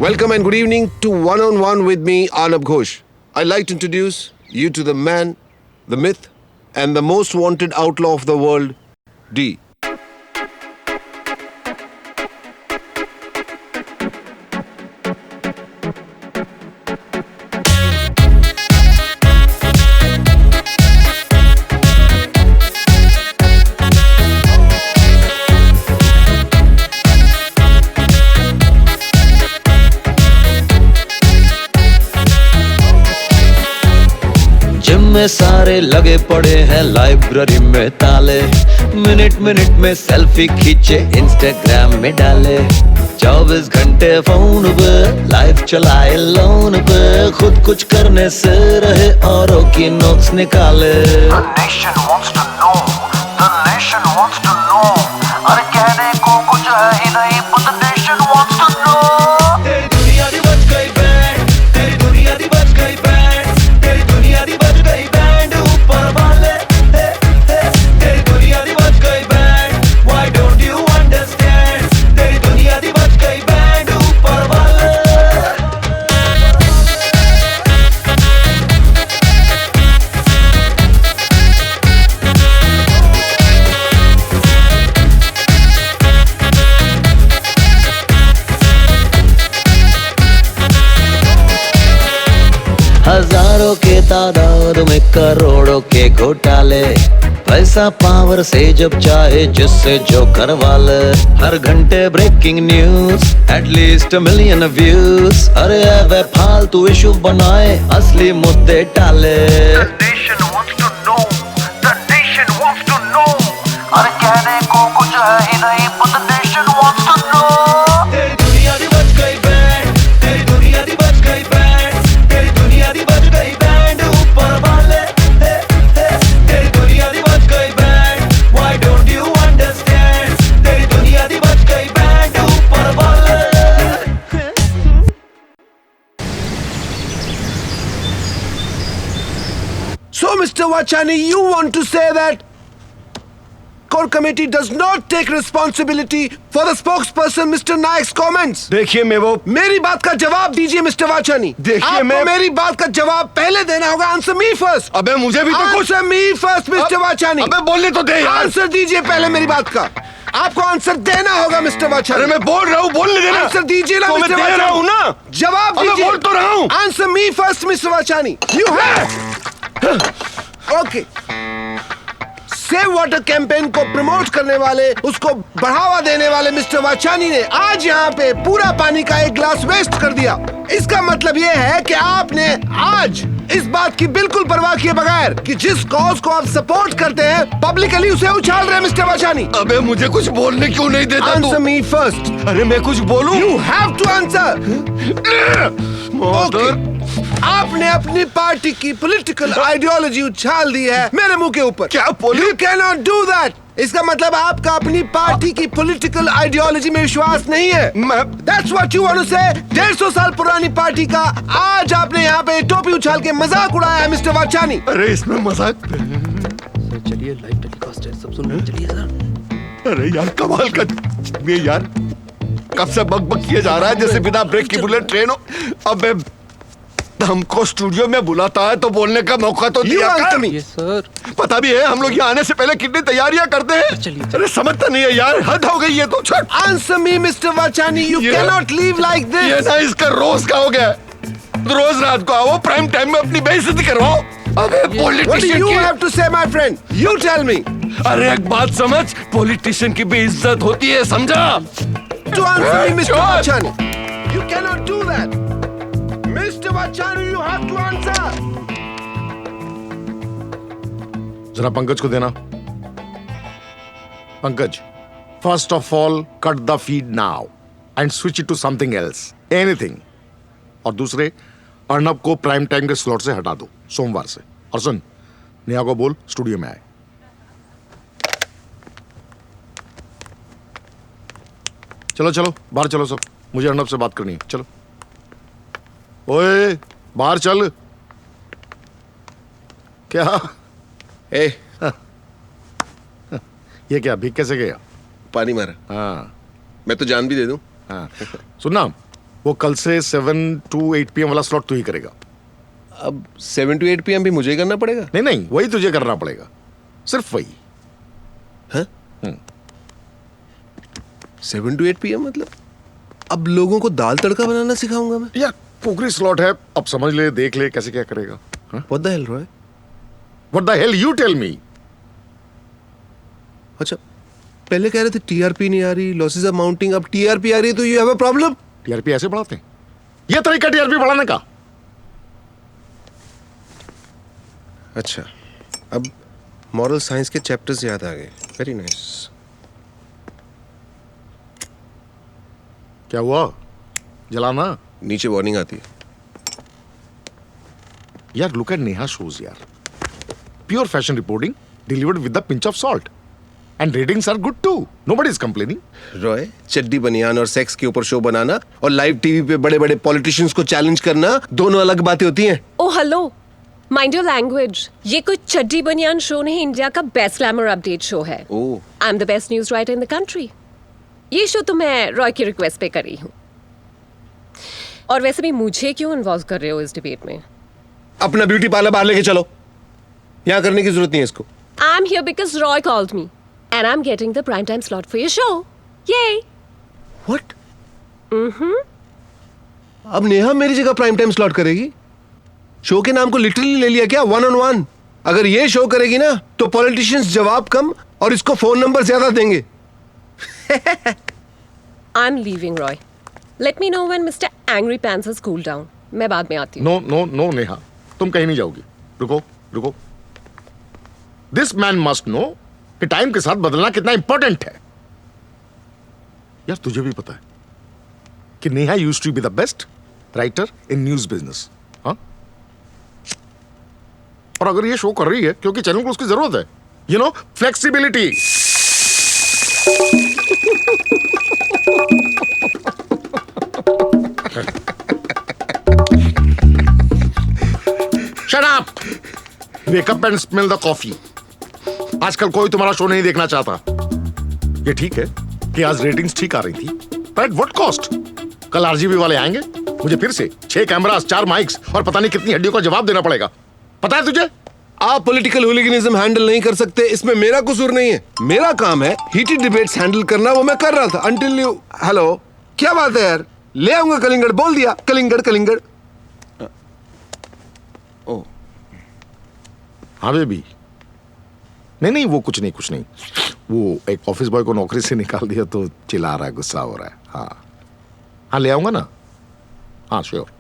Welcome and good evening to One on One with me, Arnab Ghosh. I'd like to introduce you to the man, the myth, and the most wanted outlaw of the world, D. Gym में सारे लगे पड़े हैं, library में ताले, minute minute में selfie खींचे Instagram में डाले, 24 घंटे फोन पे लाइफ चलाए लोन पे, खुद कुछ करने से रहे औरों की नोट्स निकाले। The nation wants to know, the nation wants to know, अरे कहने को कुछ है ही नहीं, but the nation wants to know। तेरी दुनिया दी बच गई बैंड, तेरी दुनिया दी बच गई बैंड, तेरी दुनिया दी बच गई बैंड, ऊपर वाले तेरी दुनिया दी बच गई band, why don't you understand? तेरी दुनिया दी बच गई बैंड, ऊपर वाले। हजारों के तादाद में करोड़ों के घोटाले, पैसा पावर से जब चाहे जिससे जो करवा ले, हर घंटे breaking news, at least million views, अरे वे फालतू इशू बनाए, असली मुद्दे टाले। The nation wants to know, the nation wants to know, अरे कहने को कुछ है ही नहीं, but the nation wants to know। तेरी दुनिया दी बच गई बैंड, तेरी दुनिया दी बच गई बैंड, तेरी दुनिया दी बच गई बैंड, ऊपर वाले तेरी दुनिया दी बच गई band, why don't you understand? तेरी दुनिया दी बच गई बैंड, ऊपर वाले। So, Mr. Vachani, you want to say that core committee does not take responsibility for the spokesperson Mr. Naik's comments? देखिए मैं वो मेरी बात का जवाब दीजिए मिस्टर वाचानी। देखिए, आपको मैं- मेरी बात का जवाब पहले देना होगा। Answer me first. अबे मुझे भी तो कुछ आंसर मी फर्स्ट मिस्टर वाचानी। अबे बोलने तो दे यार। आंसर दीजिए पहले मेरी बात का। आपको आंसर देना होगा मिस्टर वाचानी। अरे मैं बोल रहा हूँ, बोलने देना। आंसर दीजिए ना तो मैं मिस्टर दे वाचानी। रहा हूँ ना। जवाब अबे दीजिए। बोल तो रहा हूँ। Answer me first mister Vachani. You have okay. Save water campaign को प्रमोट करने वाले, उसको बढ़ावा देने वाले मिस्टर वाचानी ने आज यहाँ पे पूरा पानी का एक ग्लास वेस्ट कर दिया। इसका मतलब ये है कि आपने आज इस बात की बिल्कुल परवाह किए बगैर कि जिस कॉज को आप सपोर्ट करते हैं, पब्लिकली उसे उछाल रहे हैं मिस्टर वाचानी। अबे मुझे कुछ बोलने क्यों नहीं देता तू? Answer me first. अरे मैं कुछ बोलूं? You have to answer. Mother आपने अपनी पार्टी की पॉलिटिकल आइडियोलॉजी उछाल दी है मेरे मुंह के ऊपर। क्या बोली? You cannot do that। इसका मतलब आपका अपनी पार्टी की पॉलिटिकल आइडियोलॉजी में विश्वास नहीं है। मैं That's what you want to say। 150 साल पुरानी पार्टी का आज आपने यहाँ पे टोपी उछाल के मजाक उड़ाया है मिस्टर वाचानी। अरे इसमें मजाक। सर चलिए, लाइव टेलीकास्ट है, सब सुन रहे हैं, चलिए सर। अरे यार कमाल का ये यार कब से बक किया जा रहा है जैसे बिना ब्रेक की बुलेट ट्रेन हो। अबे हमको स्टूडियो में बुलाता है तो बोलने का मौका तो You दिया answer कर। me। ये सर पता भी है हम लोग यहाँ आने से पहले कितनी तैयारियां करते हैं। चलिए। अरे समझता नहीं है यार, हद हो गई ये तो। छट। Answer me mister Vachani. You ये- cannot leave like ये this। ना इसका रोज का हो गया। रोज रात को आओ, प्राइम टाइम में अपनी बेइज्जती करवाओ। अबे What do पॉलिटिशियन you की have to say my friend? You tell me। अरे एक बात समझ, पॉलिटिशियन की भी इज्जत होती है, समझा? To answer me mister Sure। Vachani. You cannot do that। Mister Vachani you have to answer। जरा पंकज को देना। Pankaj, first of all cut the feed now and switch it to something else, anything. और दूसरे, अर्नब को प्राइम टाइम के स्लॉट से हटा दो सोमवार से। और सुन, नेहा को बोल स्टूडियो में आए। चलो चलो बाहर चलो सब, मुझे अर्नब से बात करनी है। चलो ओए बाहर चल। क्या ए ये क्या भीख कैसे गया? पानी मारा। हाँ मैं तो जान भी दे दूं। हाँ सुनना, वो कल से 7 to 8 PM वाला स्लॉट तू ही करेगा। अब 7 to 8 PM भी मुझे ही करना पड़ेगा? नहीं नहीं, वही तुझे करना पड़ेगा, सिर्फ वही। 7 to 8 PM मतलब अब लोगों को दाल तड़का बनाना सिखाऊंगा मैं? यार पोखरी स्लॉट है, अब समझ ले, देख ले कैसे क्या करेगा। What the hell, Roy? What the hell you tell me? अच्छा, पहले कह रहे थे टीआरपी नहीं आ रही, लॉसेस आर माउंटिंग, अब टीआरपी आ रही है तो you have a problem. TRP ऐसे बढ़ाते हैं? ये तरीका टीआरपी बढ़ाने का? अच्छा, अब मॉरल साइंस के चैप्टर्स याद आ गए। Very nice. क्या हुआ? जलाना? नीचे वार्निंग आती है। यार लुक एट नेहा शोज यार, pure fashion reporting delivered with the pinch of salt, and ratings are good too, nobody is complaining. Roy, चड्डी बनियान और सेक्स के ऊपर शो बनाना और लाइव टीवी पे बड़े बड़े पॉलिटिशियंस को चैलेंज करना दोनों अलग बातें होती हैं। ओ हेलो, माइंड योर लैंग्वेज। ये कोई चड्डी बनियान शो नहीं, इंडिया का बेस्ट ग्लैमर अपडेट शो है। Oh. I am the best news writer in the country. ये शो तो मैं रॉय की रिक्वेस्ट पे कर रही हूँ। और वैसे भी मुझे क्यों इन्वॉल्व कर रहे हो इस डिबेट में? अपना ब्यूटी पार्लर बाहर लेके चलो, यहाँ करने की जरूरत नहीं है इसको। I am here because Roy called me and I am getting the prime time slot for your show. ये व्हाट? अब नेहा मेरी जगह प्राइम टाइम स्लॉट करेगी? शो के नाम को लिटरली ले लिया क्या? 1-on-1? अगर ये शो करेगी ना तो पॉलिटिशियंस जवाब कम और इसको फोन नंबर ज्यादा देंगे। I am leaving Roy. Let me know when mister angry pants has cooled down. मैं बाद में आती हूँ। नो नो नो नेहा, तुम कहीं नहीं जाओगी। रुको रुको, दिस मैन मस्ट नो कि टाइम के साथ बदलना कितना इंपॉर्टेंट है। यार तुझे भी पता है कि Neha used to be the best writer in news business, हाँ? और अगर ये शो कर रही है क्योंकि चैनल को उसकी जरूरत है, you know, flexibility. Shut up! Wake up and smell the coffee. आजकल कोई तुम्हारा शो नहीं देखना चाहता। ये ठीक है कि आज रेटिंग्स ठीक आ रही थी, but at what cost? कल आरजीबी वाले आएंगे, मुझे फिर से 6 कैमरास, 4 माइक्स और पता नहीं कितनी हड्डियों का जवाब देना पड़ेगा। पता है तुझे? आप पॉलिटिकल हुलिगनिज्म हैंडल नहीं कर सकते, इसमें मेरा कसूर नहीं है। मेरा काम है हीटेड डिबेट्स हैंडल करना, वो मैं कर रहा था अंटिल यू। हेलो, क्या बात है यार? ले आऊंगा कलिंगड़, बोल दिया कलिंगड़ कलिंगड़। ओ हाँ बेबी, नहीं वो कुछ नहीं, वो एक ऑफिस बॉय को नौकरी से निकाल दिया तो चिल्ला रहा है, गुस्सा हो रहा है। हाँ ले आऊंगा ना। हाँ श्योर,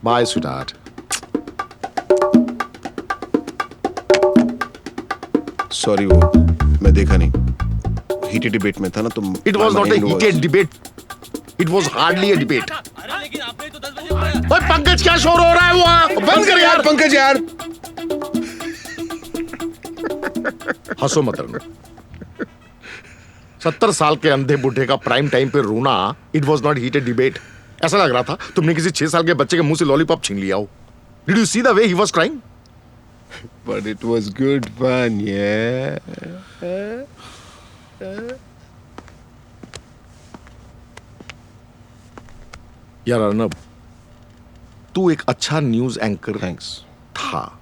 बाय स्वीटहार्ट। सॉरी, वो मैं देखा नहीं, हीटेड डिबेट में था ना तुम। It was not a heated debate, it was hardly A debate. ओए पंकज, क्या शोर हो रहा है वहां? बंद कर यार पंकज यार। हंसो मत रनो। 70 साल के अंधे बुढ़े का प्राइम टाइम पे रोना, it was not heated debate. ऐसा लग रहा था तुमने किसी 6 साल के बच्चे के मुंह से लॉलीपॉप छीन लिया हो। Did you see the way he was crying? But it was good fun, yeah. यार अर्नब, तू एक अच्छा न्यूज एंकर Thanks. था,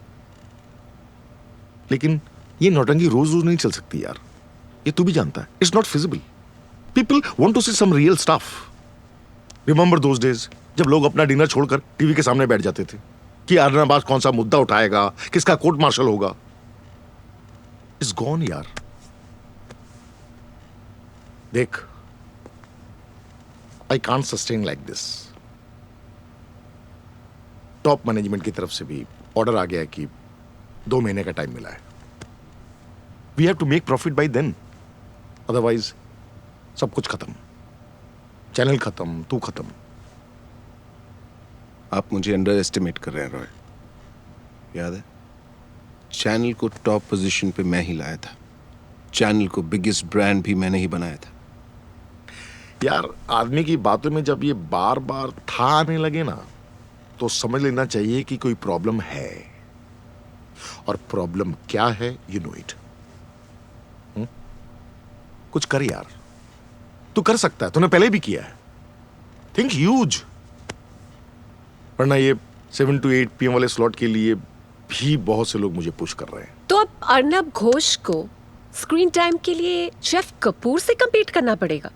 लेकिन ये नौटंकी रोज रोज नहीं चल सकती यार। ये तू भी जानता है, it's not feasible. People want to see some real stuff. Remember those days जब लोग अपना डिनर छोड़कर टीवी के सामने बैठ जाते थे कि अर्नब आज कौन सा मुद्दा उठाएगा, किसका कोर्ट मार्शल होगा। इट्स गॉन यार। देख, I can't sustain like this. Top management की तरफ से भी ऑर्डर आ गया है कि 2 महीने का टाइम मिला है। We have to make profit by then, otherwise सब कुछ खत्म। चैनल खत्म, तू खत्म। आप मुझे अंडर एस्टिमेट कर रहे हैं रॉय। याद है, चैनल को टॉप पोजीशन पे मैं ही लाया था, चैनल को बिगेस्ट ब्रांड भी मैंने ही बनाया था। यार आदमी की बातों में जब ये बार बार था आने लगे ना, तो समझ लेना चाहिए कि कोई प्रॉब्लम है। और प्रॉब्लम क्या है, यू नो इट। कुछ कर यार, तू कर सकता है, तूने पहले भी किया है। Think huge. वरना ये 7 to 8 PM वाले स्लॉट के लिए भी बहुत से लोग मुझे पुश कर रहे हैं। तो अब अर्नब घोष को स्क्रीन टाइम के लिए शेफ कपूर से compete करना पड़ेगा।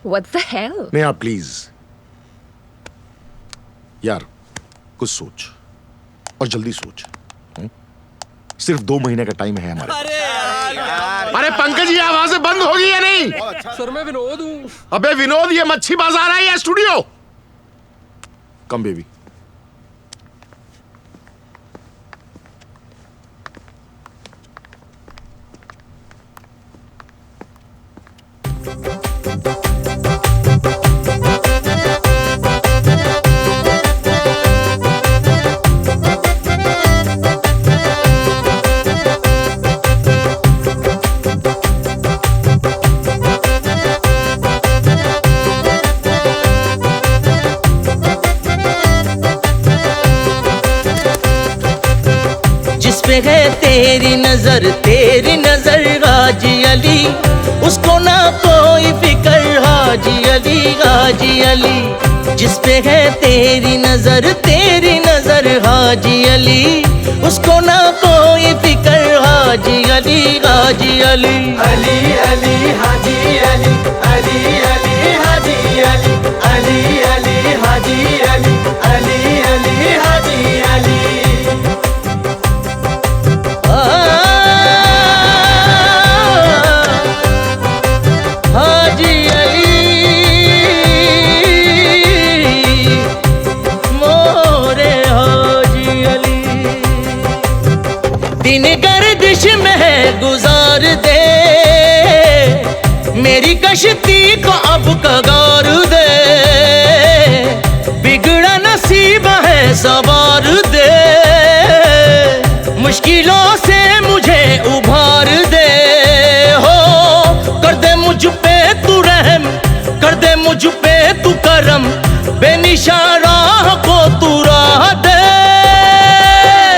What the hell? Neha please यार, कुछ सोच और जल्दी सोच। सिर्फ 2 महीने का टाइम है हमारे पास। अरे पंकज, ये आवाजें बंद होगी या नहीं? सर मैं विनोद हूँ। अबे विनोद, ये मच्छी बाजार है या स्टूडियो? Come baby. जिस पे है तेरी नजर हाजी अली, उसको ना कोई फिक्र हाजी अली। जिस पे है तेरी नजर हाजी अली, उसको ना कोई फिक्र हाजी अली। अली अली हाजी अली, अली अली हाजी अली, अली अली हाजी अली, अली अली हाजी अली। हाजी अली मोरे हाजी अली। दिन गर्दिश में गुजार दे, मेरी कश्ती को अब कगार दे। बिगड़ा नसीब है सवार दे, मुश्किलों से मुझे उभार दे। हो कर दे मुझ पे तू रहम, कर दे मुझ पे तू करम, बेनिशाना को तू राह दे।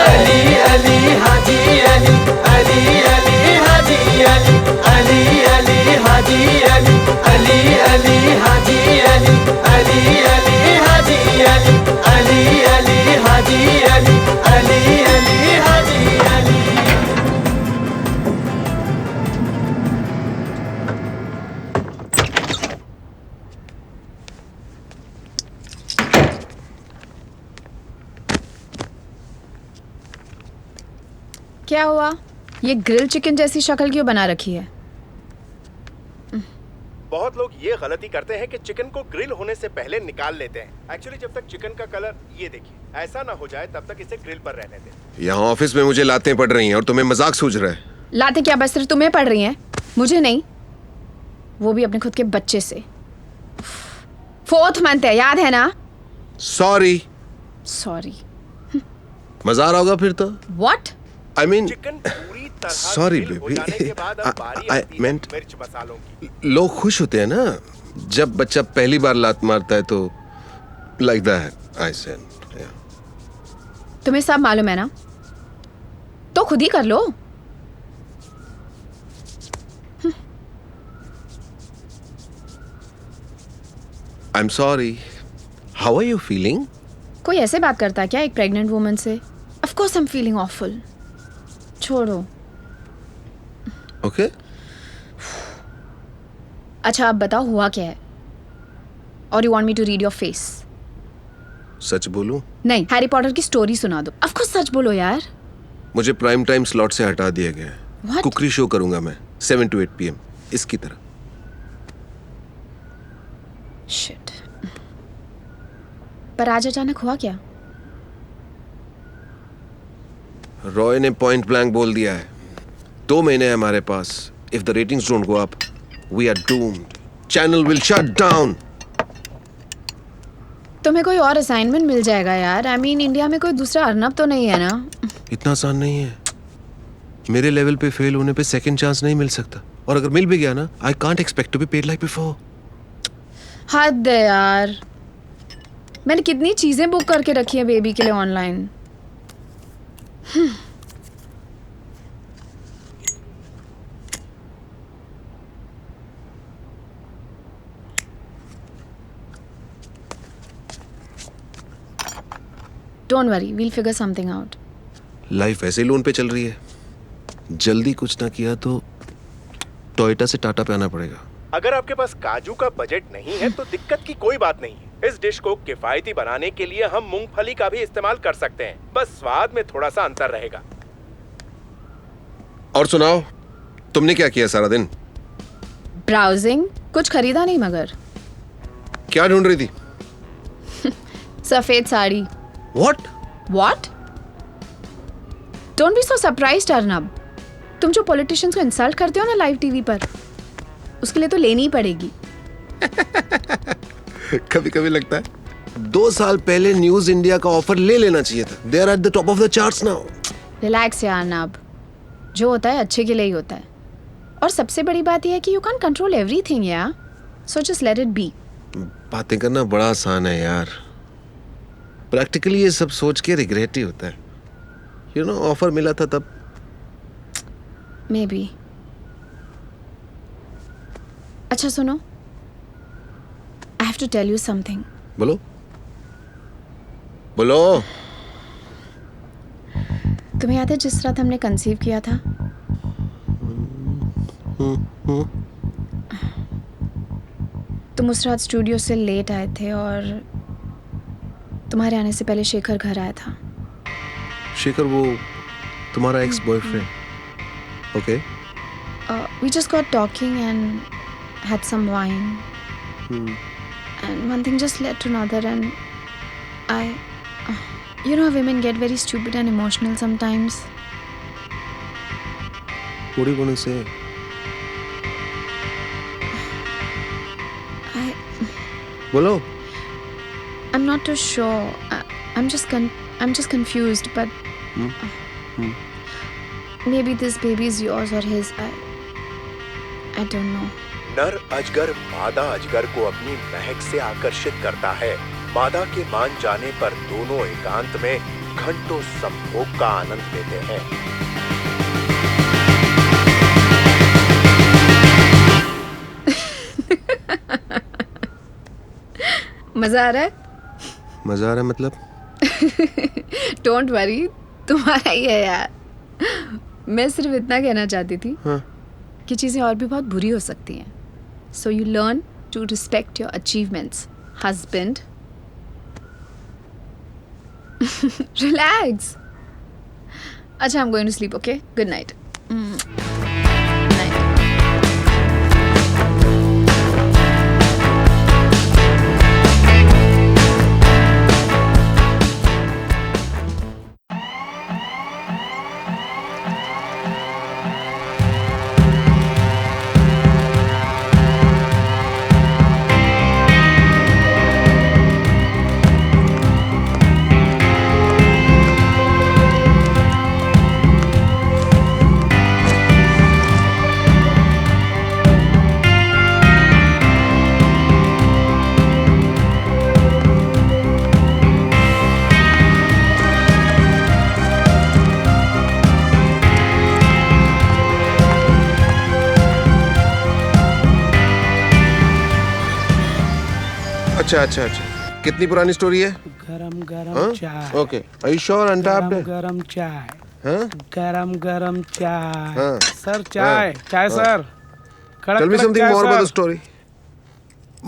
अली अली हाजी अली, अली अली हाजी अली, अली अली हाजी अली, अली अली हाजी अली, अली अली हाजी अली, अली अली हाजी अली, अली अली हाजी अली। क्या हुआ? ये ग्रिल चिकन जैसी शक्ल क्यों बना रखी है? बहुत लोग ये गलती करते हैं कि चिकन को ग्रिल होने से पहले निकाल लेते हैं। एक्चुअली जब तक चिकन का कलर, ये देखिए, ऐसा ना हो जाए तब तक इसे ग्रिल पर रहने दें। यहाँ ऑफिस में मुझे लातें पड़ रही हैं और तुम्हें मजाक सूझ रहा है। लाते क्या बस सिर्फ तुम्हें पड़ रही हैं, मुझे नहीं। वो भी अपने खुद के बच्चे से। 4th मंथ है, याद है ना? सॉरी। सॉरी। मजा आ रहा होगा फिर तो। व्हाट? आई मीन चिकन पूरी तरह सॉरी ग्रिल हो बेबी। जाने के बाद अब बारी आई आती है मेंट मिर्च मसालों की। लोग खुश होते हैं ना जब बच्चा पहली बार लात मारता है, तो लाइक दैट आई सेड। तुम्हें सब मालूम है ना, तो खुद ही कर लो। I am sorry. How are you feeling? कोई ऐसे बात करता है क्या एक प्रेग्नेंट वुमन से? Of course I am feeling awful. छोड़ो। ओके। अच्छा आप बताओ हुआ क्या है? और you want me to read your face? सच बोलूं? नहीं, हैरी पॉटर की स्टोरी सुना दो। ऑफ कोर्स सच बोलो यार। मुझे प्राइम टाइम स्लॉट से हटा दिया गया है। What? कुकरी शो करूंगा मैं 7 to 8 PM इसकी तरह। शिट। पर आज अचानक हुआ क्या? रॉय ने पॉइंट ब्लैंक बोल दिया है, 2 महीने हैं हमारे पास। If the ratings don't go up, we are doomed. Channel will shut down. तुम्हें कोई और असाइनमेंट मिल जाएगा यार। आई मीन इंडिया में कोई दूसरा अर्नब तो नहीं है ना? इतना आसान नहीं है। मेरे लेवल पे फेल होने पे सेकंड चांस नहीं मिल सकता, और अगर मिल भी गया ना, I can't expect to be paid like before. हद है यार। मैंने कितनी चीजें बुक करके रखी है बेबी के लिए online. Don't worry, we'll figure something out. Life ऐसे ही लोन पे चल रही है. जल्दी कुछ ना किया तो टोयोटा से टाटा पे आना पड़ेगा. अगर आपके पास काजू का बजट नहीं है तो दिक्कत की कोई बात नहीं है. इस डिश को किफायती बनाने के लिए हम मूंगफली का भी इस्तेमाल कर सकते हैं. बस स्वाद में थोड़ा सा अंतर रहेगा. और सुनाओ, तुमने क्या किया सारा दिन? ब्राउजिंग. कुछ खरीदा नहीं मगर. क्या ढूंढ रही थी? सफेद sari. What? Don't be so surprised Arnab. तुम जो पॉलिटिशियंस को इंसल्ट करते हो ना लाइव टीवी पर, उसके लिए तो लेनी ही पड़ेगी. कभी कभी लगता है 2 साल पहले न्यूज इंडिया का ऑफर ले लेना चाहिए था. They are at the top of the charts now. Relax यार अर्नब. जो होता है अच्छे के लिए ही होता है. और सबसे बड़ी बात यह है कि यू कैन कंट्रोल एवरीथिंग यार. So just let it be. बातें करना बड़ा आसान है यार. प्रैक्टिकली ये सब सोच के रिग्रेट ही होता है. यू नो, ऑफर मिला था तब. Maybe. अच्छा सुनो, I have to tell you something. बोलो. तुम्हें याद है जिस रात हमने कंसीव किया था? तुम उस रात स्टूडियो से लेट आए थे और तुम्हारे आने से पहले शेखर घर आया था. शेखर वो तुम्हारा ex boyfriend? Okay. We just got talking and had some wine. And one thing just led to another and you know how women get very stupid and emotional sometimes. What are you gonna say? Bolo. I'm not too sure. I'm just confused, but maybe this baby is yours or his. I don't know. नर अजगर मादा अजगर को अपनी महक से आकर्षित करता है. मादा के मान जाने पर दोनों एकांत में घंटों संभोग का आनंद लेते हैं. मजा आ रहा है? मजा आ रहा है मतलब? डोंट वरी, तुम्हारा ही है यार. मैं सिर्फ इतना कहना चाहती थी कि चीजें और भी बहुत बुरी हो सकती हैं. So you learn to respect your achievements, husband. Relax. अच्छा, I am going to sleep. Okay, good night. अच्छा. कितनी पुरानी स्टोरी है? गरम चाय. Okay. Are you sure untapped है? गरम चाय. हाँ? गरम चाय. हाँ. सर चाय. चाय sir. Tell me something more about the story.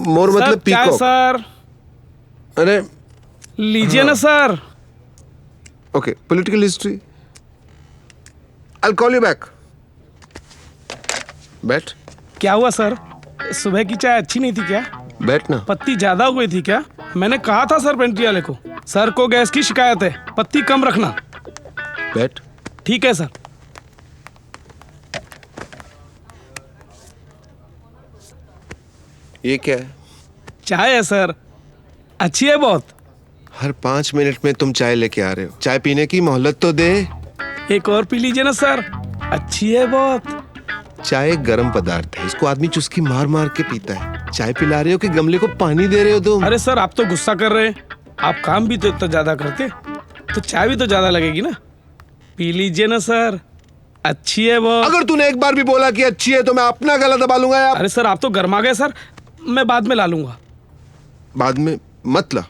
More मतलब चाय पीकॉक. सर. अरे लीजिए ना sir. Okay, political history. I'll call you back. बैठ. क्या हुआ सर? सुबह की चाय अच्छी नहीं थी क्या? बैठ ना. पत्ती ज्यादा हो गई थी क्या? मैंने कहा था सर पेंट्री वाले को, सर को गैस की शिकायत है, पत्ती कम रखना. बैठ. ठीक है सर. ये क्या है? चाय है सर. अच्छी है बहुत. हर 5 मिनट में तुम चाय लेके आ रहे हो. चाय पीने की मोहलत तो दे. एक और पी लीजिए ना सर. अच्छी है बहुत. चाय एक गर्म पदार्थ है, इसको आदमी चुस्की मार मार के पीता है. चाय पिला रहे हो कि गमले को पानी दे रहे हो तुम? अरे सर, आप तो गुस्सा कर रहे हैं. आप काम भी तो इतना ज्यादा करते, तो चाय भी तो ज्यादा लगेगी ना. पी लीजिए ना सर. अच्छी है बहुत. अगर तूने एक बार भी बोला कि अच्छी है तो मैं अपना गला दबा लूंगा यार. अरे सर, आप तो गर्मा गए सर. मैं बाद में ला लूंगा. बाद में मतलब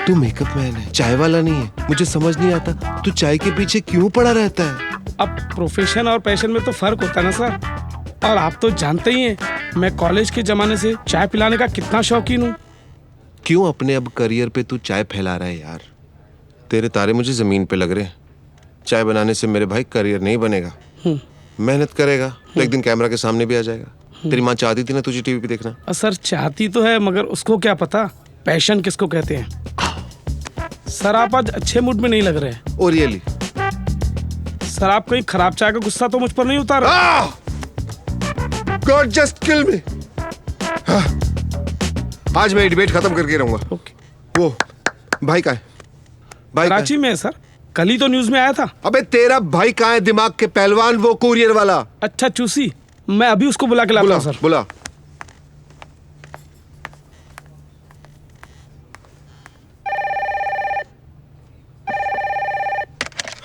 तू मेकअप मैन है, चाय वाला नहीं है। मुझे समझ नहीं आता तू चाय के पीछे क्यों पड़ा रहता है। अब प्रोफेशन और पैशन में तो फर्क होता है ना सर। और आप तो जानते ही हैं मैं कॉलेज के जमाने से चाय पिलाने का कितना शौकीन हूँ। क्यों अपने अब करियर पे तू चाय फैला रहा है यार। तेरे तारे मुझे जमीन पे लग रहे हैं। चाय बनाने से मेरे भाई करियर नहीं बनेगा। मेहनत करेगा तो एक दिन कैमरा के सामने भी आ जाएगा। तेरी माँ चाहती थी ना तुझे टीवी पे देखना। सर चाहती तो है मगर उसको क्या पता पैशन किसको कहते हैं। सर आप आज अच्छे मूड में नहीं लग रहे हैं। Oh really? सर आप कहीं खराब चाय का गुस्सा तो मुझ पर नहीं उतार रहे? गॉड जस्ट किल मी। आज मैं डिबेट खत्म करके रहूंगा। ओके। वो भाई का है? भाई कराची में है सर, कल ही तो न्यूज में आया था। अबे तेरा भाई कहाँ है? दिमाग के पहलवान, वो कुरियर वाला। अच्छा चूसी, मैं अभी उसको बुला के लाता हूं सर। बुला।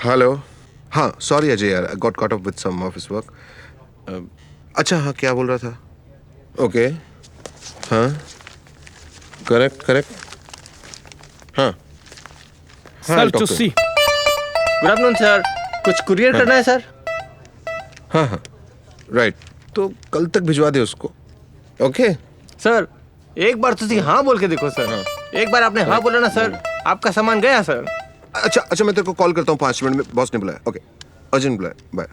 हेलो। हाँ सॉरी अजय यार, I got caught up with some office work. अच्छा हाँ, क्या बोल रहा था? ओके हाँ करेक्ट हाँ सर चुस्सी। गुड आफ्टरनून सर, कुछ कुरियर करना है सर। हाँ राइट, तो कल तक भिजवा दे उसको। ओके सर एक बार तुसी हाँ बोल के देखो सर। एक बार आपने हाँ बोला ना सर, आपका सामान गया सर। अच्छा मैं तेरे को कॉल करता हूँ 5 मिनट में, बॉस ने बुलाया। ओके अर्जेंट बुलाया, बाय।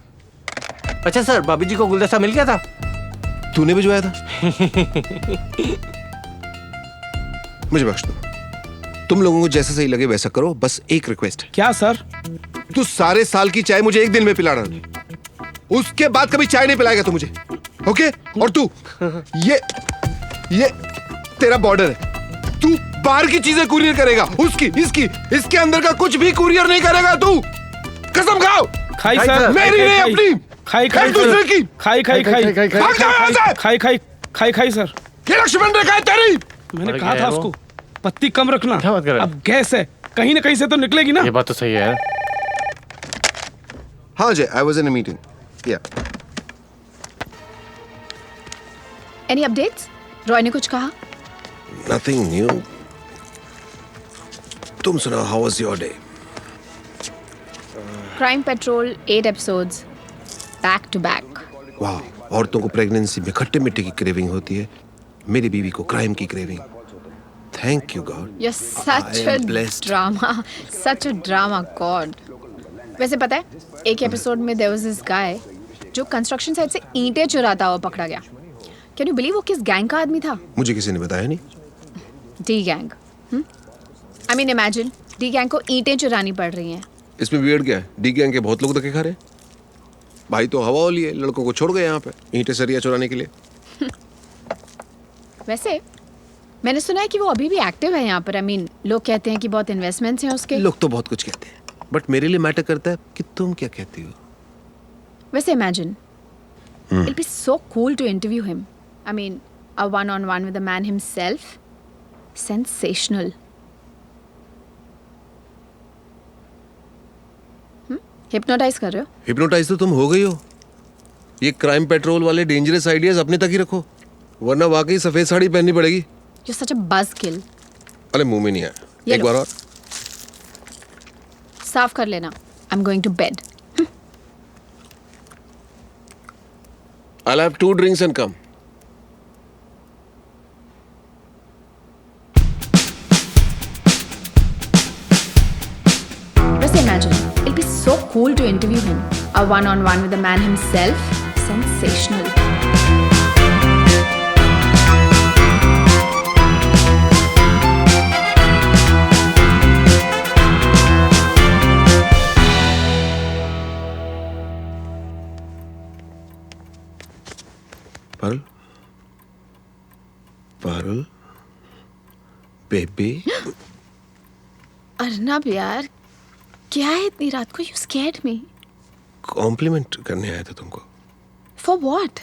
अच्छा सर, भाभी जी को गुलदस्ता मिल गया था? तूने भिजवाया था? मुझे बख्श दो, तुम लोगों को जैसा सही लगे वैसा करो। बस एक रिक्वेस्ट है। क्या सर? तू सारे साल की चाय मुझे एक दिन में पिला रहा है, उसके बाद कभी चाय नहीं पिलाएगा तू मुझे। ओके? और तू ये तेरा बॉर्डर है, तू बाहर की चीजें कुरियर करेगा, उसकी इसके अंदर का कुछ भी कुरियर नहीं करेगा तू। कसम खाओ। खाई सर, मेरी नहीं अपनी, खाई दूसरे की। खाई सर। ये लक्ष्मण रेखा है तेरी। मैंने कहा था उसको पत्ती कम रखना। क्या बात कर रहा है? अब गैस है, कहीं ना कहीं से तो निकलेगी ना। ये बात तो सही है। हाँ Jay, I was in a meeting. या एनी अपडेट्स? रॉय ने कुछ कहा? Nothing new. तुम सुनाओ, how was your day? Crime patrol 8 episodes back to back. वाह, औरतों को प्रेगनेंसी में खट्टे मिट्टी की क्रेविंग होती है, मेरी बीवी को क्राइम की craving. Thank you God. You're such I am a blessed. drama, such a drama, God. वैसे पता है, एक एपिसोड में there was this guy जो कंस्ट्रक्शन साइट से ईंटें चुराता हुआ पकड़ा गया। Can you believe वो किस गैंग का आदमी था? मुझे किसी ने बताया नहीं। D gang. I mean imagine, D gang को ईंटें चुरानी पड़ रही हैं। इसमें वियर्ड क्या है? डी गैंग के बहुत लोग धक्के खा रहे हैं। भाई तो हवा हो लिए, लड़कों को छोड़ गए यहाँ पे ईंटें सरिया चुराने के लिए। वैसे मैंने सुना है कि वो अभी भी एक्टिव है यहाँ पर। I mean, लोग कहते हैं कि बहुत इन्वेस्टमेंट्स हैं उसके। लोग तो बहुत कुछ कहते हैं, बट मेरे लिए मैटर करता है कि तुम क्या कहती हो। वैसे imagine, it'll be so cool to interview him. I mean, a one-on-one with the man himself. Sensational. Hypnotize कर रहे हो? हिप्नोटाइज तो तुम हो गई हो। ये क्राइम पेट्रोल वाले डेंजरस आइडियाज अपने तक ही रखो, वरना वाकई सफेद साड़ी पहननी पड़ेगी। You're such a buzzkill. अरे मुंह में नहीं आया, ये एक लो। बार और। साफ कर लेना। I'm going to bed. I'll have 2 drinks and come. वैसे imagine, it'll be so cool to interview him. A one-on-one with the man himself. Sensational. Parul baby. Arnab यार, क्या है इतनी रात को? You scared me. कॉम्प्लीमेंट करने आया था तुमको। For what?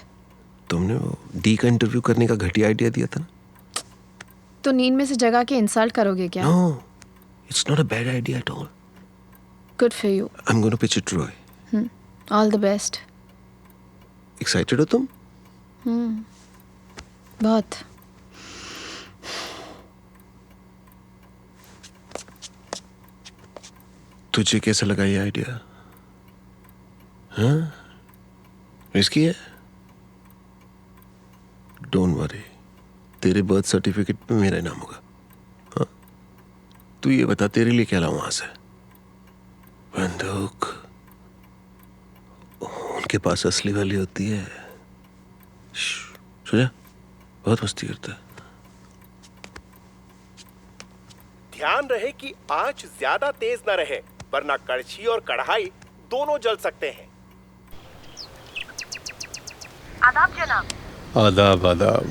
तुमने वो डी का इंटरव्यू करने का घटिया आइडिया दिया था ना। तो नींद में से जगा के इंसल्ट करोगे क्या? No, it's not a bad idea at all. Good for you. I'm going to pitch it to Roy. All the best. Excited हो तुम? बहुत। तुझे कैसा लगा ये आइडिया? हाँ, रिस्की है? डोंट वरी, तेरे बर्थ सर्टिफिकेट पे मेरा नाम होगा। हाँ, तू ये बता, तेरे लिए क्या लाऊं वहां से? बंदूक? उनके पास असली वाली होती है। सुना, बहुत मस्ती करता है। ध्यान रहे कि आंच ज्यादा तेज न रहे, वरना कड़छी और कढ़ाई दोनों जल सकते हैं। आदाब जनाब। आदाब आदाब।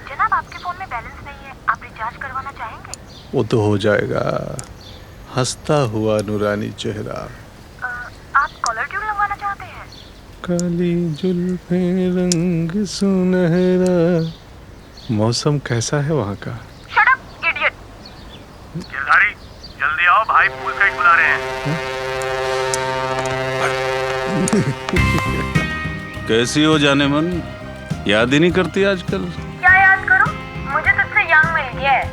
जनाब, आपके फोन में बैलेंस नहीं है, आप रिचार्ज करवाना चाहेंगे? वो तो हो जाएगा। हंसता हुआ नूरानी चेहरा। आप कॉलर ट्यून लगवाना चाहते हैं? काली जुल्फें रंग सुनहरा। मौसम कैसा है वहाँ का? Shut up idiot. गिरधारी, जल्दी आओ, भाई पूल साइड बुला रहे हैं। कैसी हो जाने मन? याद ही नहीं करती आजकल। क्या याद करूं? मुझे तुझसे यंग मिल गया है,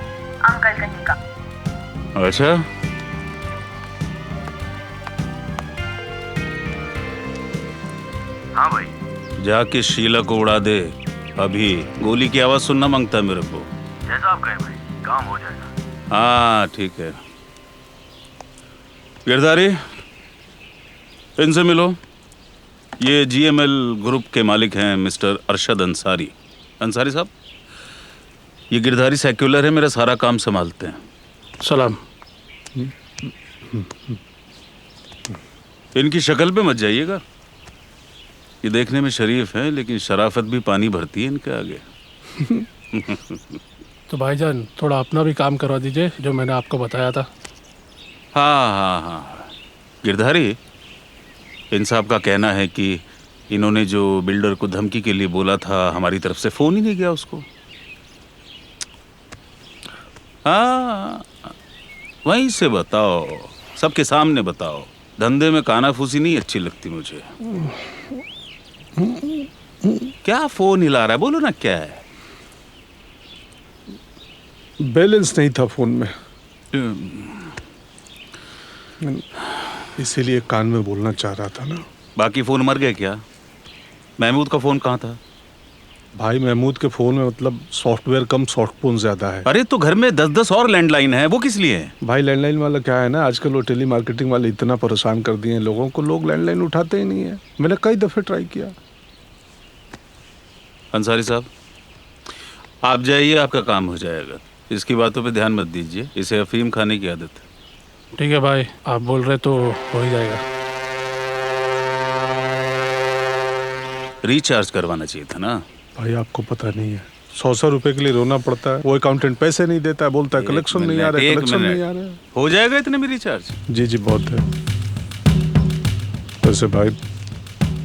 अंकल कहीं का। अच्छा, हाँ भाई। जाके शीला को उड़ा दे। अभी गोली की आवाज सुनना मांगता है मेरे को। जैसा आप कहें भाई, काम हो जाएगा। हाँ ठीक है। गिरधारी, इनसे मिलो। ये जीएमएल ग्रुप के मालिक हैं मिस्टर अरशद अंसारी। अंसारी साहब, ये गिरधारी सेक्युलर है, मेरा सारा काम संभालते हैं। सलाम। इनकी शक्ल पे मत जाइएगा। ये देखने में शरीफ है, लेकिन शराफत भी पानी भरती है इनके आगे। तो भाईजान, थोड़ा अपना भी काम करवा दीजिए, जो मैंने आपको बताया था। हाँ हाँ हाँ। गिरधारी, इन साहब का कहना है कि इन्होंने जो बिल्डर को धमकी के लिए बोला था, हमारी तरफ से फोन ही नहीं गया उसको। हाँ, वहीं से बताओ, सबके सामने बताओ। धंधे में कानाफूसी नहीं अच्छी लगती मुझे। क्या फोन हिला रहा है? बोलो ना, क्या है? बैलेंस नहीं था फोन में, इसीलिए कान में बोलना चाह रहा था ना। बाकी फोन मर गए क्या? महमूद का फोन कहाँ था? भाई, महमूद के फोन में मतलब सॉफ्टवेयर कम स्मार्टफोन ज्यादा है। अरे तो घर में 10-10 और लैंडलाइन है, वो किस लिए है? भाई, लैंडलाइन वाला क्या है ना, आजकल वो टेली मार्केटिंग वाले इतना परेशान कर दिए हैं लोगों को, लोग लैंडलाइन उठाते ही नहीं है। मैंने कई दफे ट्राई किया। अंसारी साहब, आप जाइए, आपका काम हो जाएगा। इसकी बातों पे ध्यान मत दीजिए, इसे अफीम खाने की आदत है। ठीक है भाई, आप बोल रहे तो हो ही जाएगा। रिचार्ज करवाना चाहिए था ना। भाई, आपको पता नहीं है, 100 रुपए के लिए रोना पड़ता है। वो अकाउंटेंट पैसे नहीं देता है, बोलता है कलेक्शन नहीं आ रहा है, कलेक्शन नहीं आ रहा है। हो जाएगा इतने में रिचार्ज? जी जी, बहुत है। वैसे भाई,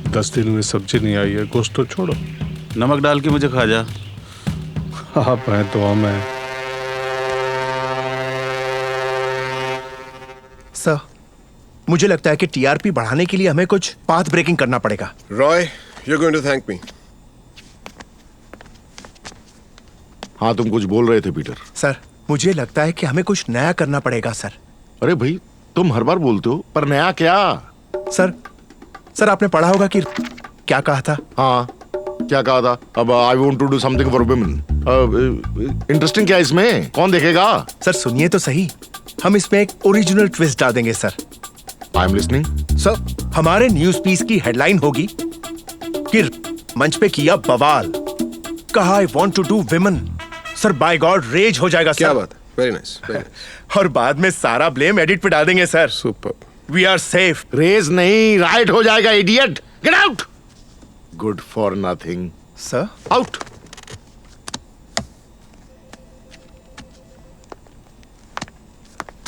10 दिन में सब्जी नहीं आई है, गोश्त तो छोड़ो। नमक डाल के मुझे खा जा। आप हैं तो हम हैं। सर, मुझे लगता है कि टीआरपी बढ़ाने के लिए हमें कुछ पाथ ब्रेकिंग करना पड़ेगा। Roy, you are going to thank me. हाँ, तुम कुछ बोल रहे थे पीटर। सर, मुझे लगता है कि हमें कुछ नया करना पड़ेगा सर। अरे भाई, तुम हर बार बोलते हो, पर नया क्या? सर आपने पढ़ा होगा कि क्या कहा था? हाँ, क्या कहा था? अब I want to do something for women. Interesting क्या इसमें? कौन देखेगा? सर सुनिए तो सही, हम इसमें एक ओरिजिनल ट्विस्ट डाल sir. I am listening. Sir, हमारे न्यूज पीस की हेडलाइन होगी कि मंच पे किया बवाल, कहा I want to do women. Sir, by God, rage हो जाएगा। क्या सर, बात है, वेरी नाइस। और बाद में सारा ब्लेम एडिट पे डाल देंगे sir. Super. We are safe. Raise नहीं, राइट हो जाएगा, idiot. Get out. Good for nothing. Sir, out.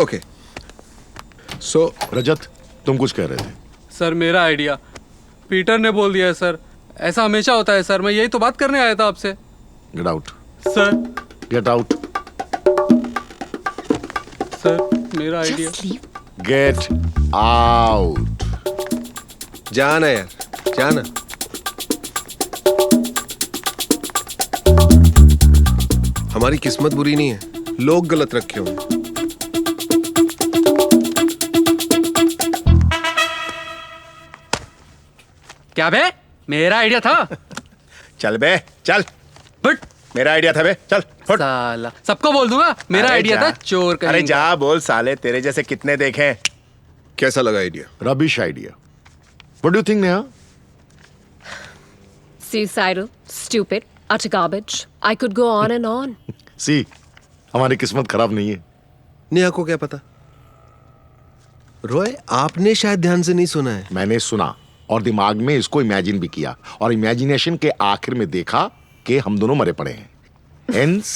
Okay, so Rajat, तुम कुछ कह रहे थे। सर, मेरा आइडिया पीटर ने बोल दिया है सर। ऐसा हमेशा होता है सर, मैं यही तो बात करने आया था आपसे। Get out. Sir, get out. Sir, मेरा आइडिया। Get out. जाना यार, जाना। हमारी किस्मत बुरी नहीं है, लोग गलत रखे होंगे। क्या बे, मेरा आइडिया था। चल बे चल, बट मेरा आइडिया था बे, चल फुट। साला सबको बोल दूंगा मेरा अरे आइडिया जा। था, चोर कहीं अरे का। जा बोल साले, तेरे जैसे कितने देखे हैं। कैसा लगा idea? Rubbish idea. What do you think Neha? Suicidal, stupid, utter garbage. I could go on and on. सी, हमारी किस्मत खराब नहीं है। नेहा को क्या पता? रॉय, आपने शायद ध्यान से नहीं सुना है। मैंने सुना और दिमाग में इसको इमेजिन भी किया और इमेजिनेशन के आखिर में देखा कि हम दोनों मरे पड़े हैं। Hence,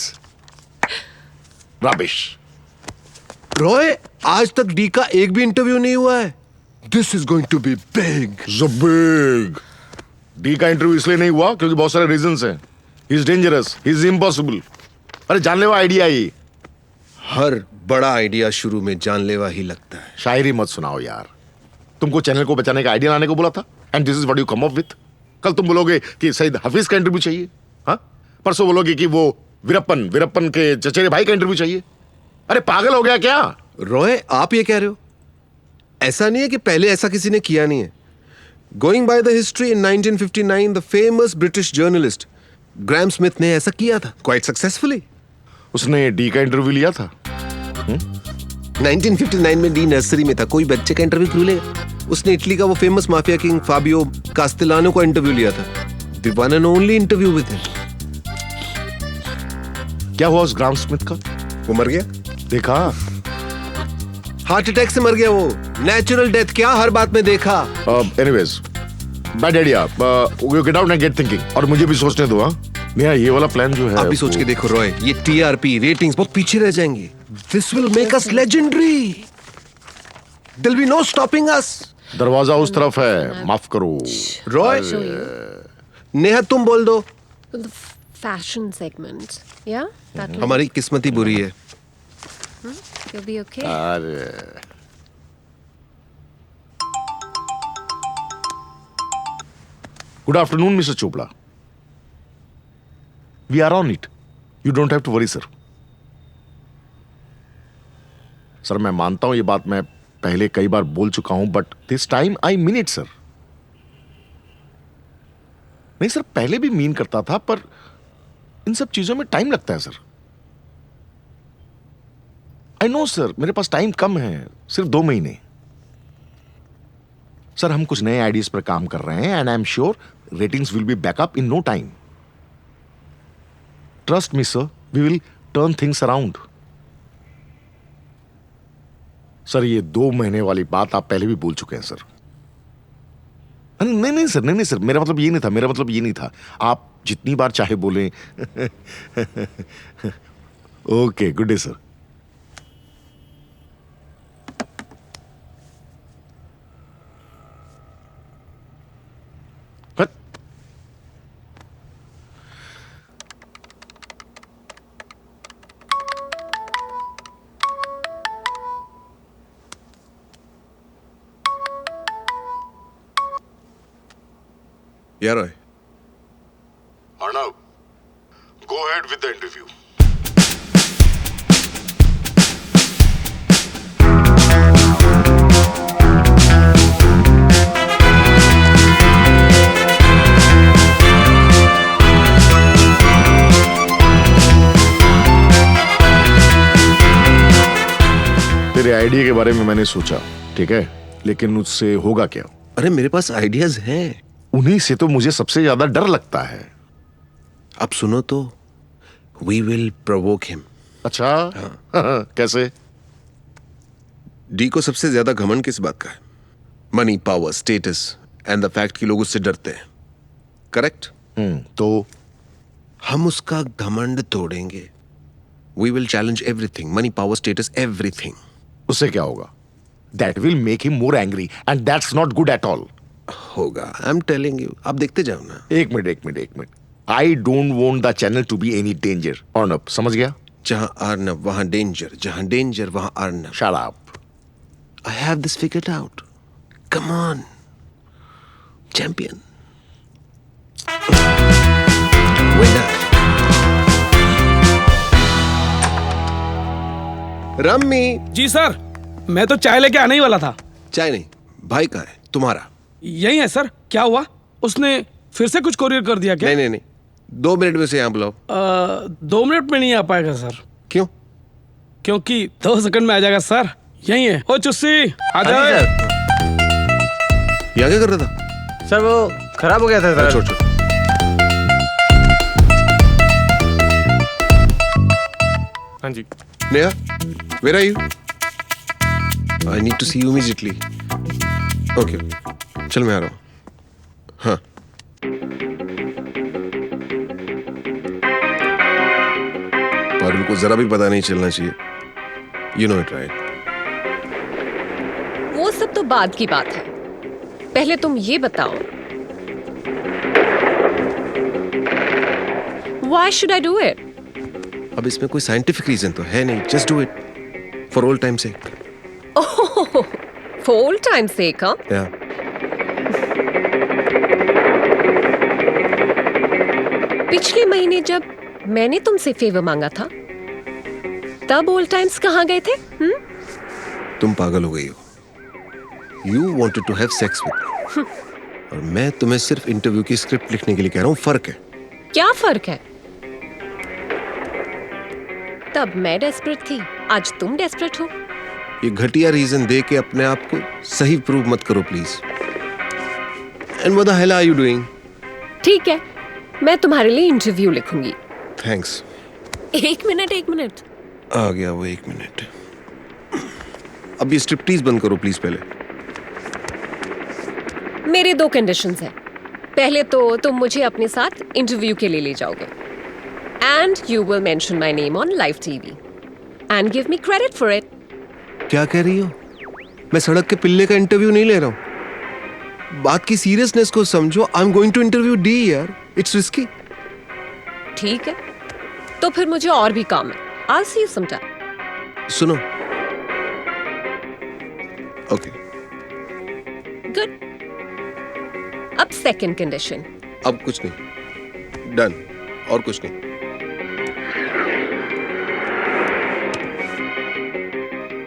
rubbish. रॉय, आज तक डी का एक भी इंटरव्यू नहीं हुआ है। This is going to be big. Big. D का इंटरव्यू इसलिए नहीं हुआ क्योंकि बहुत सारे रीजंस हैं। He is dangerous, he is impossible. अरे जानलेवा आइडिया ही। हर बड़ा आइडिया शुरू में जानलेवा ही लगता है। शायरी मत सुनाओ यार। तुमको चैनल को बचाने का आइडिया लाने को बोला था and this is what you come up with. कल तुम बोलोगे कि सईद हफीज का इंटरव्यू चाहिए, हाँ? परसों बोलोगे कि वो वीरप्पन के चचेरे भाई का इंटरव्यू चाहिए। अरे पागल हो गया क्या? रॉय, आप ये कह रहे हो? ऐसा नहीं है कि पहले ऐसा किसी ने किया नहीं है। Going by the history, in 1959 the famous British journalist Graham Smith ने ऐसा किया था, क्वाइट सक्सेसफुली। उसने डी का इंटरव्यू लिया था। 1959 में डी नर्सरी में था, कोई बच्चे का इंटरव्यू क्यों लेगा? उसने इटली का वो फेमस माफिया किंग फाबियो कास्टेलानो का इंटरव्यू लिया था। The one and only interview with him. क्या हुआ उस ग्राहम स्मिथ का? वो मर गया। देखा? हार्ट अटैक से मर गया वो। नेचुरल डेथ क्या हर बात में देखा। Anyways, bad idea. You get out and get thinking. और मुझे भी सोचने दो। हाँ नेहा, ये वाला प्लान जो है आप भी सोच के देखो रॉय, ये टीआरपी रेटिंग्स बहुत पीछे रह जाएंगे। This will make us legendary. There will be no stopping us. दरवाजा उस तरफ है, माफ करो। रॉय, नेहा तुम बोल दो। The fashion segment. Yeah? That will... हमारी किस्मत ही बुरी है। You'll be okay. अरे good afternoon mister Chopra. We are on it, you don't have to worry sir. Sir मैं मानता हूं ये बात मैं पहले कई बार बोल चुका हूं, but this time I mean it sir. नहीं सर, पहले भी मीन करता था, पर इन सब चीजों में टाइम लगता है सर। आई नो सर, मेरे पास टाइम कम है, सिर्फ 2 महीने। सर हम कुछ नए आइडियाज पर काम कर रहे हैं and I am sure ratings will be back up in no time. Trust me sir, we will turn things around. Sir ये 2 महीने वाली बात आप पहले भी बोल चुके हैं सर। नहीं सर, नहीं सर, मेरा मतलब ये नहीं था। आप जितनी बार चाहे बोलें। Okay, good day sir. Yeah, Roy. Arnav, go ahead with the interview. तेरे आइडिया के बारे में मैंने सोचा, ठीक है, लेकिन उससे होगा क्या? अरे मेरे पास आइडियाज हैं। उन्हीं से तो मुझे सबसे ज्यादा डर लगता है। अब सुनो तो, वी विल प्रोवोक हिम। अच्छा, हाँ। कैसे? डी को सबसे ज्यादा घमंड किस बात का है? Money, power, status and the fact कि लोग उससे डरते हैं। करेक्ट? तो हम उसका घमंड तोड़ेंगे। We will challenge everything, money, power, status, everything. उससे क्या होगा? That will make him more angry and that's not good at all. होगा, आई एम टेलिंग यू। आप देखते जाओ ना। एक minute. I don't want the channel to be any danger. Arnab, समझ गया? जहां अर्नब वहां डेंजर, जहां डेंजर वहां Arnab. Shut up. I have this figured out. Come on, champion. Winner. Rummy. जी सर, मैं तो चाय लेके आने ही वाला था। चाय नहीं, भाई कहाँ है तुम्हारा? यही है सर। क्या हुआ? उसने फिर से कुछ कोरियर कर दिया क्या? नहीं नहीं नहीं, 2 मिनट में से यहाँ बुलाओ। 2 मिनट में नहीं आ पाएगा सर। क्यों? क्योंकि 2 सेकंड में आ जाएगा सर। यही है। ओ चुस्सी आ जाओ। यहाँ क्या कर रहा था? सर वो खराब हो गया था सर। छोड़ छोड़। हाँ जी। Neha, where are you? I need to see you immediately. Okay, okay. चल मैं आ रहा हूँ। हाँ। पारुल को जरा भी पता नहीं चलना चाहिए। You know it, right? वो सब तो बाद की बात है, पहले तुम ये बताओ, Why should I do it? अब इसमें कोई साइंटिफिक रीजन तो है नहीं, just do it for old time's sake. Oh, for old time's sake, huh? Yeah. पिछले महीने जब मैंने तुमसे फेवर मांगा था, तब ओल्ड टाइम्स कहाँ गए थे? तुम पागल हो गई हो। You wanted to have sex with me. और मैं तुम्हें सिर्फ इंटरव्यू की स्क्रिप्ट लिखने के लिए कह रहा हूँ, फर्क है। क्या फर्क है? तब मैं डेस्परेट थी, आज तुम डेस्परेट हो। ये घटिया रीजन दे के अपने आप को सही प्रूव मत करो please. And what the hell are you doing? ठीक है, मैं तुम्हारे लिए इंटरव्यू लिखूंगी। Thanks. एक मिनट। आ गया वो 1 मिनट। अब ये स्ट्रिप्टीज बंद करो प्लीज पहले। मेरे 2 कंडीशंस हैं। पहले तो तुम मुझे अपने साथ इंटरव्यू के लिए ले जाओगे, and you will mention my name on live TV and give me credit for it. क्या कह रही हो? मैं सड़क के पिल्ले का इंटरव्यू नहीं ले रहा हूँ। बात की सीरियसनेस को समझो। I am going to interview D यार, इट्स रिस्की। ठीक है, तो फिर मुझे और भी काम है। I'll see you sometime. सुनो। ओके। Good. अब सेकंड कंडीशन। अब कुछ नहीं, डन। और कुछ नहीं।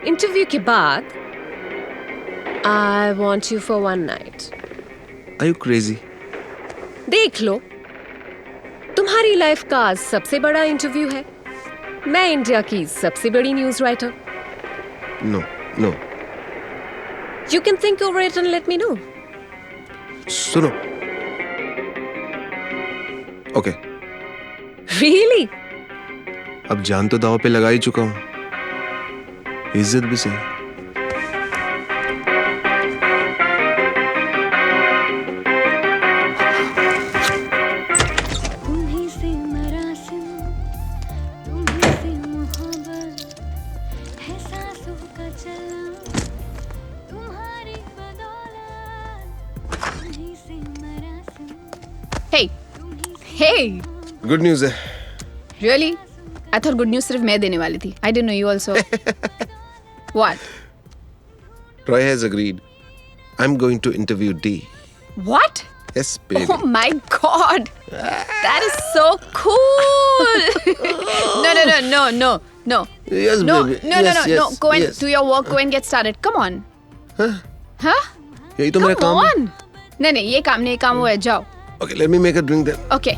इंटरव्यू के बाद I want you for one night. Are you crazy? देख लो, तुम्हारी लाइफ का सबसे बड़ा इंटरव्यू है। मैं इंडिया की सबसे बड़ी news writer. No, no. You can think over it and let me know. सुनो। ओके। Really? अब जान तो दांव पे लगा ही चुका हूं, इज्जत भी सही। Hey, गुड न्यूज है। really? I thought good news सिर्फ मैं देने वाली थी. I didn't know you also. What? Roy has agreed. I'm going to interview D. What? Yes, baby. Oh my God! That is so cool! No. Yes, No, baby. no. Yes, Go and yes. do your work. Go and get started. Come on. Huh? यही तो मेरा Come काम है। on. नहीं, ये काम नहीं, काम वो है, जाओ. Okay, let me make a drink then. Okay.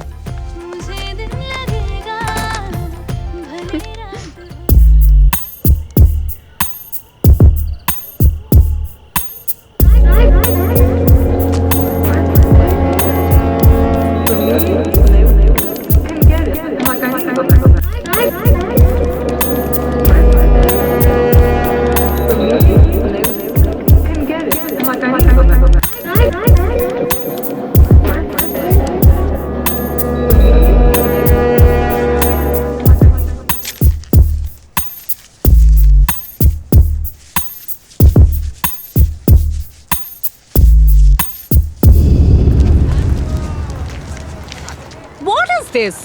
this?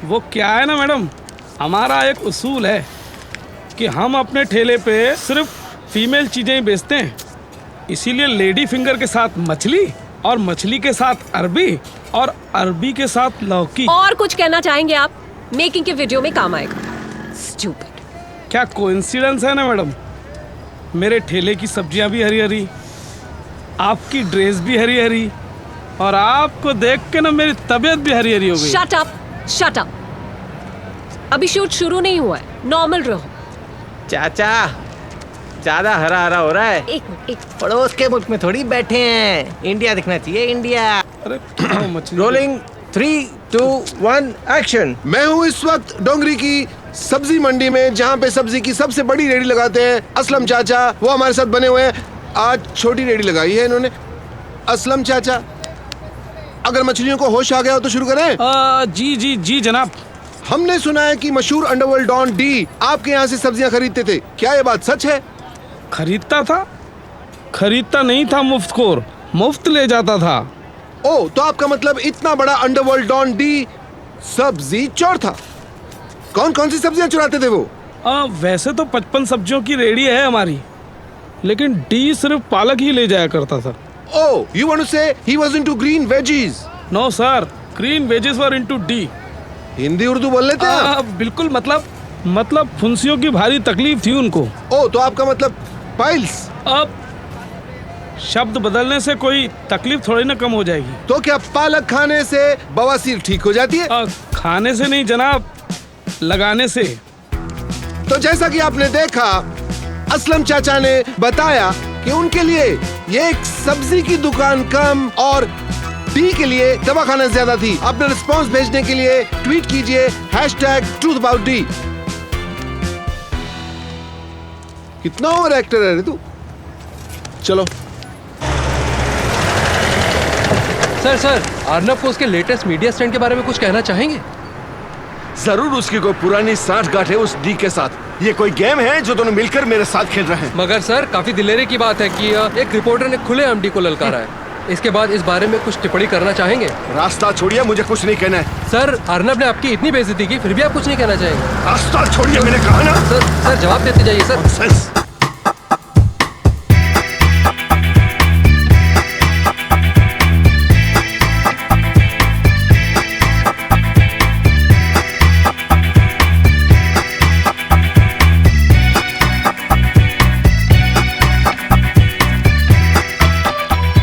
वो क्या है ना मैडम, हमारा एक उसूल है कि हम अपने ठेले पे सिर्फ फीमेल चीजें ही बेचते हैं। इसीलिए लेडी फिंगर के साथ मछली और मछली के साथ अरबी और अरबी के साथ लौकी। और कुछ कहना चाहेंगे आप? मेकिंग के वीडियो में काम आएगा। Stupid. क्या कोइंसिडेंस है ना मैडम, मेरे ठेले की सब्जियां भी हरी हरी, आपकी ड्रेस भी हरी हरी, और आपको देख के ना मेरी तबीयत भी हरी हरी हो गई। Shut up, shut up. अभी शूट शुरू नहीं हुआ है, नॉर्मल रहो। चाचा ज्यादा हरा हरा हो रहा है। एक मिनट, एक पड़ोस के मुल्क में थोड़ी बैठे हैं, इंडिया दिखना चाहिए, इंडिया। अरे मछली रोलिंग 3, 2, 1 एक्शन। मैं हूँ इस वक्त डोंगरी की सब्जी मंडी में, जहाँ पे सब्जी की सबसे बड़ी रेडी लगाते हैं असलम चाचा। वो हमारे साथ बने हुए हैं। आज छोटी रेडी लगाई है इन्होंने। असलम चाचा, अगर मछलियों को होश आ गया हो तो शुरू करें। जी जी जी जनाब। हमने सुना है कि मशहूर अंडरवर्ल्ड डॉन डी आपके यहाँ से सब्जियाँ खरीदते थे, क्या ये बात सच है? खरीदता था? खरीदता नहीं था, मुफ्तखोर, मुफ्त ले जाता था। ओ, तो आपका मतलब इतना बड़ा अंडरवर्ल्ड डॉन डी सब्जी चोर था। कौन कौन सी सब्जियां चुराते थे वो? वैसे तो 55 सब्जियों की रेडी है हमारी, लेकिन डी सिर्फ पालक ही ले जाया करता था। Oh, you want to say he was into green veggies? No sir, green veggies were into D. Hindi Urdu बोल लेते हैं आप? बिल्कुल, मतलब फुंसियों की भारी तकलीफ थी उनको। ओ, तो आपका मतलब पाइल्स? अब शब्द बदलने से कोई तकलीफ थोड़ी ना कम हो जाएगी। तो क्या पालक खाने से बवासीर ठीक हो जाती है? खाने से नहीं जनाब, लगाने से। तो जैसा कि आपने देखा, असलम चाचा ने बताया कि उनके लिए ये एक सब्जी की दुकान कम और डी के लिए दवाखाना ज्यादा थी। अपना रिस्पांस भेजने के लिए ट्वीट कीजिए #truth_about_d। कितना ओवर एक्टर है रे तू। चलो सर अर्नब को उसके लेटेस्ट मीडिया स्टंट के बारे में कुछ कहना चाहेंगे? जरूर, उसकी कोई पुरानी साठगांठ है उस डी के साथ। ये कोई गेम है जो दोनों मिलकर मेरे साथ खेल रहे हैं। मगर सर, काफी दिलेरी की बात है कि एक रिपोर्टर ने खुलेआम डी को ललकारा है। इसके बाद इस बारे में कुछ टिप्पणी करना चाहेंगे? रास्ता छोड़िए, मुझे कुछ नहीं कहना है। सर, अर्नब ने आपकी इतनी बेइज्जती की, फिर भी आप कुछ नहीं कहना चाहेंगे? रास्ता छोड़िए, मैंने कहा ना। सर जवाब देते जाइए सर।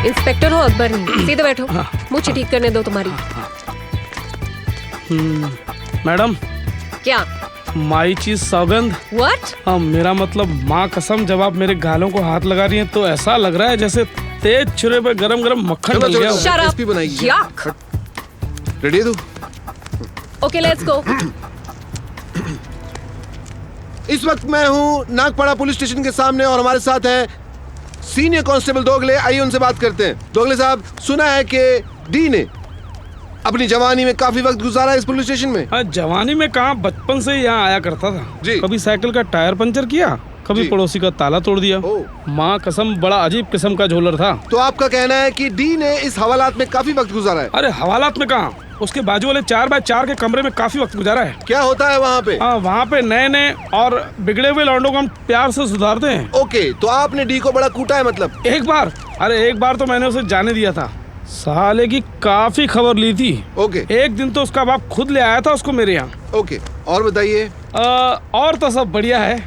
इंस्पेक्टर हो अकबर नहीं, सीधे बैठो। मुझे ठीक करने दो तुम्हारी। मैडम। क्या? माई चीज सौगंध। What? मेरा मतलब माँ कसम, जब आप मेरे गालों को हाथ लगा रही हैं तो ऐसा लग रहा है जैसे तेज छुरे पे गरम गरम मक्खन डल गया हो। Shut up. Yuck. रेडी है तू? Okay, let's go. इस वक्त मैं हूँ नागपाड़ा पुलिस स्टेशन के सामने और हमारे साथ है सीनियर कांस्टेबल दोगले। आइए उनसे बात करते हैं। दोगले साहब, सुना है कि डी ने अपनी जवानी में काफी वक्त गुजारा इस पुलिस स्टेशन में। हाँ, जवानी में कहाँ, बचपन से यहाँ आया करता था जी। कभी साइकिल का टायर पंचर किया, कभी पड़ोसी का ताला तोड़ दिया। माँ कसम, बड़ा अजीब किस्म का झोलर था। तो आपका कहना है कि डी ने इस हवालात में काफी वक्त गुजारा है? अरे हवालात में कहाँ, उसके बाजू वाले 4x4 के कमरे में काफी वक्त गुजारा है। क्या होता है वहाँ पे? वहाँ पे नए नए और बिगड़े हुए लौंडों को हम प्यार से सुधारते हैं। ओके, तो आपने डी को बड़ा कूटा है मतलब? एक बार तो मैंने उसे जाने दिया था। साले की काफी खबर ली थी। ओके। एक दिन तो उसका बाप खुद ले आया था उसको मेरे यहाँ। ओके, और बताइए। और तो सब बढ़िया है।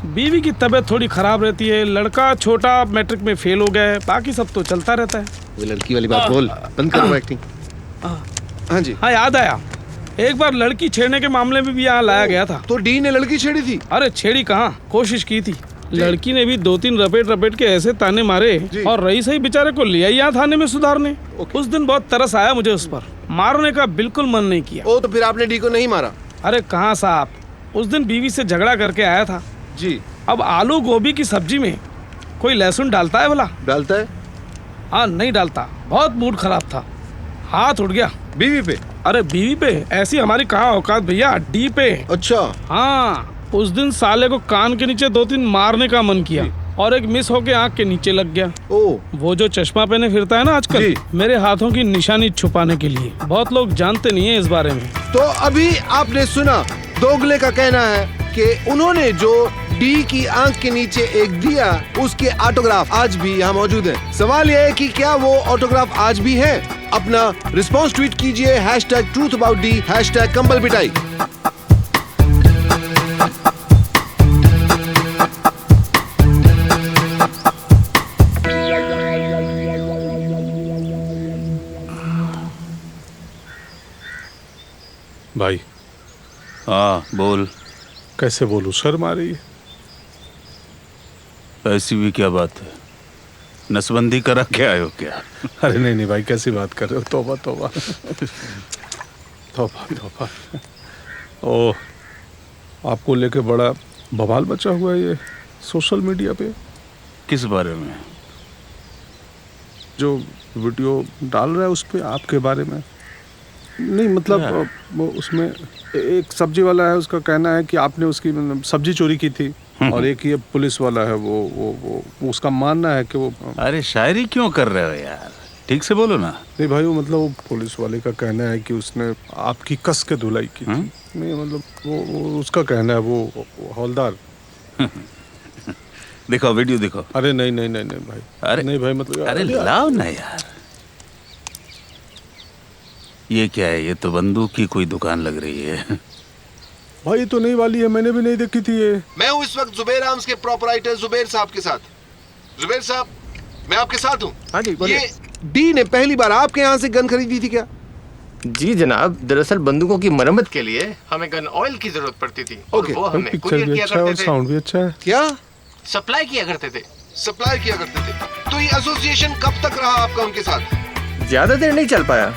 बीवी की तबीयत थोड़ी खराब रहती है, लड़का छोटा मैट्रिक में फेल हो गया है, बाकी सब तो चलता रहता है। वो लड़की वाली बात बोल, बंद करो एक्टिंग। हाँ जी। हाँ, याद आया, एक बार लड़की छेड़ने के मामले में भी यहाँ लाया गया था। तो डी ने लड़की छेड़ी थी? अरे छेड़ी कहाँ, कोशिश की थी। लड़की ने भी 2-3 रपेट के ऐसे ताने मारे और रईस ही बेचारे को लिया यहाँ थाने में सुधारने। उस दिन बहुत तरस आया मुझे उस पर, मारने का बिल्कुल मन नहीं किया। ओ, तो फिर आपने डी को नहीं मारा? अरे कहाँ साहब, उस दिन बीवी से झगड़ा करके आया था जी। अब आलू गोभी की सब्जी में कोई लहसुन डालता है भला? डालता है? हाँ, नहीं डालता। बहुत मूड खराब था, हाथ उठ गया। बीवी पे? अरे बीवी पे ऐसी हमारी कहाँ औकात भैया, डी पे। अच्छा। हाँ, उस दिन साले को कान के नीचे 2-3 मारने का मन किया और एक मिस होके आंख के नीचे लग गया। वो जो चश्मा पहने फिरता है ना आजकल, मेरे हाथों की निशानी छुपाने के लिए। बहुत लोग जानते नहीं है इस बारे में। तो अभी आपने सुना, दोगले का कहना है कि उन्होंने जो डी की आंख के नीचे एक दिया, उसके ऑटोग्राफ आज भी यहाँ मौजूद है। सवाल यह है कि क्या वो ऑटोग्राफ आज भी है? अपना रिस्पॉन्स ट्वीट कीजिए #truth_about_d #कंबल पिटाई। भाई हाँ बोल। कैसे बोलूं, शर्म आ रही है। ऐसी भी क्या बात है, नसबंदी करा के आए हो क्या? अरे नहीं नहीं भाई, कैसी बात कर रहे हो, तौबा तौबा तौबा तौबा। ओह, आपको लेके बड़ा बवाल मचा हुआ है ये सोशल मीडिया पे। किस बारे में? जो वीडियो डाल रहा है उस पे आपके बारे में। नहीं मतलब वो उसमें एक सब्जी वाला है, उसका कहना है कि आपने उसकी मतलब सब्जी चोरी की थी, और एक ये पुलिस वाला है वो उसका मानना है कि वो। अरे शायरी क्यों कर रहे हो यार, ठीक से बोलो ना। नहीं भाई, वो मतलब वो पुलिस वाले का कहना है कि उसने आपकी कस के धुलाई की थी। नहीं मतलब वो उसका कहना है, वो हवलदार। दिखाओ वीडियो दिखाओ। अरे नहीं नहीं नहीं नहीं भाई, अरे नहीं भाई मतलब अरे लाओ ना यार। ये क्या है, ये तो बंदूक की कोई दुकान लग रही है। भाई ये तो नई वाली है, मैंने भी नहीं देखी थी ये। मैं हूँ इस वक्त जुबेर आर्म्स के प्रोपराइटर जुबेर साहब के साथ। जुबेर साहब, मैं आपके साथ हूँ। हाँ जी बोलिए। ये डी ने पहली बार आपके यहाँ से गन खरीदी थी क्या? जी जनाब, दरअसल बंदूकों की मरम्मत के लिए हमें गन ऑयल की जरूरत पड़ती थी, और वो हमें पिक्चर कुरियर भी किया अच्छा है और करते थे। साउंड भी अच्छा है। क्या सप्लाई किया करते थे। सप्लाई किया करते थे? तो ये एसोसिएशन कब तक रहा आपका उनके साथ? ज्यादा देर नहीं चल पाया,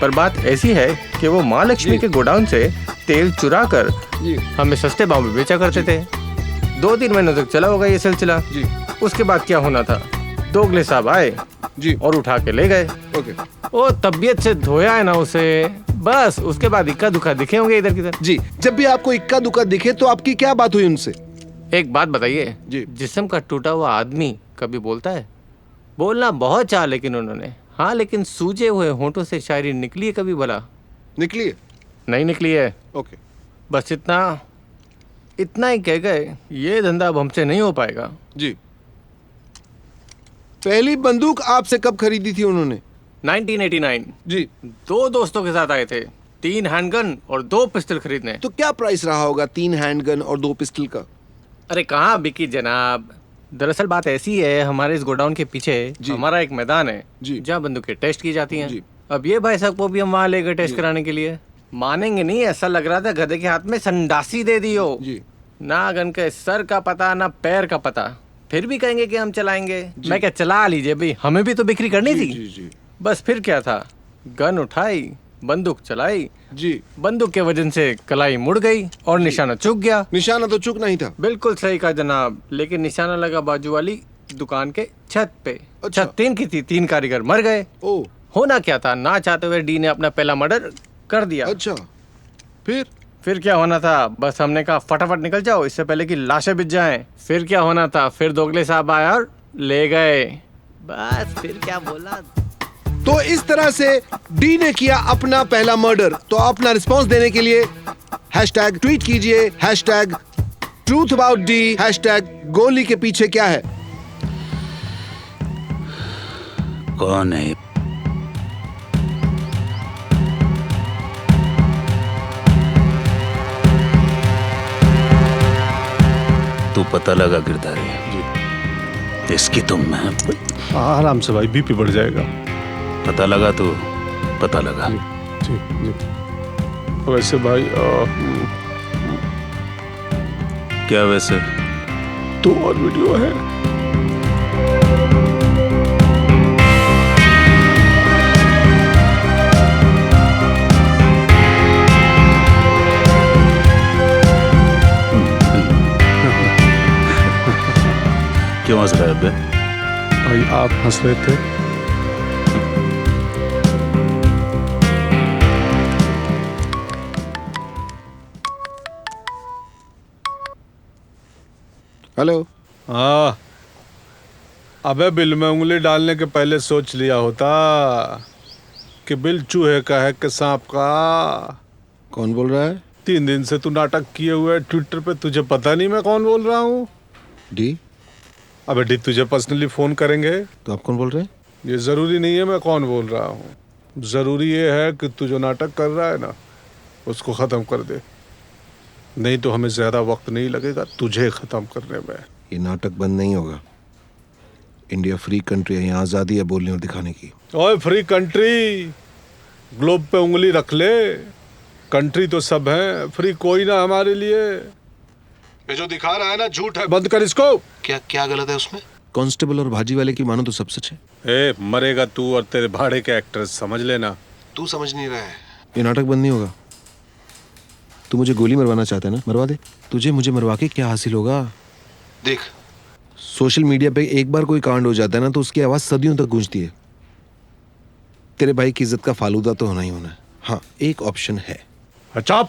पर बात ऐसी है कि वो माँ लक्ष्मी के गोडाउन से तेल चुरा कर हमें सस्ते भाव में बेचा करते थे। 2-3 महीनों तक चला होगा ये सिलसिला। उसके बाद क्या होना था, दोगले साहब आए जी और उठा के ले गए। ओ तबीयत से धोया है ना उसे, बस उसके बाद इक्का दुक्का दिखे होंगे इधर किधर। जी, जब भी आपको इक्का दुक्का दिखे तो आपकी क्या बात हुई उनसे? एक बात बताइए, जिस्म का टूटा हुआ आदमी कभी बोलता है? बोलना बहुत चाहा लेकिन उन्होंने, हाँ लेकिन सूजे हुए होंठों से शायरी निकली है कभी भला? निकली है? नहीं निकली है। ओके, बस इतना ही कह गए, ये धंधा अब हमसे नहीं हो पाएगा। जी। पहली बंदूक आपसे कब खरीदी थी उन्होंने? 1989 जी। 2 दोस्तों के साथ आए थे, 3 हैंडगन और 2 पिस्टल खरीदने। तो क्या प्राइस रहा होगा 3 हैंडगन और 2 पिस्टल का? अरे कहाँ बिकी जनाब, दरअसल बात ऐसी है, हमारे इस गोडाउन के पीछे हमारा एक मैदान है जहाँ बंदूकें टेस्ट की जाती हैं। अब ये भाई साहब को भी हम वहाँ ले गए टेस्ट कराने के लिए। मानेंगे नहीं, ऐसा लग रहा था गधे के हाथ में संडासी दे दी हो। ना गन के सर का पता ना पैर का पता, फिर भी कहेंगे कि हम चलाएंगे। मैं क्या, चला लीजिए भाई, हमें भी तो बिक्री करनी थी। बस फिर क्या था, गन उठाई, बंदूक चलाई जी। बंदूक के वजन से कलाई मुड़ गई और निशाना चूक गया। निशाना तो चूक नहीं था। बिल्कुल सही कहा जनाब, लेकिन निशाना लगा बाजू वाली दुकान के छत पे। छत 3 की थी, 3 कारीगर मर गए। होना क्या था, ना चाहते हुए डी ने अपना पहला मर्डर कर दिया। अच्छा, फिर क्या होना था, बस हमने कहा फटाफट निकल जाओ इससे पहले कि लाशें बिछ जाएं। फिर क्या होना था, फिर दोगले साहब आए और ले गए। बस फिर क्या बोला। तो इस तरह से डी ने किया अपना पहला मर्डर। तो अपना रिस्पांस देने के लिए हैशटैग ट्वीट कीजिए, hashtag truth about D, hashtag गोली के पीछे क्या है। कौन है? तू पता लगा गिरधारी जी, इसकी तो मैं आराम से भाई, बीपी बढ़ जाएगा। पता लगा तो पता लगा। जी जी। वैसे भाई क्या वैसे? तो और वीडियो है। क्यों हंस रहे थे? भाई आप हंस रहे थे। हेलो। हाँ, अबे बिल में उंगली डालने के पहले सोच लिया होता कि बिल चूहे का है कि सांप का। कौन बोल रहा है? 3 दिन से तू नाटक किए हुए ट्विटर पे, तुझे पता नहीं मैं कौन बोल रहा हूँ? डी। अबे डी तुझे पर्सनली फोन करेंगे। तो आप कौन बोल रहे हैं? ये जरूरी नहीं है मैं कौन बोल रहा हूँ, जरूरी ये है कि तू जो नाटक कर रहा है ना उसको खत्म कर दे, नहीं तो हमें ज्यादा वक्त नहीं लगेगा तुझे खत्म करने में। ये नाटक बंद नहीं होगा। इंडिया फ्री कंट्री है, यहाँ आजादी है बोलने और दिखाने की। ओए फ्री कंट्री, ग्लोब पे उंगली रख ले, कंट्री तो सब है, फ्री कोई ना हमारे लिए। ये जो दिखा रहा है ना झूठ है, बंद कर इसको। क्या क्या गलत है उसमें? कांस्टेबल और भाजी वाले की मानो तो सब सच है। ए, मरेगा तू और तेरे भाड़े के एक्टर्स, समझ लेना। तू समझ नहीं रहा है, ये नाटक बंद नहीं होगा। तू मुझे गोली मरवाना चाहता है ना, मरवा दे। तुझे मुझे मरवा के क्या हासिल होगा? देख, सोशल मीडिया पे एक बार कोई कांड हो जाता है ना तो उसकी आवाज सदियों तक गूंजती है। तेरे भाई की इज्जत का फालूदा तो होना ही होना है। हाँ, एक ऑप्शन है। अच्छा,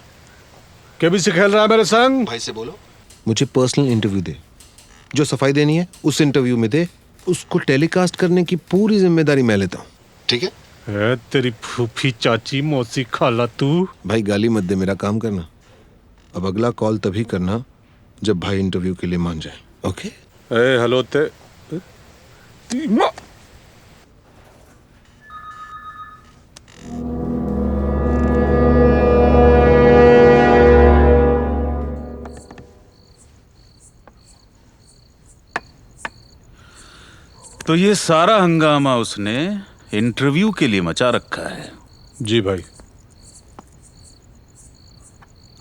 केबीसी खेल रहा है मेरे संग? भाई से बोलो मुझे पर्सनल इंटरव्यू दे, जो सफाई देनी है उस इंटरव्यू में दे, उसको टेलीकास्ट करने की पूरी जिम्मेदारी मैं लेता हूँ, ठीक है? तेरी फूफी चाची मौसी खाला तू। भाई गाली मत दे, मेरा काम करना। अब अगला कॉल तभी करना जब भाई इंटरव्यू के लिए मान जाए, ओके? हेलो तो ये सारा हंगामा उसने इंटरव्यू के लिए मचा रखा है। जी भाई।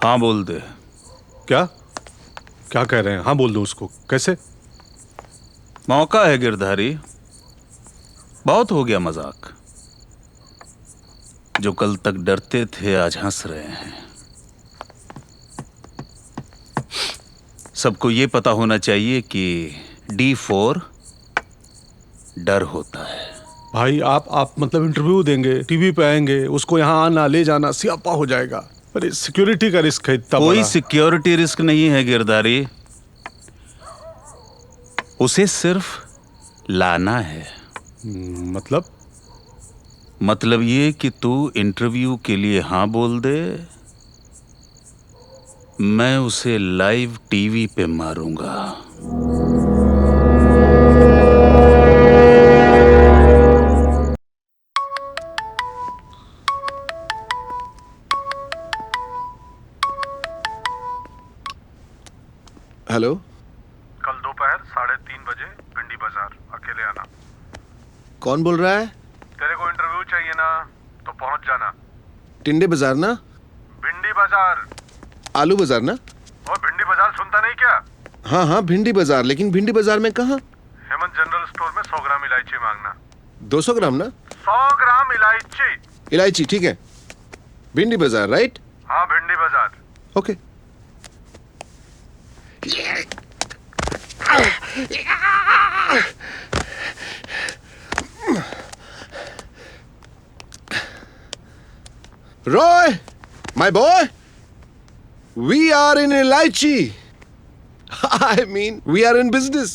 हाँ बोल दे। क्या क्या कह रहे हैं? हाँ बोल दो उसको। कैसे? मौका है गिरधारी, बहुत हो गया मजाक। जो कल तक डरते थे आज हंस रहे हैं। सबको ये पता होना चाहिए कि D4 डर होता है। भाई आप मतलब इंटरव्यू देंगे, टीवी पे आएंगे, उसको यहाँ आना ले जाना सियापा हो जाएगा। अरे सिक्योरिटी का रिस्क है इतना। कोई सिक्योरिटी रिस्क नहीं है गिरधारी, उसे सिर्फ लाना है। मतलब ये कि तू इंटरव्यू के लिए हाँ बोल दे, मैं उसे लाइव टीवी पे मारूंगा। हेलो, कल दोपहर 3:30 बजे भिंडी बाजार, अकेले आना। कौन बोल रहा है? तेरे को इंटरव्यू चाहिए ना, तो पहुंच जाना। टिंडे बाजार ना? भिंडी बाजार। आलू बाजार ना? और भिंडी बाजार सुनता नहीं क्या? हाँ हाँ भिंडी बाजार, लेकिन भिंडी बाजार में कहाँ? हेमंत जनरल स्टोर में 100 ग्राम इलायची मांगना। 200 ग्राम ना? 100 ग्राम इलायची। इलायची, ठीक है। भिंडी बाजार, राइट? हाँ भिंडी बाजार। Okay. Roy, my boy, we are in Elaichi. I mean, we are in business.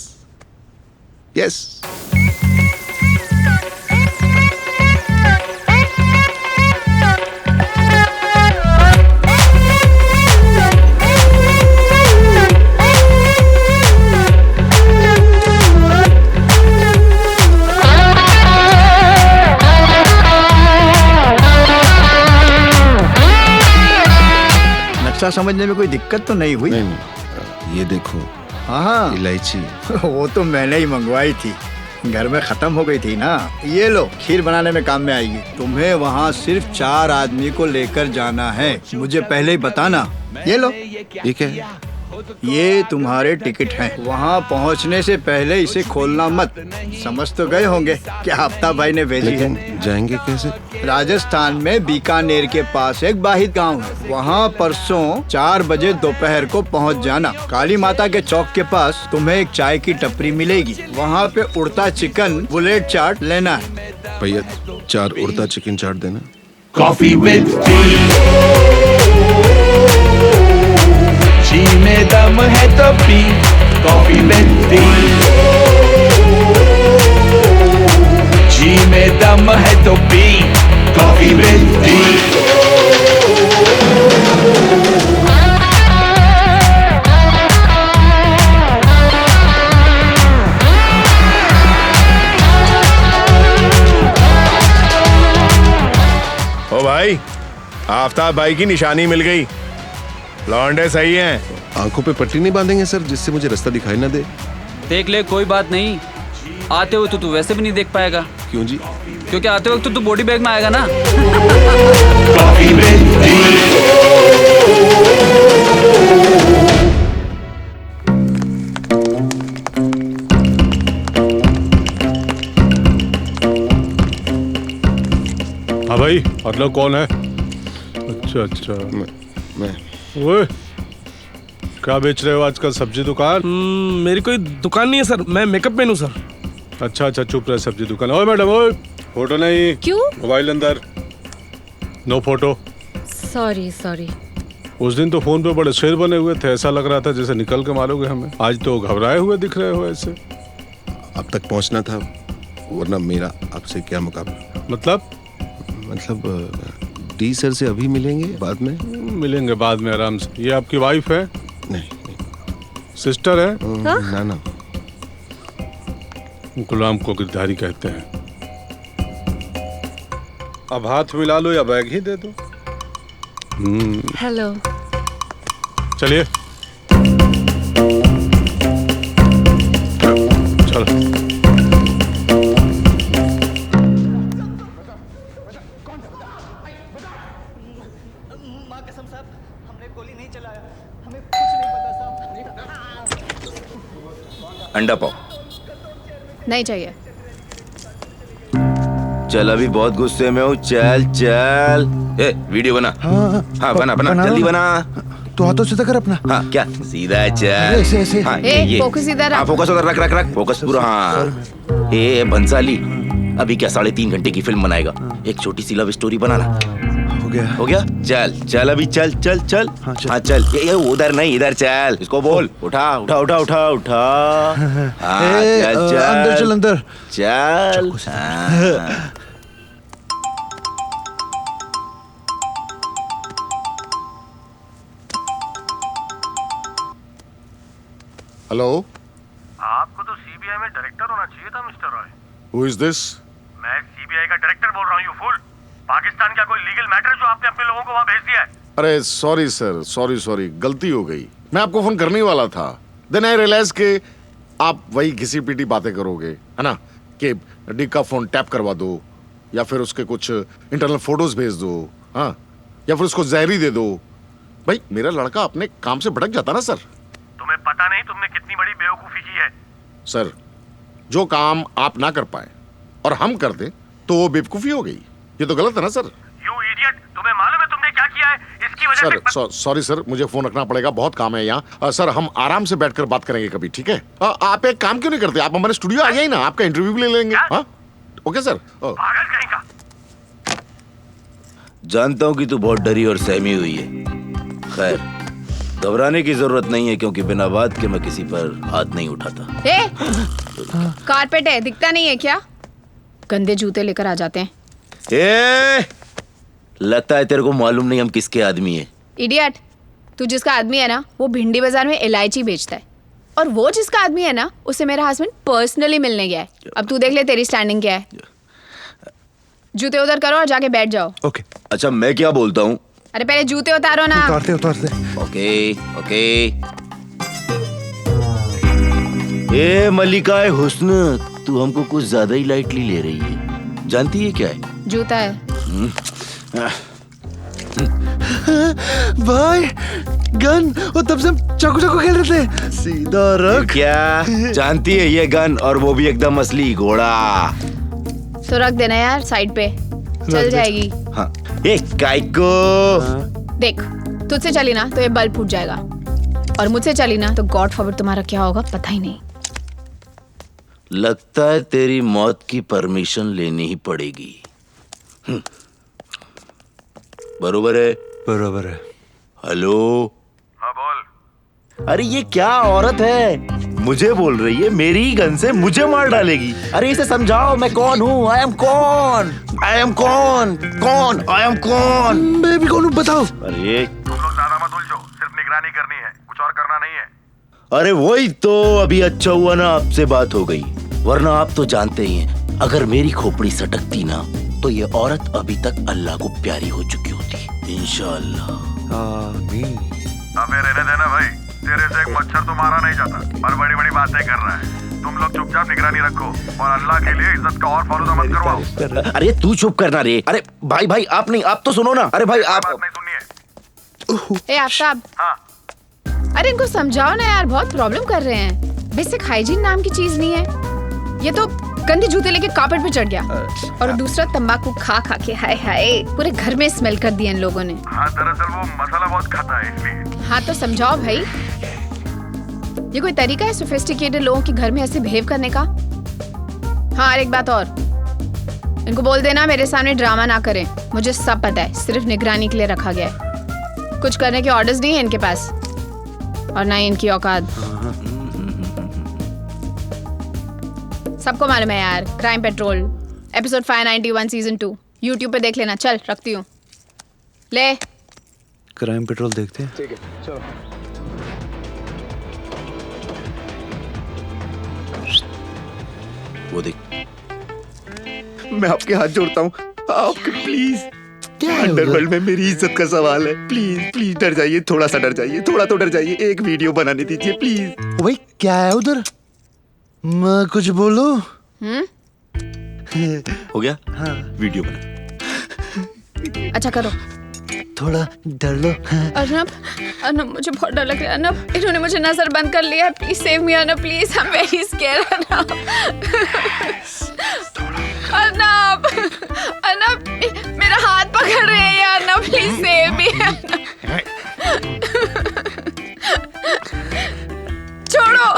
Yes. नक्शा समझने में कोई दिक्कत तो नहीं हुई? नहीं, ये देखो। हाँ इलायची। वो तो मैंने ही मंगवाई थी, घर में खत्म हो गई थी ना। ये लो, खीर बनाने में काम में आएगी। तुम्हें वहाँ सिर्फ 4 आदमी को लेकर जाना है, मुझे पहले ही बताना। ये लो। ठीक है। ये तुम्हारे टिकट हैं। वहाँ पहुँचने से पहले इसे खोलना मत। समझ तो गए होंगे क्या हफ्ता भाई ने भेजी है। जाएंगे कैसे? राजस्थान में बीकानेर के पास एक बाहित गांव है, वहाँ परसों 4 बजे दोपहर को पहुँच जाना। काली माता के चौक के पास तुम्हें एक चाय की टपरी मिलेगी, वहाँ पे उड़ता चिकन बुलेट चाट लेना है। भैया 4 उड़ता चिकन चाट देना। कॉफी विद जी में दम है तो पी, कॉफी विद जी में दम है तो पी, कॉफी विद ओ भाई, आफ्ताब भाई की निशानी मिल गई। लौंडे सही हैं। आंखों पे पट्टी नहीं बांधेंगे सर, जिससे मुझे रास्ता दिखाई ना दे? देख ले, कोई बात नहीं, आते हुए तो तू वैसे भी नहीं देख पाएगा। क्यों जी? क्योंकि आते वक्त तो तू बॉडी बैग में आएगा ना। हाँ भाई, अर्नब कौन है? अच्छा अच्छा, मैं ओए, क्या बेच रहे हो आजकल? सब्जी दुकान? मेरी कोई दुकान नहीं है सर, मैं मेकअप मैन हूँ सर। अच्छा अच्छा, चुप रहे, सब्जी दुकान। ओए मैडम, ओए, फोटो नहीं। क्यों? मोबाइल अंदर, नो फोटो। Sorry sorry. उस दिन तो फोन पे बड़े शेर बने हुए थे, ऐसा लग रहा था जैसे निकल के मारोगे हमें। आज तो घबराए हुए दिख रहे हो ऐसे। अब तक पहुंचना था, वरना मेरा आपसे क्या मुकाबला। मतलब डी सर से अभी मिलेंगे, बाद में मिलेंगे, बाद में आराम से। ये आपकी वाइफ है? नहीं। सिस्टर है? ना ना, गुलाम को गिरधारी कहते हैं। अब हाथ मिला लो या बैग ही दे दो। हेलो। चलिए चलो। अंडा पाव। नहीं चाहिए। चल, अभी बहुत गुस्से में हूँ। चल चल, ए वीडियो बना। हाँ बना बना, जल्दी बना। तो हाथों से कर अपना। हाँ क्या, सीधा चल। ऐसे ऐसे। हाँ, ए, फोकस इधर हाँ, फोकस उधर रख रख रख, फोकस पूरा। हाँ ए भंसाली, अभी क्या 3.5 घंटे की फिल्म बनाएगा? एक छोटी सी लव स्टोरी बनाना। हो गया? चल चल, अभी चल चल चल। हाँ चल, ये उधर नहीं, इधर चल। इसको बोल, उठा उठा उठा उठा उठा। हाँ चल चल, अंदर चल, अंदर चल। हेलो, आपको तो सीबीआई में डायरेक्टर होना चाहिए था mister Roy. Who is this? मैं सीबीआई का डायरेक्टर बोल रहा हूँ, यू फूल। पाकिस्तान का कोई लीगल मैटर जो आपने अपने लोगों को वहाँ भेज दिया है? अरे सॉरी सर, सॉरी, गलती हो गई। मैं आपको फोन करने वाला था, देन आई रियलाइज के आप वही घिसी पीटी बातें करोगे, है ना, कि डिक का फोन टैप करवा दो, या फिर उसके कुछ इंटरनल फोटोज भेज दो, हाँ, या फिर उसको जहरी दे दो। भाई मेरा लड़का अपने काम से भटक जाता ना सर। तुम्हें पता नहीं तुमने कितनी बड़ी बेवकूफी की है। सर, जो काम आप ना कर पाए और हम कर दे तो वो बेवकूफी हो गई। ये तो गलत है ना सर। यू इडियट, तुम्हें मालूम है तुमने क्या किया है? इसकी वजह सर सॉरी सर, मुझे फोन रखना पड़ेगा, बहुत काम है यहाँ। सर हम आराम से बैठकर बात करेंगे कभी, ठीक है? आप एक काम क्यों नहीं करते, आप हमारे स्टूडियो आ जाइए ना, आपका इंटरव्यू भी ले लेंगे। हाँ ओके सर। पागल कहीं का। जानता हूँ कि तू बहुत डरी और सहमी हुई है। खैर, घबराने की जरूरत नहीं है, क्योंकि बिना बात के मैं किसी पर हाथ नहीं उठाता। कारपेट है, दिखता नहीं है क्या? गंदे जूते लेकर आ जाते हैं। लगता है तेरे को मालूम नहीं हम किसके आदमी हैं। इडियट, तू जिसका आदमी है ना, वो भिंडी बाजार में इलायची बेचता है, और वो जिसका आदमी है ना, उसे मेरा हस्बैंड पर्सनली मिलने गया है। अब तू देख ले तेरी स्टैंडिंग क्या है। जूते उधर करो और जाके बैठ जाओ। ओके। अच्छा मैं क्या बोलता हूँ? अरे पहले जूते उतारो ना। उतारते। ओके। ए मल्लिका हुस्न, तू हमको कुछ ज्यादा ही लाइटली ले रही है। जानती है क्या है? जूता है। भाई गन, वो तब से चाकू खेल रहे थे। सीधा रख। क्या जानती है ये गन, और वो भी एकदम असली घोड़ा। तो रख देना यार साइड पे, चल जाएगी। हाँ। काइको देख, तुझसे चली ना तो ये बल्ब फूट जाएगा, और मुझसे चली ना तो गॉड फॉरबिड तुम्हारा क्या होगा पता ही नहीं। लगता है तेरी मौत की परमिशन लेनी ही पड़ेगी। बरोबर है? बरोबर है। हेलो। हाँ बोल। अरे ये क्या औरत है, मुझे बोल रही है मेरी ही गन से मुझे मार डालेगी। अरे इसे समझाओ मैं कौन हूँ। आई एम कौन। मैं भी कौन हूँ बताओ। अरे तुम लोग ज्यादा मत उलझो, सिर्फ निगरानी करनी है, कुछ और करना नहीं है। अरे वही तो, अभी अच्छा हुआ ना आपसे बात हो गई, वरना आप तो जानते ही हैं, अगर मेरी खोपड़ी सटकती ना तो ये औरत अभी तक अल्लाह को प्यारी हो चुकी होती। इंशाअल्लाह। अबे रहने देना भाई, तेरे से एक मच्छर तो मारा नहीं जाता, और बड़ी बड़ी बातें कर रहा है। तुम लोग चुपचाप निगरानी रखो और अल्लाह के लिए इज्जत का और फालूदा मत करवाओ। अरे तू चुप करना रे। अरे भाई भाई आप नहीं, आप तो सुनो ना। अरे भाई आप ए आफ्ताब, अरे इनको समझाओ ना यार, बहुत प्रॉब्लम कर रहे हैं। बेसिक हाइजीन नाम की चीज नहीं है। ये तो गंदे जूते लेके कार्पेट पे चढ़ गया और दूसरा तंबाकू खा खा के हाय हाय पूरे घर में स्मेल कर दिया इन लोगों ने। हाँ दरअसल वो मसाला बहुत खाता है इसलिए। हाँ तो समझाओ भाई, ये कोई तरीका है सोफिस्टिकेटेड लोगों के घर में ऐसे बिहेव करने का? हाँ और एक बात और, इनको बोल देना मेरे सामने ड्रामा ना करें। मुझे सब पता है, सिर्फ निगरानी के लिए रखा गया है। कुछ करने के ऑर्डर्स नहीं है इनके पास और ना ही इनकी औकात। सबको मालूम है यार, crime petrol episode 591 season 2 YouTube पे देख लेना। चल रखती हूँ। ले क्राइम पेट्रोल देखते हैं। ठीक है चलो। वो देख, मैं आपके हाथ जोड़ता हूँ, आपके प्लीज। अंडरवर्ल्ड में मेरी इज्जत का सवाल है, प्लीज प्लीज डर जाइए, थोड़ा सा डर जाइए, थोड़ा तो डर जाइए। एक वीडियो बनाने दीजिए प्लीज। भाई क्या है उधर? मैं कुछ बोलूं? हो गया? हाँ। वीडियो बना। अच्छा करो। थोड़ा डर लो। अर्नब, अर्नब मुझे बहुत डर लग रहा है। अर्नब, इन्होंने मुझे नजर बंद कर लिया है। Please save me Arnab, please. I am very scared Arnab. Arnab, Arnab मेरा हाथ पकड़ रहे हैं यार। Arnab please save me. छोड़ो।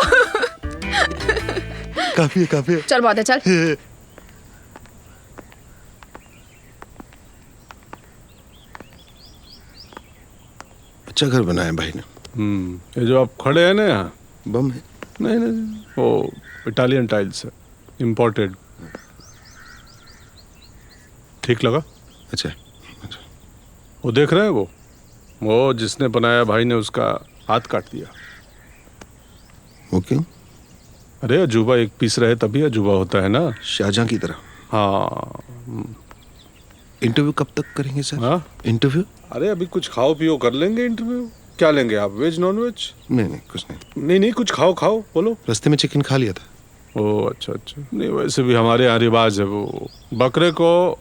काफी है, काफी है। चल बहुत है, चल। अच्छा घर बनाया भाई ने। ये जो आप खड़े हैं ना यहाँ, बम है? नहीं नहीं, वो इटालियन टाइल्स है, इम्पोर्टेड। ठीक लगा? अच्छा। वो देख रहे हैं, वो जिसने बनाया भाई ने उसका हाथ काट दिया। वो क्यों? अरे अजूबा एक पीस रहे तभी अजूबा होता है ना, शाहजहां की तरह। हाँ। इंटरव्यू कब तक करेंगे सर? हाँ इंटरव्यू? अरे अभी कुछ खाओ पियो कर लेंगे इंटरव्यू। क्या लेंगे आप, वेज नॉन वेज? नहीं कुछ नहीं। नहीं कुछ खाओ बोलो। रास्ते में चिकन खा लिया था। ओह अच्छा। नहीं वैसे भी हमारे यहाँ रिवाज है, वो बकरे को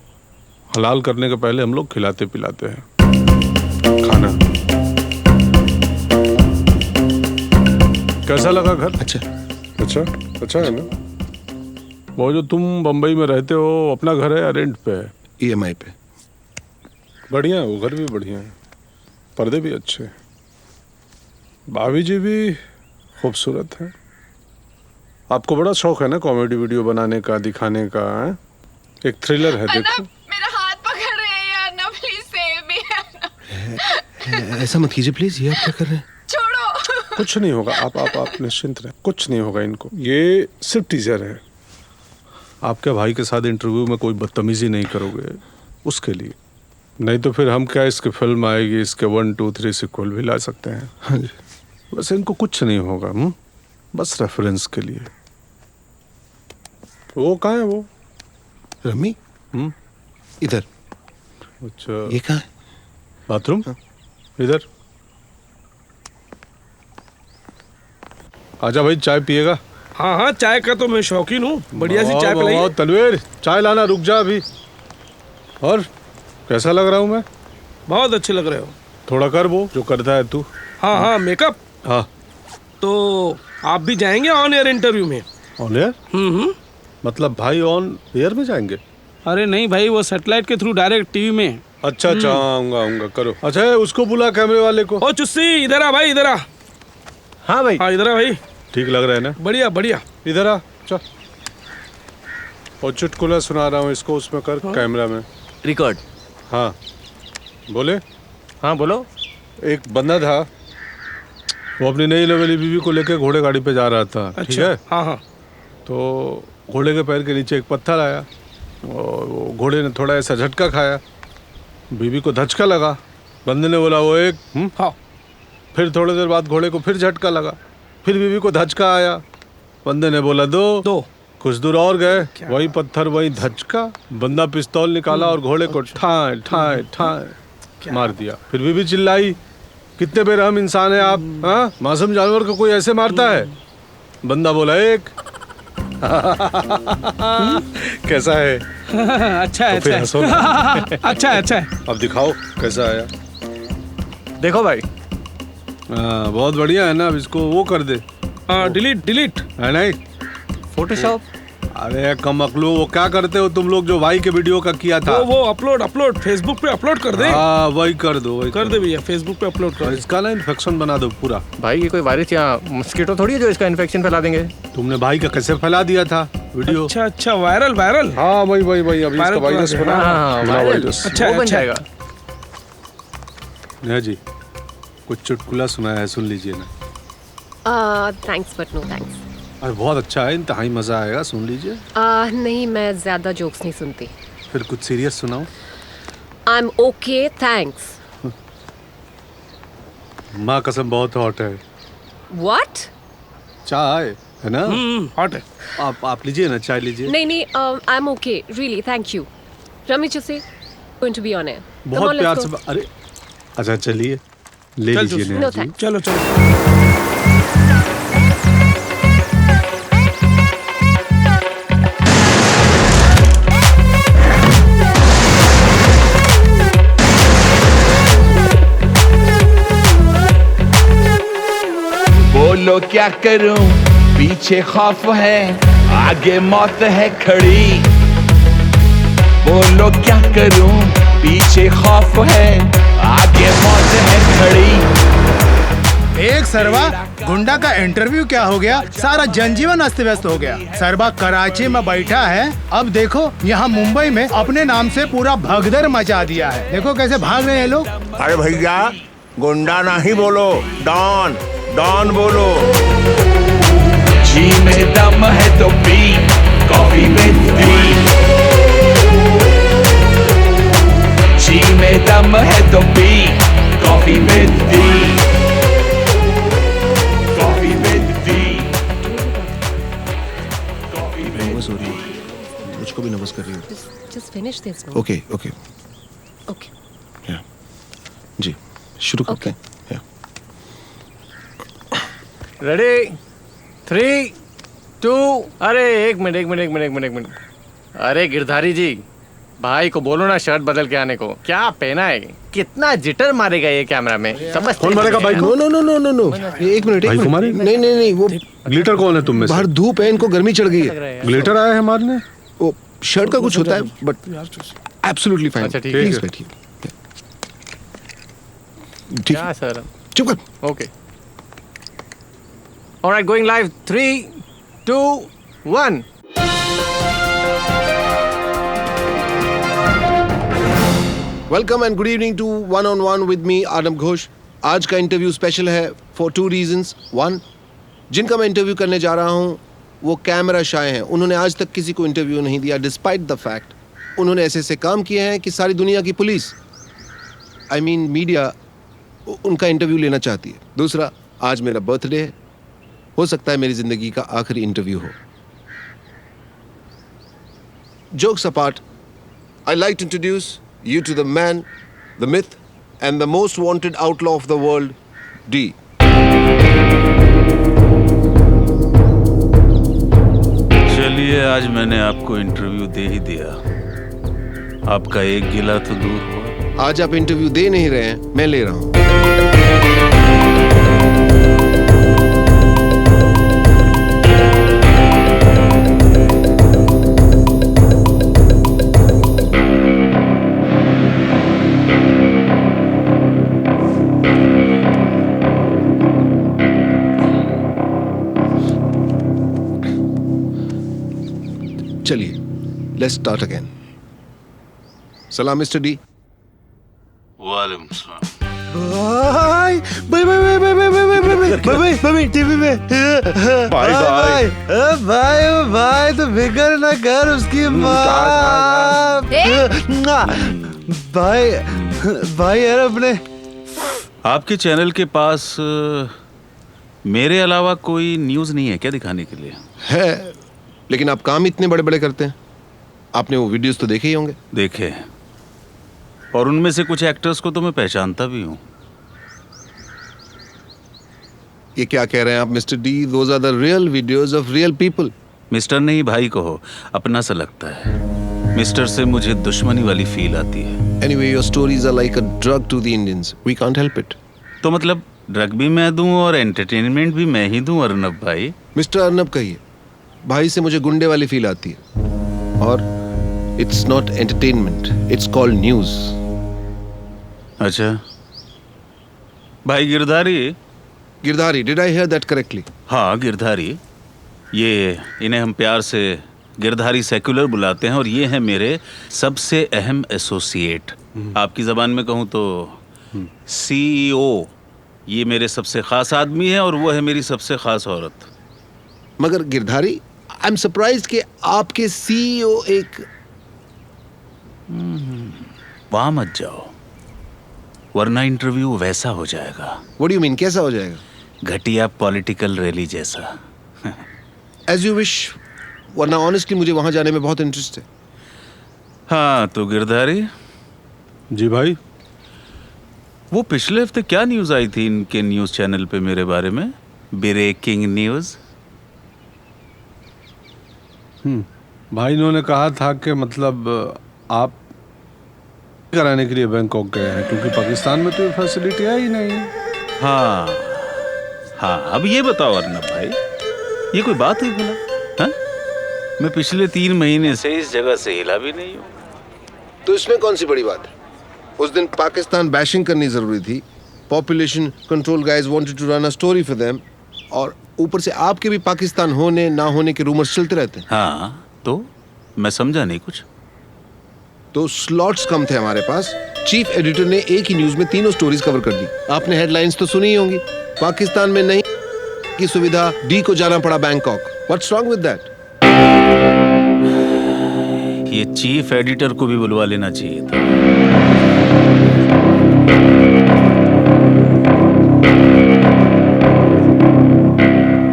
हलाल करने के पहले हम लोग खिलाते पिलाते हैं खाना। कैसा लगा घर? अच्छा है ना? वो जो तुम बम्बई में रहते हो, अपना घर है या रेंट पे है? EMI पे। बढ़िया है, वो घर भी बढ़िया है, पर्दे भी अच्छे हैं, भाभी जी भी खूबसूरत है। आपको बड़ा शौक है ना कॉमेडी वीडियो बनाने का, दिखाने का है? एक थ्रिलर है, देखो। मेरा हाथ पकड़ रहे हैं यार। ना प्लीज सेव मी। ऐसा मत कीजिए प्लीज। ये आप क्या कर रहे हैं? छोड़ो। कुछ नहीं होगा, आप निश्चिंत रहें, कुछ नहीं होगा इनको। ये सिर्फ टीजर है। आपके भाई के साथ इंटरव्यू में कोई बदतमीजी नहीं करोगे उसके लिए, नहीं तो फिर हम क्या, इसकी फिल्म आएगी, इसके 1, 2, 3 सिक्वल भी ला सकते हैं। हाँ जी। वैसे इनको कुछ नहीं होगा, बस रेफरेंस के लिए। वो कहाँ है वो? रमी? इधर। अच्छा ये कहाँ है? बाथरूम? इधर। आजा भाई, चाय पिएगा? हाँ चाय का तो मैं शौकीन हूँ। बढ़िया सी चाय पिलाइए। तलवेर चाय लाना, रुक जा अभी। और कैसा लग रहा हूँ मैं? बहुत अच्छे लग रहे हो। थोड़ा कर वो जो करता है तू। हाँ मेकअप। हाँ तो आप भी जाएंगे ऑन एयर इंटरव्यू में? On air? मतलब भाई ऑन एयर में जाएंगे? अरे नहीं भाई, वो सैटेलाइट के थ्रू डायरेक्ट टीवी में। अच्छा आऊंगा करो। अच्छा उसको बुला कैमरे वाले को। ओ चुस्सी, इधर आ भाई, इधर आ। हाँ भाई। हाँ इधर आ भाई। ठीक लग रहा है ना? बढ़िया। इधर आ, चल। और चुटकुला सुना रहा हूँ इसको, उसमें कर। हाँ? कैमरा में रिकॉर्ड। हाँ बोले। हाँ बोलो। एक बंदा था, वो अपनी नई लवेली बीवी को लेकर घोड़े गाड़ी पे जा रहा था। अच्छा। ठीक है? हाँ। तो घोड़े के पैर के नीचे एक पत्थर आया और वो घोड़े ने थोड़ा ऐसा झटका खाया, बीवी को धचका लगा। बंदे ने बोला वो एक। हाँ। फिर थोड़ी देर बाद घोड़े को फिर झटका लगा, फिर बीवी को धचका आया। बंदे ने बोला दो। कुछ दूर और गए, वही पत्थर वही धचका। बंदा पिस्तौल निकाला और घोड़े को ठाए ठाए ठाए मार दिया। फिर बीवी चिल्लाई, कितने बेरहम इंसान है आप, हाँ? मासूम जानवर को कोई ऐसे मारता है? बंदा बोला एक। कैसा है? अच्छा है, तो फिर अच्छा हंसो ना। है। अच्छा है, अच्छा है। अब दिखाओ कैसा आया। देखो भाई। बहुत बढ़िया है ना। अब इसको वो कर दे। डिलीट डिलीट है नहीं? फोटोशॉप। अरे कम अकलो, वो क्या करते हो तुम लोग जो भाई के वीडियो का किया था? वो अपलोड फेसबुक पे अपलोड कर दे। हाँ वही कर दो, वही कर दे भैया, फेसबुक पे अपलोड कर। इसका ना इन्फेक्शन बना दो पूरा। भाई ये कोई वायरस या मस्कीटो थोड़ी है जो इसका इन्फेक्शन फैला देंगे। तुमने भाई का कैसे फैला दिया था वीडियो? अच्छा अच्छा, वायरल। हाँ वही अभी इसका वायरस बना। वायरस अच्छा बन जाएगा। नेहा जी कुछ चुटकुला सुनाया है, सुन लीजिए ना। Thanks but no thanks. अरे बहुत अच्छा है, इंतहाई मजा आएगा, सुन लीजिए। नहीं, मैं ज्यादा जोक्स नहीं सुनती। फिर कुछ सीरियस सुनाओ। आई एम ओके थैंक्स। माँ कसम बहुत हॉट है। व्हाट? चाय है ना? हॉट है। आप लीजिए ना, चाय लीजिए। नहीं, I am okay really, thank you. Ramesh से going to be on air. बहुत प्यार से। अरे अच्छा चलिए ले लीजिए नेहा जी। चलो चलो। बोलो क्या करूं, पीछे खौफ है, आगे मौत है खड़ी। बोलो क्या करूं, पीछे खौफ है, आगे मौत है खड़ी। एक सरवा गुंडा का इंटरव्यू क्या हो गया, सारा जनजीवन अस्त व्यस्त हो गया। सरवा कराची में बैठा है, अब देखो यहाँ मुंबई में अपने नाम से पूरा भगदड़ मचा दिया है। देखो कैसे भाग रहे हैं लोग। अरे भैया गुंडा नहीं बोलो, डॉन बोलो। जी में दम है तो पी, कॉफी में दी। जी में दम है तो पी, कॉफी में दी। कॉफी में दी। नर्वस हो रही है, मुझको भी नर्वस कर रही है। Just finish this. ओके जी शुरू करते हैं। रेडी 3 2। अरे एक मिनट। अरे गिरधारी जी, भाई को बोलो ना शर्ट बदल के आने को। क्या पहना है, कितना जिटर मारेगा ये कैमरा में। समझ कौन मारेगा भाई को? नो एक मिनट। भाई को मारे? नहीं वो ग्लिटर कौन है तुम में से? बाहर धूप है, इनको गर्मी चढ़ गई है। ग्लिटर आया है मारने? वो शर्ट का कुछ होता है बट एब्सोल्युटली फाइन। अच्छा, ठीक है। प्लीज बैठिए। ठीक क्या सर? चुप कर। Okay alright, going live 3 2 1। Welcome and good evening to one on one with me Adam Ghosh. आज का इंटरव्यू स्पेशल है फॉर 2 रीजंस। 1, जिनका मैं इंटरव्यू करने जा रहा हूं वो कैमरा शाय हैं। उन्होंने आज तक किसी को इंटरव्यू नहीं दिया, डिस्पाइट द फैक्ट उन्होंने ऐसे काम किए हैं कि सारी दुनिया की पुलिस, आई मीन मीडिया, उनका इंटरव्यू लेना चाहती है। दूसरा, आज मेरा बर्थडे है, हो सकता है मेरी जिंदगी का आखिरी इंटरव्यू हो। Jokes apart, I like to introduce you to the man, the myth, and the most wanted outlaw of the world, D. चलिए आज मैंने आपको इंटरव्यू दे ही दिया, आपका एक गिला तो दूर हुआ। आज आप इंटरव्यू दे नहीं रहे हैं, मैं ले रहा हूं। चलिए, लेट्स स्टार्ट अगेन। सलाम मिस्टर डी। वालेकुम सलाम। भाई टीवी में भाई तो फिक्र ना कर उसकी माँ। भाई यार अपने आपके चैनल के पास मेरे अलावा कोई न्यूज़ नहीं है क्या दिखाने के लिए? है, लेकिन आप काम इतने बड़े बड़े करते हैं, आपने वो वीडियोस तो देखे ही होंगे। देखे, और उनमें से कुछ एक्टर्स को तो मैं पहचानता भी हूँ। ये क्या कह रहे हैं आप mister D? Those are the real videos of real people. Mister नहीं भाई कहो, अपना सा लगता है। मिस्टर से मुझे दुश्मनी वाली फील आती है। Anyway, your stories are like a drug to the Indians. We can't help it. तो मतलब ड्रग भी मैं दूं और एंटरटेनमेंट भी मैं ही दूं अर्नब भाई? मिस्टर अर्नब कहिए, भाई से मुझे गुंडे वाली फील आती है। और it's not entertainment, it's called news. अच्छा भाई Girdhari? Girdhari, did I hear that correctly? हाँ गिरधारी, ये इन्हें हम प्यार से गिरधारी सेक्युलर बुलाते हैं और ये है मेरे सबसे अहम एसोसिएट। आपकी जबान में कहूँ तो CEO। ये मेरे सबसे खास आदमी है और वो है मेरी सबसे खास औरत। मगर गिरधारी, आई एम सरप्राइज्ड कि आपके CEO एक वहां मत जाओ वरना इंटरव्यू वैसा हो जाएगा। What do you mean? कैसा हो जाएगा? घटिया पॉलिटिकल रैली जैसा। As you wish, वरना ऑनेस्टली मुझे वहां जाने में बहुत इंटरेस्ट है। हाँ तो गिरधारी जी भाई, वो पिछले हफ्ते क्या न्यूज़ आई थी इनके न्यूज़ चैनल पे मेरे बारे में? Breaking news. भाई इन्होंने कहा था कि मतलब आप कराने के लिए बैंकॉक गए हैं क्योंकि पाकिस्तान में तो ये फैसिलिटी है ही नहीं। हाँ हाँ, अब ये बताओ अर्नब भाई, ये कोई बात हुई भला? हाँ? मैं पिछले 3 महीने से इस जगह से हिला भी नहीं हूँ। तो इसमें कौन सी बड़ी बात है? उस दिन पाकिस्तान बैशिंग करनी जरूरी थी। Population control guys wanted to run a story for them, और ऊपर से आपके भी पाकिस्तान होने ना होने के रूमर्स चलते रहते हैं। हाँ तो मैं समझा नहीं कुछ। तो स्लॉट्स कम थे हमारे पास। चीफ एडिटर ने एक ही न्यूज में 3 स्टोरीज कवर कर दी। आपने हेडलाइंस तो सुनी ही होंगी। पाकिस्तान में नहीं की सुविधा, डी को जाना पड़ा Bangkok. What's wrong with that? ये चीफ एडिटर को भी बुलवा लेना चाहिए था।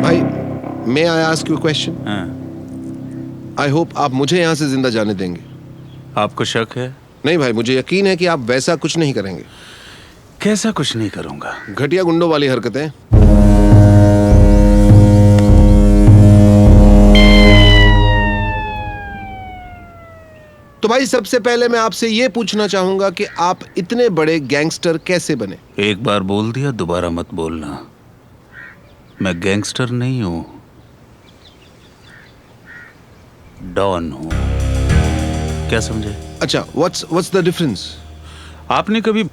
भाई, may I ask you a question? I hope आप मुझे यहाँ से जिंदा जाने देंगे। आपको शक है? नहीं भाई, मुझे यकीन है कि आप वैसा कुछ नहीं करेंगे। कैसा कुछ नहीं करूंगा? घटिया गुंडों वाली हरकतें। तो भाई सबसे पहले मैं आपसे ये पूछना चाहूंगा कि आप इतने बड़े गैंगस्टर कैसे बने? एक बार बोल दिया, दोबारा मत बोलना। मैं गैंगस्टर नहीं हूं, डॉन हूं। क्या समझे? अच्छा, व्हाट्स द डिफरेंस? आपने कभी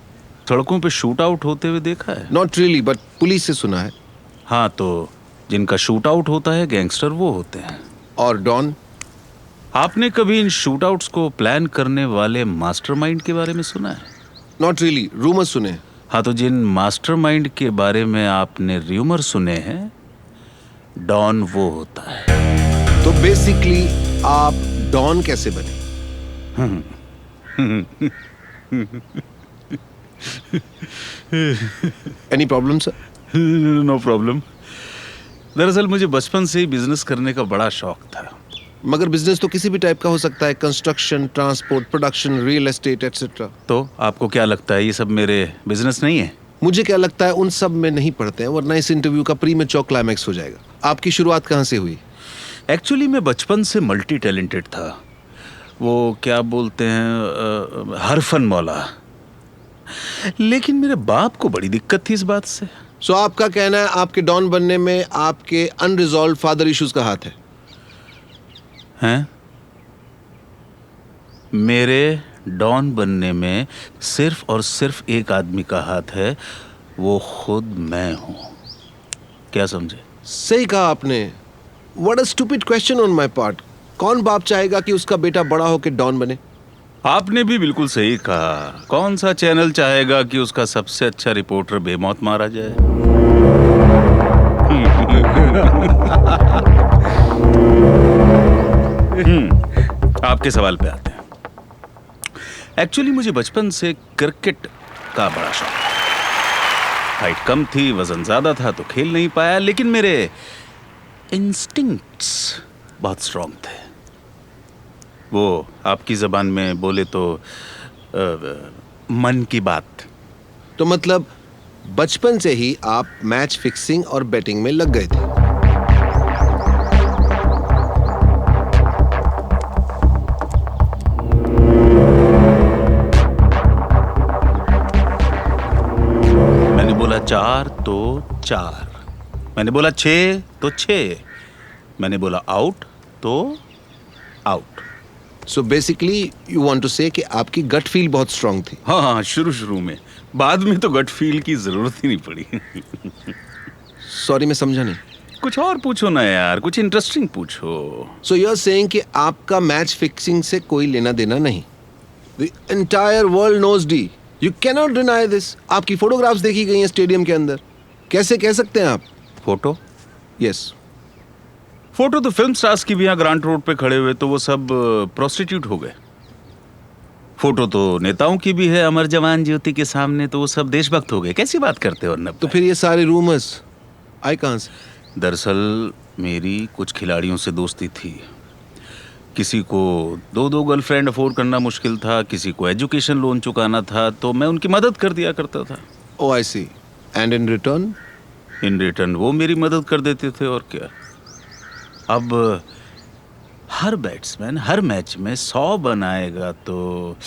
सड़कों पे शूट आउट होते हुए देखा है? नॉट रियली, बट पुलिस से सुना है। हाँ तो जिनका शूट आउट होता है गैंगस्टर वो होते हैं। और डॉन? आपने कभी इन शूट आउट्स को प्लान करने वाले मास्टरमाइंड के बारे में सुना है? नॉट रियली, रूमर सुने। हाँ तो जिन मास्टरमाइंड के बारे में आपने रूमर सुने हैं, डॉन वो होता है। तो बेसिकली आप डॉन कैसे बने? Any problem sir? No problem. दरअसल मुझे बचपन से ही बिजनेस करने का बड़ा शौक था। मगर बिजनेस तो किसी भी टाइप का हो सकता है, construction, transport, production, real estate etcetera. तो आपको क्या लगता है ये सब मेरे बिजनेस नहीं है? मुझे क्या लगता है उन सब में नहीं पढ़ते हैं, वरना इस इंटरव्यू का प्री मैच्योर क्लाइमैक्स हो जाएगा। आपकी शुरुआत कहाँ से हुई? एक्चुअली मैं बचपन से मल्टी टैलेंटेड था। वो क्या बोलते हैं, हरफन मौला। लेकिन मेरे बाप को बड़ी दिक्कत थी इस बात से। सो आपका कहना है आपके डॉन बनने में आपके अनरिजॉल्व फादर इश्यूज का हाथ है? हैं? मेरे डॉन बनने में सिर्फ और सिर्फ एक आदमी का हाथ है, वो खुद मैं हूं। क्या समझे? सही कहा आपने। What a stupid question on my part. कौन बाप चाहेगा कि उसका बेटा बड़ा होकर डॉन बने? आपने भी बिल्कुल सही कहा। कौन सा चैनल चाहेगा कि उसका सबसे अच्छा रिपोर्टर बेमौत मारा जाए? आपके सवाल पे आते हैं। एक्चुअली मुझे बचपन से क्रिकेट का बड़ा शौक था। हाइट कम थी, वजन ज्यादा था तो खेल नहीं पाया, लेकिन मेरे इंस्टिंक्ट्स बहुत स्ट्रांग थे। वो आपकी जबान में बोले तो मन की बात। तो मतलब बचपन से ही आप मैच फिक्सिंग और बैटिंग में लग गए थे? 4 तो 4, मैंने बोला 6 तो 6, मैंने बोला आउट तो out. So basically you want to say कि आपकी गट फील बहुत स्ट्रांग थी। हाँ हाँ, शुरू में, बाद में तो गट फील की जरूरत ही नहीं पड़ी। सॉरी, मैं समझा नहीं। कुछ और पूछो ना यार, कुछ इंटरेस्टिंग पूछो। सो यू आर सेइंग कि आपका मैच फिक्सिंग से कोई लेना देना नहीं। The entire world knows D, you cannot deny this. आपकी फोटोग्राफ्स देखी गई हैं स्टेडियम के अंदर, कैसे कह सकते हैं आप? फोटो? यस। फोटो तो फिल्म स्टार्स की भी यहाँ ग्रांट रोड पे खड़े हुए, तो वो सब प्रोस्टिट्यूट हो गए। फोटो तो नेताओं की भी है, अमर जवान ज्योति के सामने, तो वो सब देशभक्त हो गए। कैसी बात करते हो अर्नब? तो फिर ये सारे रूमर्स आए कहाँ से? दरअसल मेरी कुछ खिलाड़ियों से दोस्ती थी। किसी को 2 गर्लफ्रेंड अफोर्ड करना मुश्किल था, किसी को एजुकेशन लोन चुकाना था, तो मैं उनकी मदद कर दिया करता था। Oh I see. And in return? In return वो मेरी मदद कर देते थे, और क्या। अब हर बैट्समैन हर मैच में 100 बनाएगा तो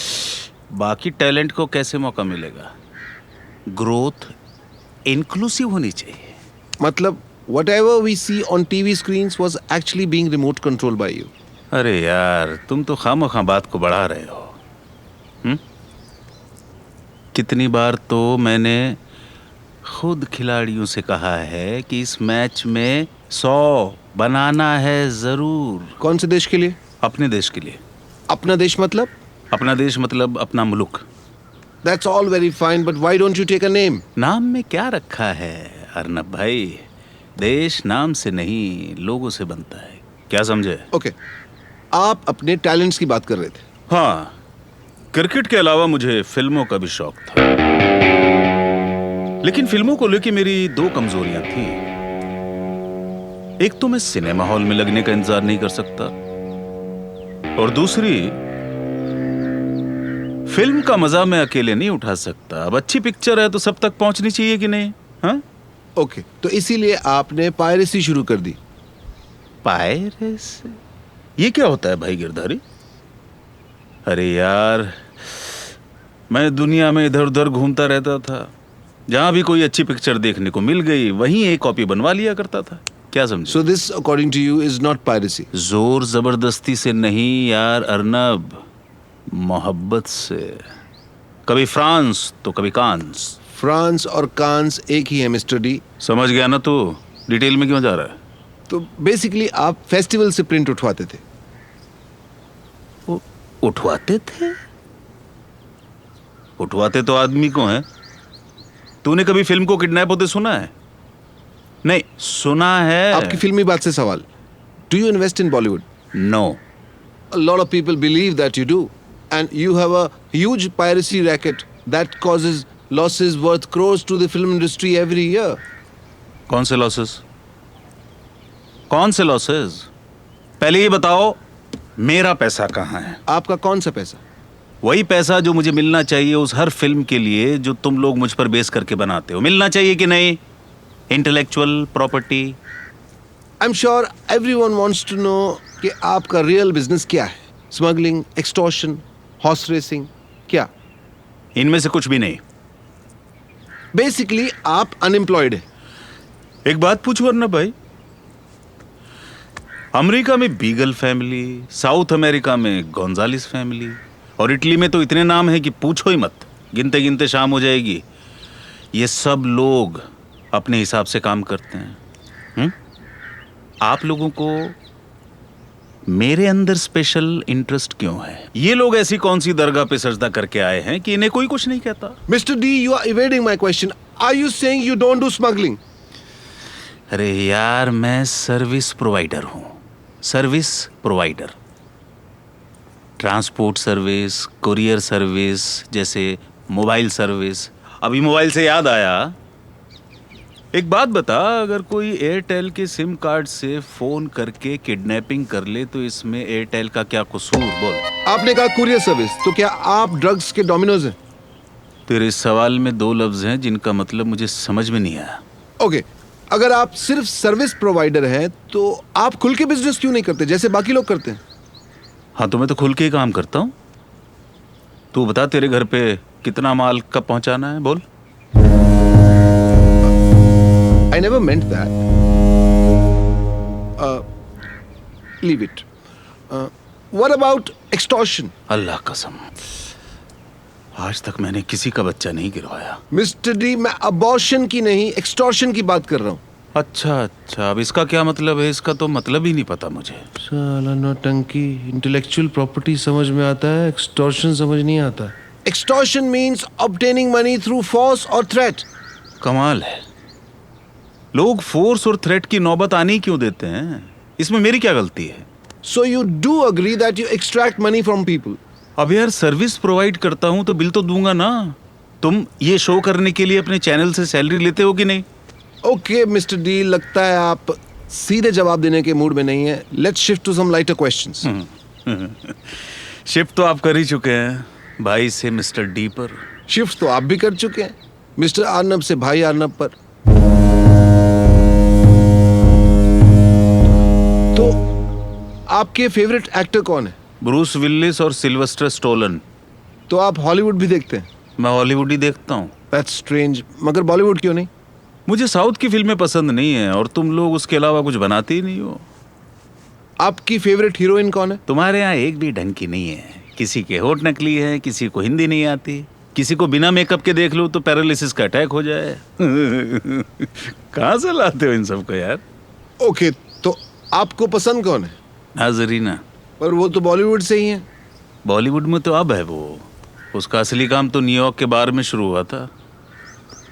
बाकी टैलेंट को कैसे मौका मिलेगा? ग्रोथ इंक्लूसिव होनी चाहिए। मतलब whatever we see on TV screens was actually being remote controlled by you. अरे यार, तुम तो खामखा बात को बढ़ा रहे हो। कितनी बार तो मैंने खुद खिलाड़ियों से कहा है कि इस मैच में 100 बनाना है जरूर। कौन से देश के लिए? अपने देश के लिए। अपना देश मतलब? अपना देश मतलब अपना मुल्क। That's all very fine, but why don't you take a name? नाम में क्या रखा है अर्नब भाई? देश नाम से नहीं, लोगों से बनता है। क्या समझे? ओके, आप अपने टैलेंट्स की बात कर रहे थे। हाँ, क्रिकेट के अलावा मुझे फिल्मों का भी शौक था, लेकिन फिल्मों को लेकर मेरी 2 कमजोरियां थी। एक तो मैं सिनेमा हॉल में लगने का इंतजार नहीं कर सकता, और दूसरी, फिल्म का मजा मैं अकेले नहीं उठा सकता। अब अच्छी पिक्चर है तो सब तक पहुंचनी चाहिए कि नहीं? हाँ, ओके, तो इसीलिए आपने पायरेसी शुरू कर दी। पायरेसी? ये क्या होता है भाई गिरधारी? अरे यार, मैं दुनिया में इधर उधर घूमता रहता था, जहां भी कोई अच्छी पिक्चर देखने को मिल गई वहीं एक कॉपी बनवा लिया करता था। क्या समझे? So this according to you is not piracy? जोर जबरदस्ती से नहीं यार अर्नब, मोहब्बत से। कभी फ्रांस तो कभी कांस। फ्रांस और कांस एक ही है मिस्टर डी। समझ गया ना तू? डिटेल में क्यों जा रहा है? तो बेसिकली आप फेस्टिवल से प्रिंट उठवाते थे। उठवाते थे? उठवाते तो आदमी को हैं। तूने कभी फिल्म को किडनैप होते सुना है? नहीं सुना है। आपकी फिल्मी बात से सवाल, do you invest in Bollywood? No. A lot of people believe that you do, and you have a huge piracy racket that causes losses worth crores to the film industry every year. कौन से losses? कौन से losses? पहले ये बताओ, मेरा पैसा कहाँ है? आपका कौन सा पैसा? वही पैसा जो मुझे मिलना चाहिए उस हर फिल्म के लिए जो तुम लोग मुझ पर बेस करके बनाते हो। मिलना चाहिए कि नहीं? Intellectual property. I'm sure everyone wants to know कि आपका रियल बिजनेस क्या है? स्मगलिंग, एक्सटॉर्शन, हॉर्स रेसिंग, क्या? इनमें से कुछ भी नहीं। बेसिकली आप अनएम्प्लॉयड हैं। एक बात पूछूं अर्नब भाई, अमेरिका में बीगल फैमिली, साउथ अमेरिका में गोंजालिस फैमिली, और इटली में तो इतने नाम हैं कि पूछो ही मत, गिनते गिनते शाम हो जाएगी। ये सब लोग अपने हिसाब से काम करते हैं। आप लोगों को मेरे अंदर स्पेशल इंटरेस्ट क्यों है? ये लोग ऐसी कौन सी दरगाह पे सजदा करके आए हैं कि इन्हें कोई कुछ नहीं कहता? Mister D, you are evading my question. Are you saying you don't do smuggling? अरे यार, मैं सर्विस प्रोवाइडर हूं। Service provider, transport service, courier service, जैसे मोबाइल सर्विस। अभी मोबाइल से याद आया, एक बात बता, अगर कोई एयरटेल के सिम कार्ड से फोन करके किडनैपिंग कर ले तो इसमें एयरटेल का क्या कसूर? बोल। आपने कहा कुरियर सर्विस, तो क्या आप ड्रग्स के डोमिनोज हैं? तेरे सवाल में 2 लफ्ज हैं जिनका मतलब मुझे समझ में नहीं आया। ओके, अगर आप सिर्फ सर्विस प्रोवाइडर हैं तो आप खुल के बिजनेस क्यों नहीं करते जैसे बाकी लोग करते हैं? हाँ, तो मैं तो खुल के ही काम करता हूँ। तू बता, तेरे घर पे कितना माल कब पहुंचाना है? बोल। I never meant that. Leave it. What about extortion? अल्लाह कसम, आज तक मैंने किसी का बच्चा नहीं गिरवाया। मिस्टर डी, मैं अबॉर्शन की नहीं, एक्सटॉर्शन की बात कर रहा हूँ। अच्छा अच्छा, अब इसका क्या मतलब है? इसका तो मतलब ही नहीं पता मुझे। साला नौटंकी, इंटेलेक्चुअल प्रॉपर्टी समझ में आता है, एक्सटॉर्शन समझ नहीं आता। Extortion means obtaining money through force और थ्रेट। कमाल है, लोग फोर्स और थ्रेट की नौबत आने ही क्यों देते हैं? इसमें मेरी क्या गलती है? So you do agree that you extract money from people? अब यार सर्विस प्रोवाइड करता हूँ तो बिल तो दूंगा ना। तुम ये शो करने के लिए अपने चैनल से सैलरी लेते हो कि नहीं? ओके मिस्टर डी, लगता है आप सीधे जवाब देने के मूड में नहीं है। Let's shift to some lighter questions. Shift तो आप कर ही चुके हैं, भाई से मिस्टर डी पर। शिफ्ट तो आप भी कर चुके हैं, मिस्टर अर्नब से भाई अर्नब पर। तो आपके फेवरेट एक्टर कौन है? ब्रूस विल्लिस और सिल्वेस्टर स्टोलन। तो आप हॉलीवुड भी देखते हैं? मैं हॉलीवुड ही देखता हूँ। That's strange, मगर बॉलीवुड क्यों नहीं? मुझे साउथ की फिल्में पसंद नहीं है और तुम लोग उसके अलावा कुछ बनाते ही नहीं हो। आपकी फेवरेट हीरोइन कौन है? तुम्हारे यहाँ एक भी ढंग की नहीं है। किसी के होठ नकली है, किसी को हिंदी नहीं आती, किसी को बिना मेकअप के देख लो तो पैरालिसिस का अटैक हो जाए। कहाँ से लाते हो इन सबको यार? ओके, तो आपको पसंद कौन है? नाजरीना। पर वो तो बॉलीवुड से ही है। बॉलीवुड में तो अब है वो, उसका असली काम तो न्यूयॉर्क के बार में शुरू हुआ था।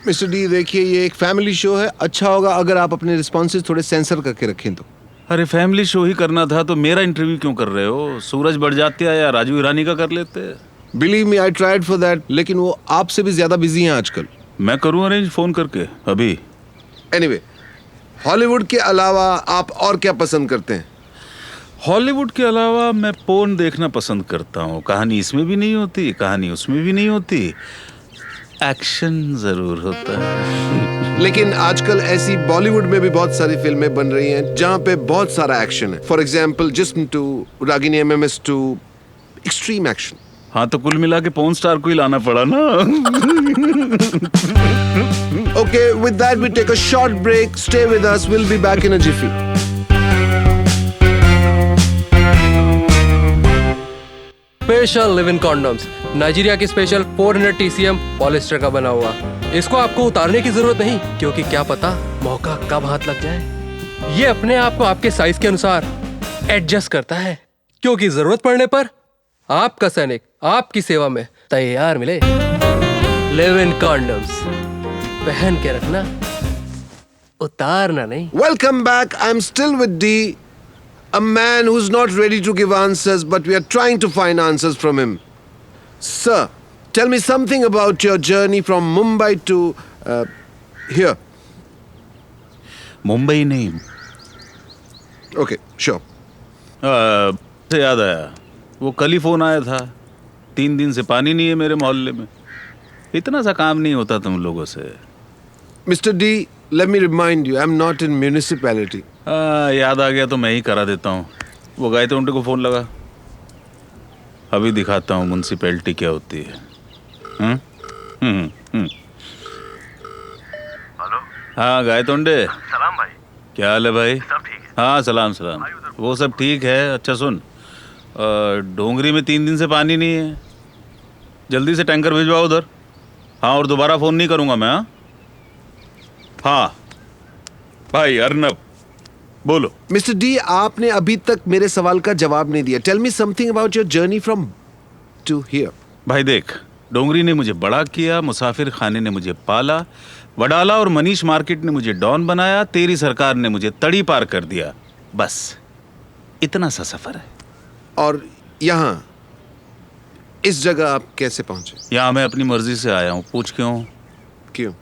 मिस्टर डी देखिए, ये एक फैमिली शो है, अच्छा होगा अगर आप अपने रिस्पॉन्सेज थोड़े सेंसर करके रखें तो। अरे फैमिली शो ही करना था तो मेरा इंटरव्यू क्यों कर रहे हो? सूरज बढ़जात्या या राजू ईरानी का कर लेते। Believe me, I tried for that, लेकिन वो आपसे भी ज्यादा बिजी हैं आजकल। मैं करूँ अरेंज फोन करके अभी? एनीवे, हॉलीवुड के अलावा आप और क्या पसंद करते हैं? हॉलीवुड के अलावा मैं पोर्न देखना पसंद करता हूँ। कहानी इसमें भी नहीं होती, कहानी उसमें भी नहीं होती, एक्शन जरूर होता है। लेकिन आजकल ऐसी बॉलीवुड में भी बहुत सारी फिल्में बन रही हैं जहाँ पे बहुत सारा एक्शन है। फॉर एग्जाम्पल जिस्म 2, रागिनी MMS2, एक्सट्रीम एक्शन। हाँ, तो कुल मिला के पोर्न स्टार को ही लाना पड़ा ना। Okay, with that we take a short break. Stay with us. We'll be back in a jiffy. Special live in condoms, Nigeria की स्पेशल 400 TCM पॉलिस्टर का बना हुआ। इसको आपको उतारने की जरूरत नहीं, क्योंकि क्या पता मौका कब हाथ लग जाए। ये अपने आप को आपके साइज के अनुसार एडजस्ट करता है, क्योंकि जरूरत पड़ने पर आपका सैनिक आपकी सेवा में तैयार मिले। लिव इन कॉन्डम्स, पहन के रखना, उतारना नहीं। Welcome back. I'm still with D, a man who's not ready to give answers, but we are trying to find answers from him. Sir, tell me something about your journey from Mumbai to here. Mumbai नहीं। Okay, sure. से याद आया, वो कल ही phone आया था। 3 दिन से पानी नहीं है मेरे मोहल्ले में। इतना सा काम नहीं होता तुम लोगों से। Mr. D, let me remind you, I'm not in municipality. याद आ गया तो मैं ही करा देता हूँ। वो गए थे, उनको फोन लगा। अभी दिखाता हूँ म्युनिसिपैलिटी क्या होती है। हेलो। हाँ गाय तोंडे, सलाम भाई। क्या हाल है भाई? सब ठीक है। हाँ सलाम सलाम। वो सब ठीक है। अच्छा सुन, डोंगरी में 3 दिन से पानी नहीं है, जल्दी से टैंकर भिजवाओ उधर। हाँ, और दोबारा फ़ोन नहीं करूँगा मैं। हाँ भाई अर्नब, बोलो। मिस्टर डी, आपने अभी तक मेरे सवाल का जवाब नहीं दिया। Tell me something about your journey from to here. भाई देख, डोंगरी ने मुझे बड़ा किया, मुसाफिर खाने ने मुझे पाला, वडाला और मनीष मार्केट ने मुझे डॉन बनाया, तेरी सरकार ने मुझे तड़ी पार कर दिया। बस इतना सा सफर है। और यहाँ इस जगह आप कैसे पहुंचे? यहाँ मैं अपनी मर्जी से आया हूँ। पूछ क्यों?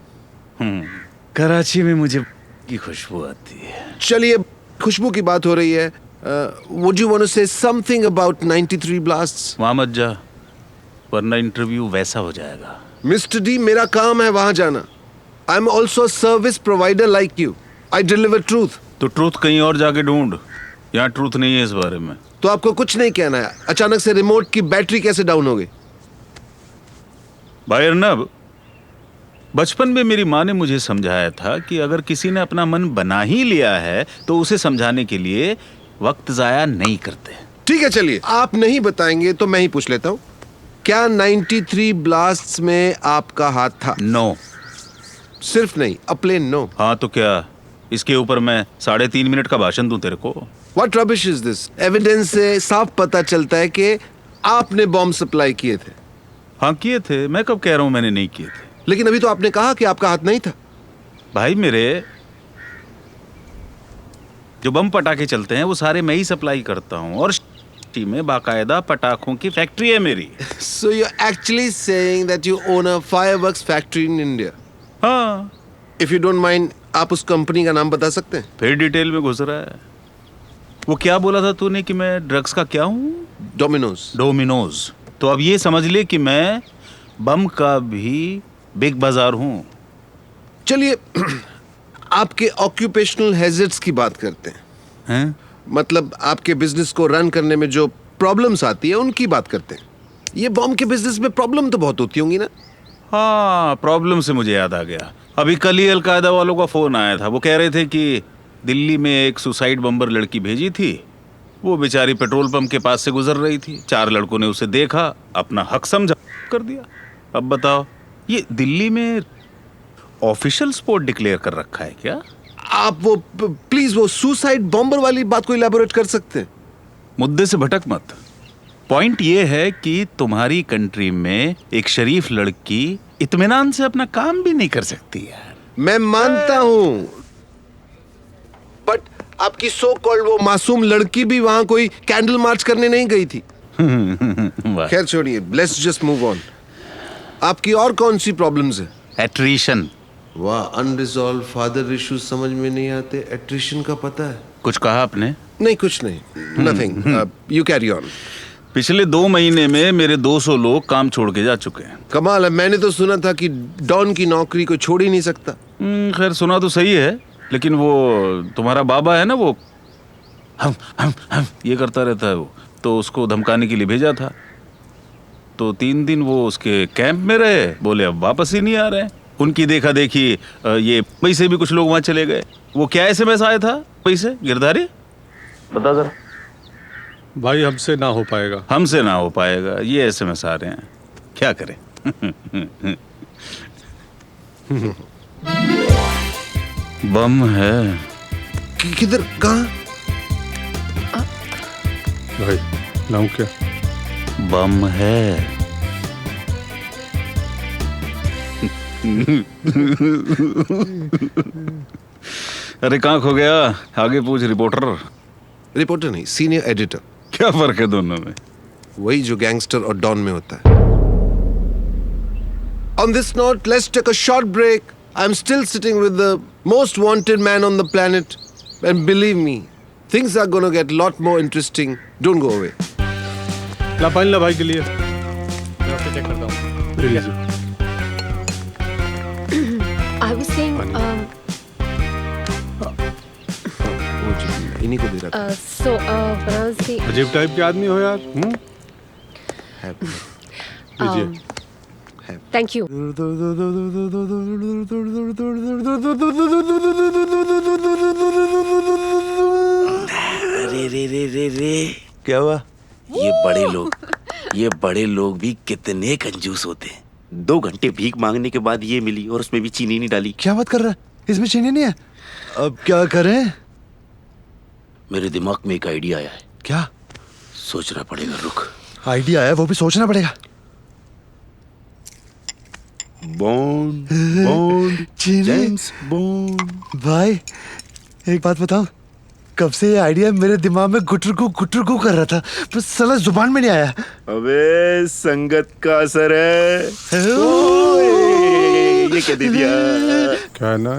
कराची में मुझे की खुशबू आती है। चलिए, खुशबू की बात हो रही है। Would you want to say something about 93 blasts? वहाँ मत जा, वरना इंटरव्यू वैसा हो जाएगा। मिस्टर डी, मेरा काम है वहाँ जाना। I am also service provider like you. I deliver truth. तो ट्रूथ कहीं और जाके ढूंढ, यहाँ ट्रूथ नहीं है इस बारे में। तो आपको कुछ नहीं कहना है? अचानक से रिमोट की बैटरी कैसे डाउन हो गई? भाई अर्नब, बचपन में मेरी माँ ने मुझे समझाया था कि अगर किसी ने अपना मन बना ही लिया है तो उसे समझाने के लिए वक्त जाया नहीं करते। ठीक है, चलिए, आप नहीं बताएंगे तो मैं ही पूछ लेता हूँ। क्या 93 ब्लास्ट्स में आपका हाथ था? नो। सिर्फ नहीं, अ प्लेन नो। हाँ तो क्या इसके ऊपर मैं 3.5 मिनट का भाषण दूं तेरे को? What rubbish is this? Evidence से साफ पता चलता है कि आपने बॉम्ब सप्लाई किए थे। हाँ किए थे, मैं कब कह रहा हूँ मैंने नहीं किए थे। लेकिन अभी तो आपने कहा कि आपका हाथ नहीं था। भाई मेरे जो बम पटाखे चलते हैं वो सारे मैं ही सप्लाई करता हूँ और में बाकायदा पटाखों की फैक्ट्री है मेरी। So you're actually saying that you own a fireworks factory in India? हाँ। If you don't mind, आप उस कंपनी का नाम बता सकते हैं? फिर डिटेल में घुस रहा है। वो क्या बोला था तूने कि मैं ड्रग्स का क्या हूँ? डोमिनोज। तो अब ये समझ ले कि मैं बम का भी बिग बाजार हूँ। चलिए आपके ऑक्यूपेशनल हैजर्ड्स की बात करते हैं। मतलब आपके बिजनेस को रन करने में जो प्रॉब्लम्स आती है उनकी बात करते हैं। ये बॉम्ब के बिजनेस में प्रॉब्लम तो बहुत होती होंगी ना? हाँ, प्रॉब्लम से मुझे याद आ गया। अभी कल ही अलकायदा वालों का फोन आया था। वो कह रहे थे कि दिल्ली में एक सुसाइड बम्बर लड़की भेजी थी। वो बेचारी पेट्रोल पंप के पास से गुजर रही थी। 4 लड़कों ने उसे देखा, अपना हक समझा, कर दिया। अब बताओ, ये दिल्ली में ऑफिशियल स्पॉट डिक्लेयर कर रखा है क्या? आप वो प्लीज वो सुसाइड बॉम्बर वाली बात को इलैबोरेट कर सकते हैं? मुद्दे से भटक मत। पॉइंट ये है कि तुम्हारी कंट्री में एक शरीफ लड़की इत्मीनान से अपना काम भी नहीं कर सकती है। मैं मानता हूं, बट आपकी सो कॉल्ड वो मासूम लड़की भी वहां कोई कैंडल मार्च करने नहीं गई थी। खैर छोड़िए, लेट्स जस्ट मूव ऑन। आपकी और कौन सी प्रॉब्लम्स है? एट्रिशन। वाह, अनरिजॉल्व फादर इश्यूज समझ में नहीं आते, एट्रिशन का पता है? कुछ कहा आपने? नहीं, कुछ नहीं, नथिंग। You carry on. पिछले 2 महीने में मेरे 200 लोग काम छोड़ के जा चुके हैं। कमाल है, मैंने तो सुना था कि डॉन की नौकरी को छोड़ ही नहीं सकता। खैर सुना तो सही है, लेकिन वो तुम्हारा बाबा है ना, वो हम ये करता रहता है वो, तो उसको धमकाने के लिए भेजा था। तो 3 दिन वो उसके कैंप में रहे, बोले अब वापस ही नहीं आ रहे हैं। उनकी देखा देखी ये मुंबई से भी कुछ लोग वहां चले गए। वो क्या SMS आया था मुंबई से? गिरधारी बता जरा। भाई हमसे ना हो पाएगा। हमसे ना हो पाएगा, ये SMS आ रहे हैं, क्या करें? बम है। किधर, कहाँ? भाई लाऊं क्या? बम है। अरे कहाँ खो गया? आगे पूछ रिपोर्टर। रिपोर्टर नहीं, सीनियर एडिटर। क्या फर्क है दोनों में? वही जो गैंगस्टर और डॉन में होता है। On this note, let's take a short break. I'm still sitting with the most wanted man on the planet, and believe me, things are gonna get a lot more interesting. Don't go away. ला पानी ला भाई के लिए। मैं उससे check करता हूँ। Please. I was saying, इन्हीं को दे रहा था। so when I was saying, अजीब टाइप के आदमी हो यार। लीजिए। thank you. रे क्या हुआ? ये बड़े लोग भी कितने कंजूस होते हैं। 2 घंटे भीख मांगने के बाद ये मिली और उसमें भी चीनी नहीं डाली। क्या बात कर रहा है? इसमें चीनी नहीं है। अब क्या करें? मेरे दिमाग में एक आइडिया आया है। क्या? सोचना पड़ेगा, रुक। आइडिया है, वो भी सोचना पड़ेगा। बॉन्ड चीनी। James bond. भाई एक बात बताऊं, कब से ये आइडिया मेरे दिमाग में गुटरगू कर रहा था, बस साला जुबान में नहीं आया। अबे संगत का असर है। ये क्या दे दिया? क्या है ना,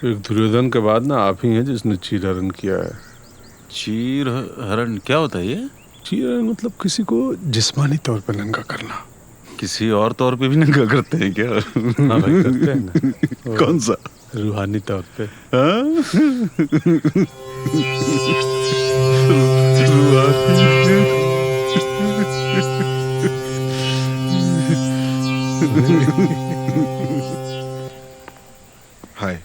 एक दुर्योधन के बाद ना आप ही हैं जिसने चीर हरण किया है। चीर हरण क्या होता है ये? चीर हरण मतलब किसी को जिस्मानी तौर पर नंगा करना। किसी और तौर पे भी नंगा करते हैं क्या? हाँ भाई करते हैं ना। कौन सा? रूहानी तौर पे। हाय।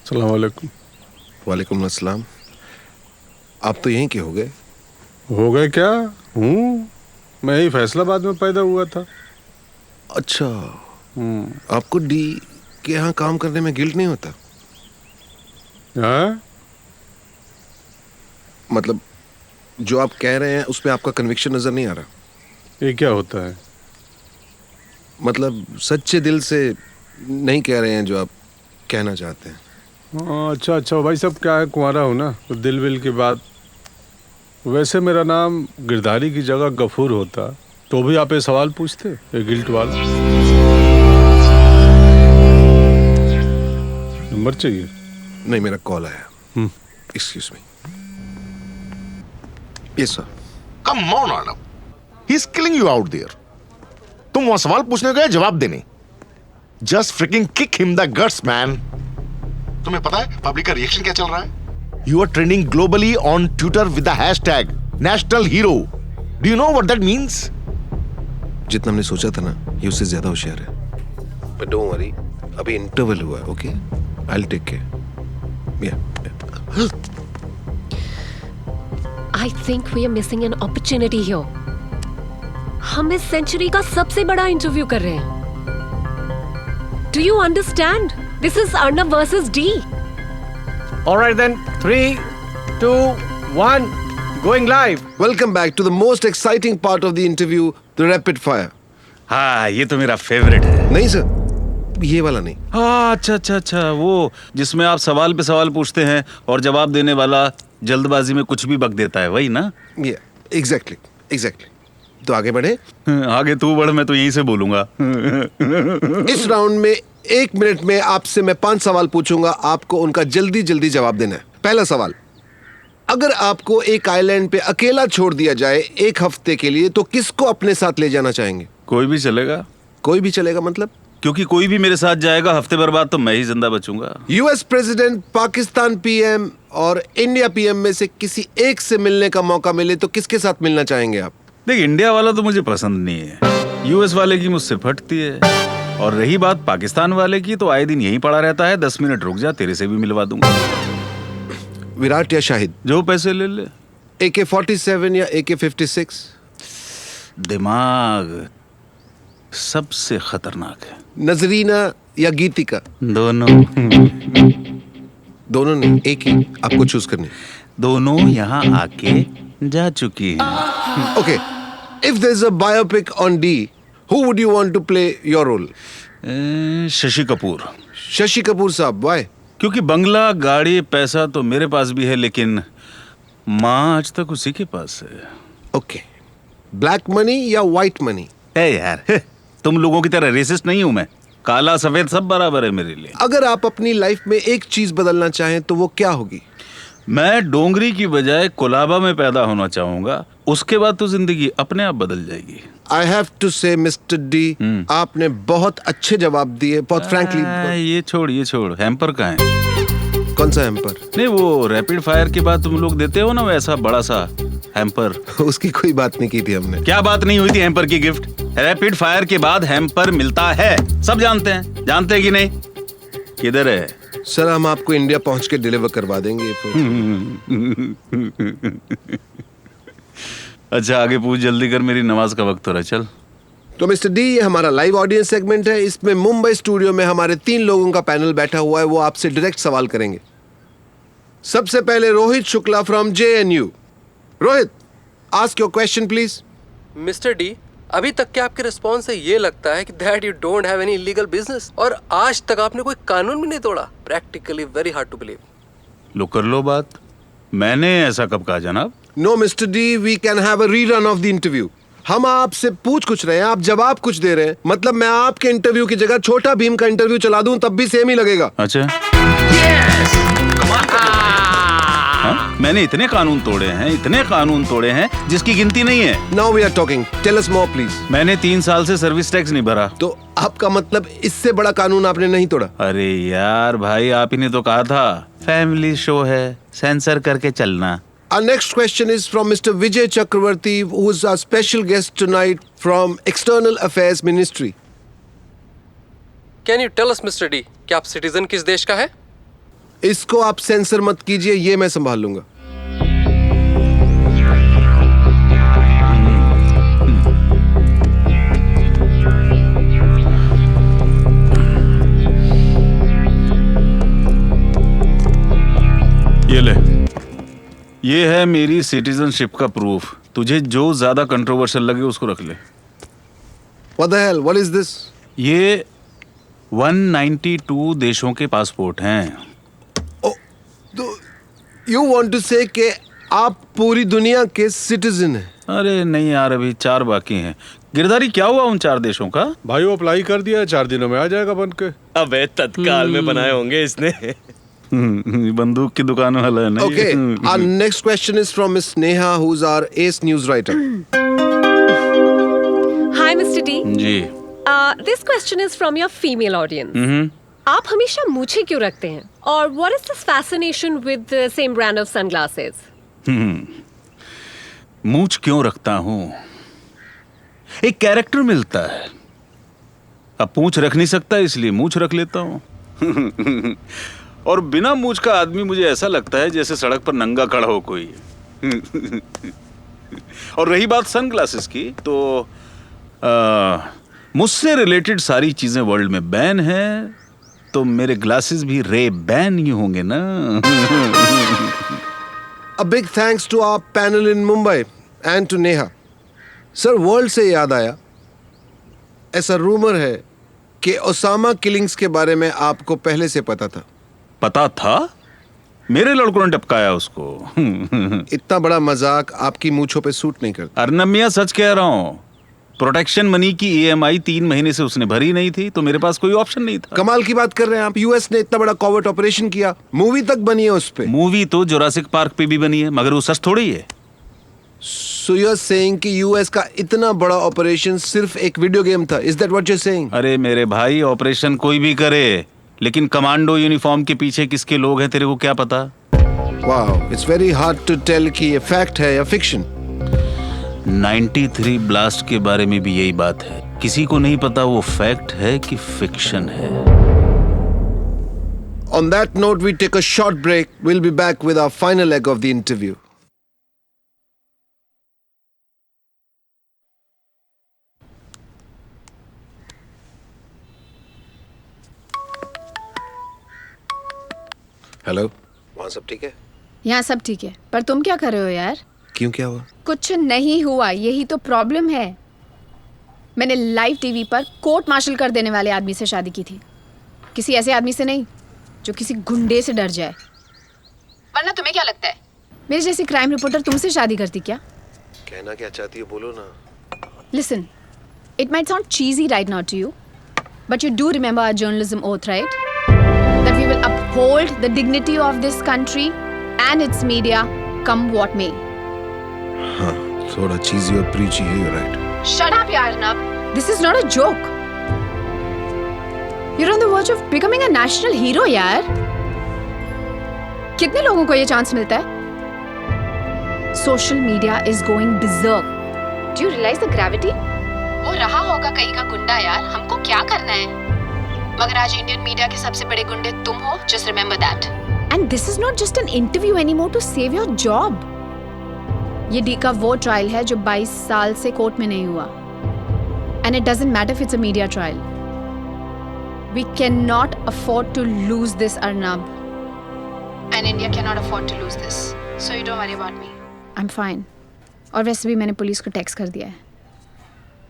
सलाम वालेकुम। वालेकुम अस्सलाम। आप तो यहीं के हो गए? हो गए क्या? मैं ही फैसलाबाद में पैदा हुआ था। अच्छा। आपको डी के यहाँ काम करने में गिल्ट नहीं होता? हाँ? मतलब जो आप कह रहे हैं उसमें आपका कन्विक्शन नजर नहीं आ रहा। ये क्या होता है? मतलब सच्चे दिल से नहीं कह रहे हैं जो आप कहना चाहते हैं। अच्छा अच्छा भाई साहब, क्या है, कुंवारा हो ना, तो दिल विल की बात। वैसे मेरा नाम गिरधारी की जगह गफूर होता तो भी आप ये सवाल पूछते, ये गिल्ट वाला। नंबर चाहिए? नहीं, मेरा कॉल आया। Excuse me. Yes sir. Come on Arnab, he is killing you out there. तुम वहां सवाल पूछने गए, जवाब देने। Just freaking kick him the guts man. तुम्हें पता है पब्लिक का रिएक्शन क्या चल रहा है? You are trending globally on Twitter with the hashtag national hero. Do you know what that means? जितना हमने सोचा था ना, ये उससे ज्यादा होशियार है। बट डोंट वरी, अभी इंटरवल हुआ है। Okay, I will take care. I think we are missing an opportunity here. हम इस सेंचुरी का सबसे बड़ा इंटरव्यू कर रहे हैं। Do you understand? This is Arnab versus D. All right then, 3, 2, 1, going live. Welcome back to the most exciting part of the interview, the rapid fire. हाँ, ये तो मेरा फेवरेट है। नहीं सर, ये वाला नहीं। हाँ, अच्छा अच्छा अच्छा, वो जिसमें आप सवाल पे सवाल पूछते हैं और जवाब देने वाला जल्दबाजी में कुछ भी बक देता है, वही ना? एग्जैक्टली। तो आगे बढ़े। आगे तू बढ़, मैं तो यहीं से बोलूंगा। इस राउंड में 1 मिनट में आपसे मैं 5 सवाल पूछूंगा, आपको उनका जल्दी जल्दी जवाब देना है। पहला सवाल, अगर आपको एक आइलैंड पे अकेला छोड़ दिया जाए 1 हफ्ते के लिए, तो किसको अपने साथ ले जाना चाहेंगे? कोई भी चलेगा। कोई भी चलेगा मतलब? क्योंकि कोई भी मेरे साथ जाएगा, हफ्ते भर बाद तो मैं ही जिंदा बचूंगा। यूएस प्रेसिडेंट, पाकिस्तान पीएम और इंडिया पीएम में से किसी एक से मिलने का मौका मिले तो किसके साथ मिलना चाहेंगे आप? देख, इंडिया वाला तो मुझे पसंद नहीं है, यूएस वाले की मुझसे फटती है, और रही बात पाकिस्तान वाले की, तो आए दिन यहीं पड़ा रहता है। 10 मिनट रुक जा, तेरे से भी मिलवा दूंगा। विराट या शाहिद? जो पैसे ले ले। AK-47 या AK-56? दिमाग सबसे खतरनाक है। नजरीना या गीतिका? दोनों। दोनों नहीं, एक ही आपको चूज करनी। दोनों यहाँ आके जा चुकी हैं। Okay, if there is a biopic on D, who would you want to play your role? Shashi Kapoor. Shashi Kapoor sahab, why? क्योंकि बंगला, गाड़ी, पैसा तो मेरे पास भी है, लेकिन माँ आज तक उसी के पास है। ओके, ब्लैक मनी या व्हाइट मनी? यार, तुम लोगों की तरह रेसिस्ट नहीं हूं मैं। काला सफेद सब बराबर है मेरे लिए। अगर आप अपनी लाइफ में एक चीज बदलना चाहें तो वो क्या होगी? मैं डोंगरी की बजाय कोलाबा में पैदा होना चाहूंगा, उसके बाद तो जिंदगी अपने आप बदल जाएगी। आई हैव टू से मिस्टर डी, आपने बहुत अच्छे जवाब दिए, बहुत फ्रैंकली। ये छोड़, हैम्पर कहाँ है? कौन सा हैम्पर? नहीं, वो रैपिड फायर के बाद तुम लोग देते हो ना वैसा बड़ा सा हैम्पर। उसकी कोई बात नहीं की थी हमने। क्या बात नहीं हुई थी हैम्पर की? गिफ्ट रैपिड फायर के बाद हैम्पर मिलता है, सब जानते हैं। जानते हैं कि नहीं? किधर है? सर, हम आपको इंडिया पहुंच के डिलीवर करवा देंगे। अच्छा, आगे पूछ, जल्दी कर, मेरी नमाज का वक्त हो रहा है। चल। तो मिस्टर डी, ये हमारा लाइव ऑडियंस सेगमेंट है। इसमें मुंबई स्टूडियो में हमारे 3 लोगों का पैनल बैठा हुआ है, वो आपसे डायरेक्ट सवाल करेंगे। सबसे पहले Rohit Shukla from JNU। Rohit, ask your question please. Mister D, अभी तक के आपके रिस्पॉन्स से ये लगता है कि that you don't have any illegal business, और आज तक आपने कोई कानून भी नहीं तोड़ा। Practically very hard to believe. लो कर लो बात। मैंने ऐसा कब कहा जनाब? No mister D, we can have a rerun of the interview. हम आपसे पूछ कुछ रहे हैं, आप जवाब कुछ दे रहे हैं। मतलब मैं आपके इंटरव्यू की जगह छोटा भीम का इंटरव्यू चला दूं तब भी सेम ही लगेगा। अच्छा, हाँ? मैंने इतने कानून तोड़े हैं जिसकी गिनती नहीं है। Now we are talking, tell us more please. मैंने 3 साल से सर्विस टैक्स नहीं भरा। तो आपका मतलब इससे बड़ा कानून आपने नहीं तोड़ा? अरे यार भाई, आप ही ने तो कहा था फैमिली शो है, सेंसर करके चलना। Our next question is from Mr. Vijay Chakravarti, who is our special guest tonight from External Affairs Ministry. Can you tell us, Mr. D, कि आप सिटीजन किस देश का है? इसको आप सेंसर मत कीजिए, ये मैं संभाल लूंगा। ये ले, ये है मेरी सिटीजनशिप का प्रूफ। तुझे जो ज्यादा कंट्रोवर्शियल लगे उसको रख ले। What the hell? What is this? ये 192 देशों के पासपोर्ट हैं। You want to say कि आप पूरी दुनिया के सिटीजन हैं? अरे नहीं यार, अभी 4 बाकी हैं। गिरधारी, क्या हुआ उन 4 देशों का? भाई वो अप्लाई कर दिया, 4 दिनों में आ जाएगा बन के। अबे तत्काल में बनाए होंगे इसने। बंदूक की दुकान वाला है ना। Okay, our next question is from Miss Neha, who's our ace news writer. Hi, Mr. D. Ji. This question is from your female audience. आप हमेशा मूछें क्यों रखते हैं? और what is this fascination with the same brand of sunglasses? मूछ क्यों रखता हूँ? एक कैरेक्टर मिलता है। अब पूंछ रख नहीं सकता, इसलिए मूछ रख लेता हूँ। और बिना मूछ का आदमी मुझे ऐसा लगता है जैसे सड़क पर नंगा खड़ा हो कोई। और रही बात सनग्लासेस की, तो मुझसे रिलेटेड सारी चीजें वर्ल्ड में बैन हैं, तो मेरे ग्लासेस भी रे बैन ही होंगे ना। A big thanks to our panel in Mumbai and to Neha. Sir, world से याद आया, ऐसा रूमर है कि ओसामा किलिंग्स के बारे में आपको पहले से पता था। पता था? मेरे लड़कों ने टपकाया उसको। इतना बड़ा मजाक आपकी मूंछों पे सूट नहीं करता। अर्नब मियां, सच कह रहा हूँ। प्रोटेक्शन मनी की EMI 3 महीने से उसने भरी नहीं थी, तो मेरे पास कोई ऑप्शन नहीं था। कमाल की बात कर रहे हैं आप। यूएस ने इतना बड़ा कॉवर्ट ऑपरेशन किया, मूवी तक बनी है उस पे। मूवी तो जुरासिक पार्क पे भी बनी है, मगर वो सच थोड़ी है। So you're saying कि यूएस का इतना बड़ा ऑपरेशन सिर्फ एक वीडियो गेम था? Is that what you're saying? अरे मेरे भाई, ऑपरेशन कोई भी करे, लेकिन कमांडो यूनिफॉर्म के पीछे किसके लोग हैं तेरे को क्या पता? Wow, it's very hard to tell कि ये फैक्ट है या फिक्शन। 93 ब्लास्ट के बारे में भी यही बात है। किसी को नहीं पता वो फैक्ट है कि फिक्शन है। On that note, we take a short break. We'll be back with our final leg of the interview. Hello, वहाँ सब ठीक है? यहाँ सब ठीक है, पर तुम क्या कर रहे हो यार? क्यों, क्या हुआ? कुछ नहीं हुआ, यही तो प्रॉब्लम है। मैंने लाइव टीवी पर कोर्ट मार्शल कर देने वाले आदमी से शादी की थी, किसी ऐसे आदमी से नहीं जो किसी गुंडे से डर जाए। वरना तुम्हें क्या लगता है मेरे जैसी क्राइम रिपोर्टर तुमसे शादी करती क्या? कहना क्या चाहती हो, बोलो ना। Listen, it might sound cheesy right now to you, but you do remember our journalism oath, right? That we will uphold the dignity of this country and its media, come what may. हाँ, थोड़ा cheesy और preachy है, you're right. Shut up, Arnab. This is not a joke. You're on the verge of becoming a national hero, यार. कितने लोगों को ये chance मिलता है? Social media is going berserk. Do you realize the gravity? वो रहा होगा कहीं का गुंडा यार, हमको क्या करना है? मगर आज इंडियन मीडिया के सबसे बड़े गुंडे तुम हो, just remember that. And this is not just an interview anymore to save your job. ये डी का वो ट्रायल है जो 22 साल से कोर्ट में नहीं हुआ. And it doesn't matter if it's a media trial. We cannot afford to lose this, Arnab. And India cannot afford to lose this. So you don't worry about me. I'm fine. और वैसे भी मैंने police को text कर दिया है.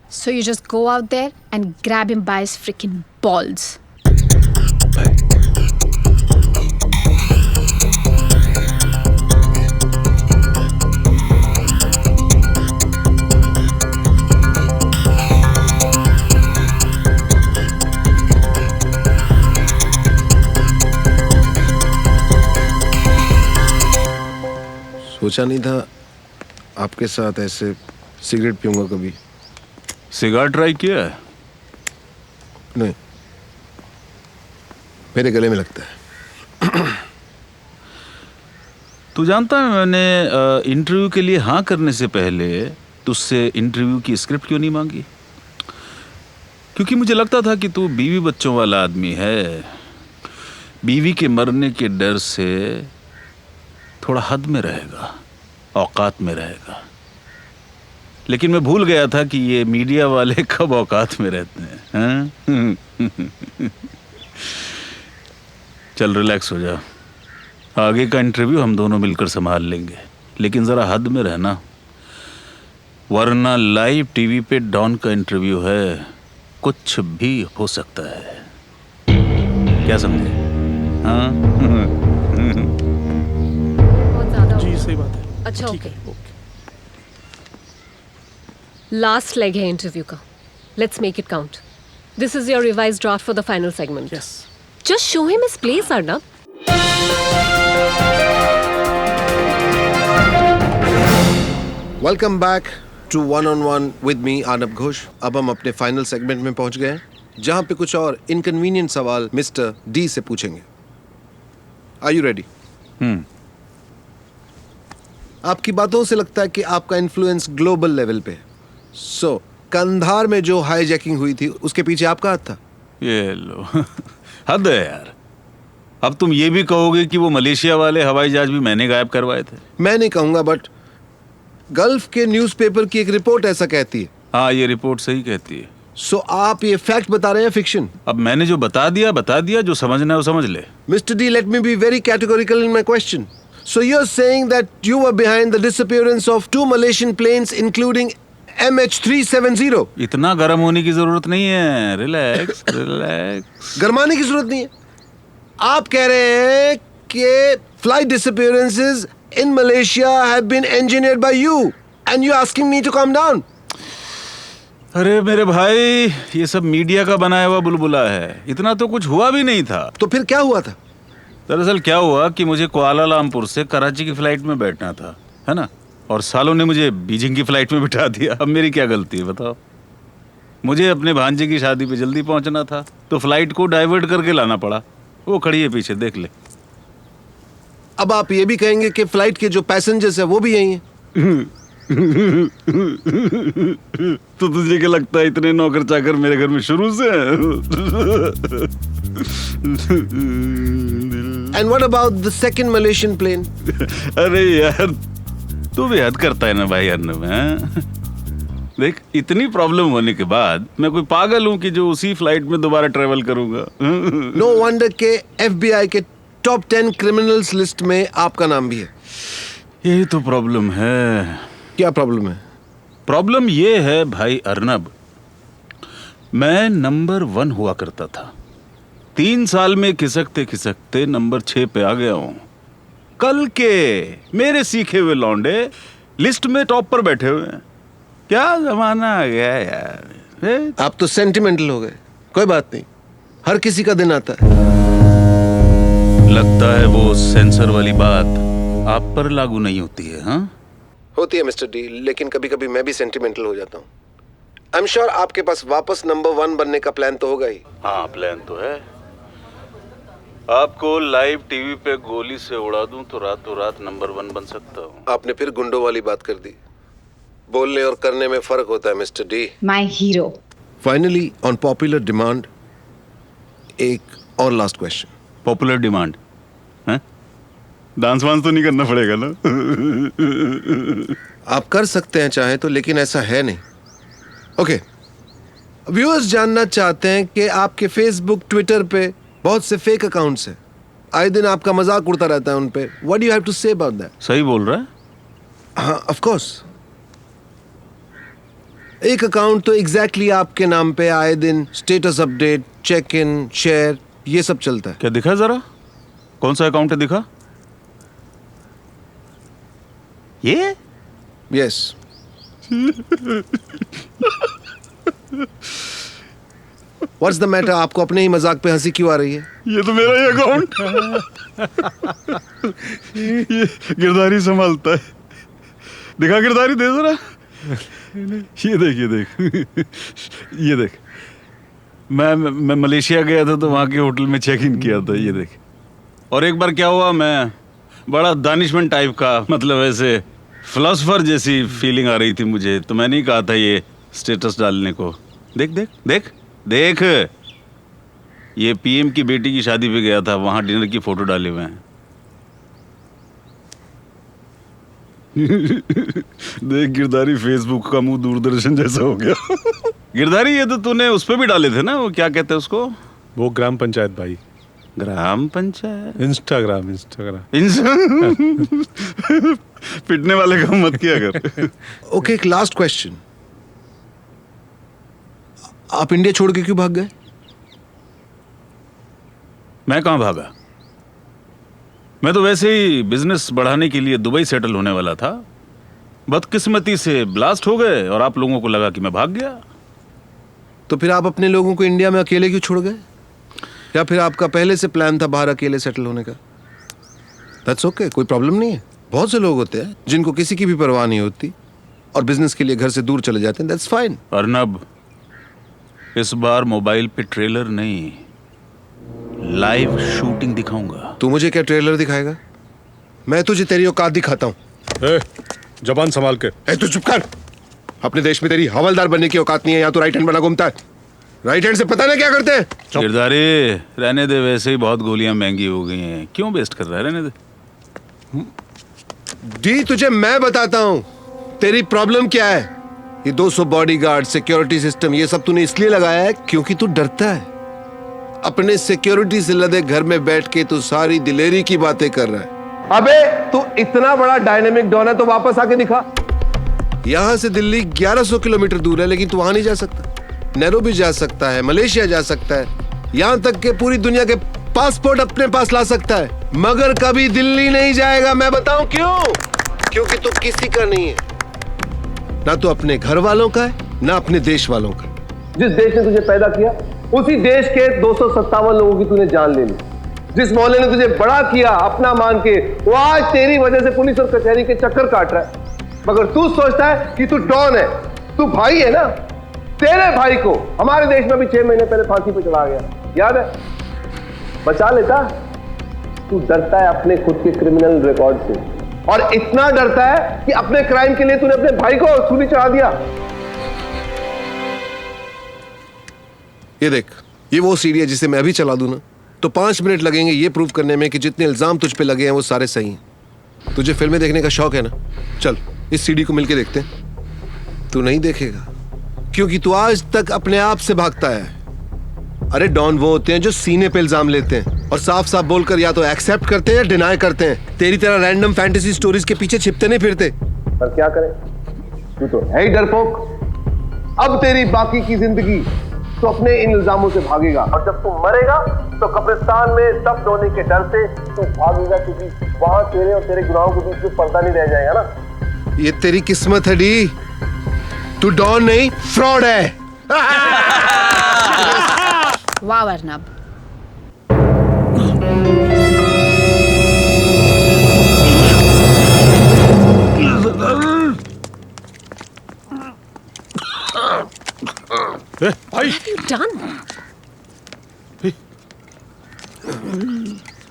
So you just go out there and grab him by his freaking balls. सोचा नहीं था आपके साथ ऐसे सिगरेट पीऊंगा कभी. सिगार ट्राई किया है? नहीं, मेरे गले में लगता है. तू जानता है मैंने इंटरव्यू के लिए हाँ करने से पहले तुझसे इंटरव्यू की स्क्रिप्ट क्यों नहीं मांगी? क्योंकि मुझे लगता था कि तू बीवी बच्चों वाला आदमी है, बीवी के मरने के डर से थोड़ा हद में रहेगा, औकात में रहेगा। लेकिन मैं भूल गया था कि ये मीडिया वाले कब औकात में रहते हैं, हाँ? चल रिलैक्स हो जा, आगे का इंटरव्यू हम दोनों मिलकर संभाल लेंगे, लेकिन जरा हद में रहना, वरना लाइव टीवी पे डॉन का इंटरव्यू है, कुछ भी हो सकता है। क्या समझे? हाँ? जी सही बात है। अच्छा ओके, लास्ट लेग है इंटरव्यू का, let's make it count. This is your revised draft for the final segment. Yes, just show him his place Arnab. Welcome back to one on one with me Arnab Ghosh. अब हम अपने final segment में पहुंच गए हैं, जहां पे कुछ और इनकन्वीनियंट सवाल मिस्टर डी से पूछेंगे। Are you ready? आपकी बातों से लगता है कि आपका इन्फ्लुएंस ग्लोबल लेवल पे है। सो कंधार में जो हाईजैकिंग हुई थी उसके पीछे आपका हाथ था? ये लो हद है यार। अब तुम ये भी कहोगे कि वो मलेशिया वाले हवाई जहाज भी मैंने गायब करवाए थे? मैं नहीं कहूंगा, बट गल्फ के न्यूज़पेपर की एक रिपोर्ट ऐसा कहती है। हाँ, ये रिपोर्ट सही कहती है। सो आप ये फैक्ट बता रहे हैं फिक्शन? अब मैंने जो बता दिया, जो समझना है वो समझ ले। Mr. D, let me be very categorical in my question. So you're saying that you were behind the disappearance of 2 Malaysian planes, including MH370? इतना गर्म होने की जरूरत नहीं है, रिलैक्स रिलैक्स। गरमाने की जरूरत नहीं है। आप कह रहे हैं कि flight disappearances in Malaysia have been engineered by you, and you're asking me to calm down. अरे मेरे भाई, ये सब मीडिया का बनाया हुआ बुलबुला है, इतना तो कुछ हुआ भी नहीं था। तो फिर क्या हुआ था? दरअसल क्या हुआ कि मुझे कुआलालंपुर से कराची की फ्लाइट में बैठना था, है ना, और सालों ने मुझे बीजिंग की फ्लाइट में बिठा दिया। अब मेरी क्या गलती है बताओ? मुझे अपने भांजे की शादी पे जल्दी पहुंचना था, तो फ्लाइट को डाइवर्ट करके लाना पड़ा। वो खड़ी है पीछे, देख ले। अब आप ये भी कहेंगे कि फ्लाइट के जो पैसेंजर्स है वो भी यही हैं? तो तुझे क्या लगता है इतने नौकर चाकर मेरे घर में शुरू से हैं? And what about the second Malaysian plane? अरे यार, तू भी हद करता है ना भाई अर्नब, हैं? देख, इतनी प्रॉब्लम होने के बाद मैं कोई पागल हूँ कि जो उसी फ्लाइट में दोबारा ट्रेवल करूंगा? नो वंडर के FBI के टॉप 10 क्रिमिनल्स लिस्ट में आपका नाम भी है। यही तो प्रॉब्लम है। क्या प्रॉब्लम है? प्रॉब्लम ये है भाई अर्नब, मैं नंबर 1 हुआ करता था। 3 साल में खिसकते खिसकते नंबर 6 पे आ गया हूँ। कल के मेरे सीखे हुए लौंडे लिस्ट में टॉप पर बैठे हुए हैं। क्या जमाना आ गया यार। आप तो सेंटिमेंटल हो गए। कोई बात नहीं, हर किसी का दिन आता है। लगता है वो सेंसर वाली बात आप पर लागू नहीं होती है। हाँ, होती है मिस्टर डी, लेकिन कभी कभी मैं भी सेंटिमेंटल हो जाता हूँ। आई एम श्योर आपके पास वापस नंबर 1 बनने का प्लान तो होगा ही। हाँ, प्लान तो है। आपको लाइव टीवी पे गोली से उड़ा दूं तो रातों रात नंबर 1 बन सकता हूँ। आपने फिर गुंडों वाली बात कर दी। बोलने और करने में फर्क होता है mister D. My hero. Finally on popular demand एक और लास्ट क्वेश्चन। पॉपुलर डिमांड है? डांस वांस तो नहीं करना पड़ेगा ना? आप कर सकते हैं चाहे तो, लेकिन ऐसा है नहीं। ओके, व्यूअर्स जानना चाहते हैं कि आपके फेसबुक, ट्विटर पे बहुत से फेक अकाउंट्स हैं। आए दिन आपका मजाक उड़ता रहता है उन पे। What do you have to say about that? सही बोल रहा है। हाँ, ऑफ कोर्स। एक अकाउंट तो एग्जैक्टली आपके नाम पे आए दिन status update, check in, share, ये सब चलता है। क्या दिखा जरा? कौन सा अकाउंट है, दिखा? ये? यस। What's the matter? आपको अपने ही मजाक पे हंसी क्यों आ रही है? ये तो मेरा ही अकाउंट। ये गिरदारी संभालता है। दिखा गिरदारी, दे जरा। ये देख, ये देख, ये देख। मैं मलेशिया गया था तो वहाँ के होटल में चेक इन किया था। ये देख। और एक बार क्या हुआ, मैं बड़ा दानिशमंद टाइप का, मतलब ऐसे फिलोसफर जैसी फीलिंग आ रही थी मुझे, तो मैंने ही कहा था ये स्टेटस डालने को। देख देख देख देख, ये पीएम की बेटी की शादी पे गया था, वहां डिनर की फोटो डाले हुए हैं। देख गिरधारी, फेसबुक का मुंह दूरदर्शन जैसा हो गया। गिरधारी, ये तो तूने उस पे भी डाले थे ना, वो क्या कहते हैं उसको? वो ग्राम पंचायत भाई। ग्राम पंचायत? इंस्टाग्राम। पिटने वाले का मत किया कर। ओके, एक लास्ट क्वेश्चन, आप इंडिया छोड़ के क्यों भाग गए? मैं कहां भागा? मैं तो वैसे ही बिजनेस बढ़ाने के लिए दुबई सेटल होने वाला था। बदकिस्मती से ब्लास्ट हो गए और आप लोगों को लगा कि मैं भाग गया। तो फिर आप अपने लोगों को इंडिया में अकेले क्यों छोड़ गए? या फिर आपका पहले से प्लान था बाहर अकेले सेटल होने का? दैट्स ओके, कोई प्रॉब्लम नहीं है। बहुत से लोग होते हैं जिनको किसी की भी परवाह नहीं होती और बिजनेस के लिए घर से दूर चले जाते हैं, दैट्स फाइन। अर्नब, इस बार मोबाइल पे ट्रेलर नहीं, लाइव शूटिंग दिखाऊंगा। तू मुझे क्या ट्रेलर दिखाएगा? मैं तुझे तेरी औकात दिखाता हूँ। जबान संभाल के। तू चुप कर। अपने देश में तेरी हवलदार बनने की औकात नहीं है, यहाँ तो राइट हैंड बना घूमता है। राइट हैंड से पता नहीं क्या करते हैं। गिरधारी, रहने दे, वैसे ही बहुत गोलियां महंगी हो गई हैं, क्यों वेस्ट कर रहा है? रहने दे। डी, तुझे मैं बताता हूं तेरी प्रॉब्लम क्या है। ये 200 बॉडीगार्ड, सिक्योरिटी सिस्टम, ये सब तूने इसलिए लगाया है क्योंकि तू डरता है। अपने सिक्योरिटी से लदे घर में बैठ के तू सारी दिलेरी की बातें कर रहा है। अबे तू इतना बड़ा डायनेमिक डॉन है तो वापस आके दिखा। यहां से दिल्ली 1100 किलोमीटर दूर है, लेकिन तू वहां नहीं जा सकता। नैरोबी जा सकता है, मलेशिया जा सकता है, यहां तक के पूरी दुनिया के पासपोर्ट अपने पास ला सकता है, मगर कभी दिल्ली नहीं जाएगा। मैं बताऊं क्यों? क्योंकि तू किसी का नहीं है, ना तो अपने घर वालों का है, ना अपने देश वालों का। जिस देश ने तुझे पैदा किया, उसी देश के 257 लोगों की तूने जान ले ली। जिस मोहल्ले ने तुझे बड़ा किया अपना मान के, वो आज तेरी वजह से पुलिस और कचहरी के चक्कर काट रहा है। मगर तू सोचता है कि तू डॉन है, तू भाई है ना। तेरे भाई को हमारे देश में भी 6 महीने पहले फांसी पे चढ़ाया गया, याद है? बचा लेता। तू डरता है अपने खुद के क्रिमिनल रिकॉर्ड से, और इतना डरता है कि अपने क्राइम के लिए तूने अपने भाई को सूली चढ़ा दिया। ये देख, ये वो सीढ़ी है जिसे मैं अभी चला दूं ना तो 5 मिनट लगेंगे ये प्रूव करने में कि जितने इल्जाम तुझ पे लगे हैं वो सारे सही हैं। तुझे फिल्में देखने का शौक है ना? चल इस सीढ़ी को मिलके देखते हैं। तू नहीं देखेगा क्योंकि तू आज तक अपने आप से भागता है। अरे डॉन वो होते हैं जो सीने पे इल्जाम लेते हैं और साफ साफ बोलकर या तो एक्सेप्ट करते हैं या डिनाई करते हैं। तेरी तरह रैंडम फैंटेसी स्टोरीज के पीछे छिपते नहीं फिरते। पर क्या करें, तू तो है ही डरपोक। अब तेरी बाकी की जिंदगी तो अपने इन इल्जामों से भागेगा, और जब तू मरेगा तो कब्रिस्तान में दफन होने के डर से तू भागेगा, क्योंकि वहां तेरे और तेरे गुनाहों के बीच में पर्दा नहीं रह जाएगा ना। ये तेरी किस्मत है डी, तू डॉन नहीं फ्रॉड है। वाह अर्नब, भाई डन।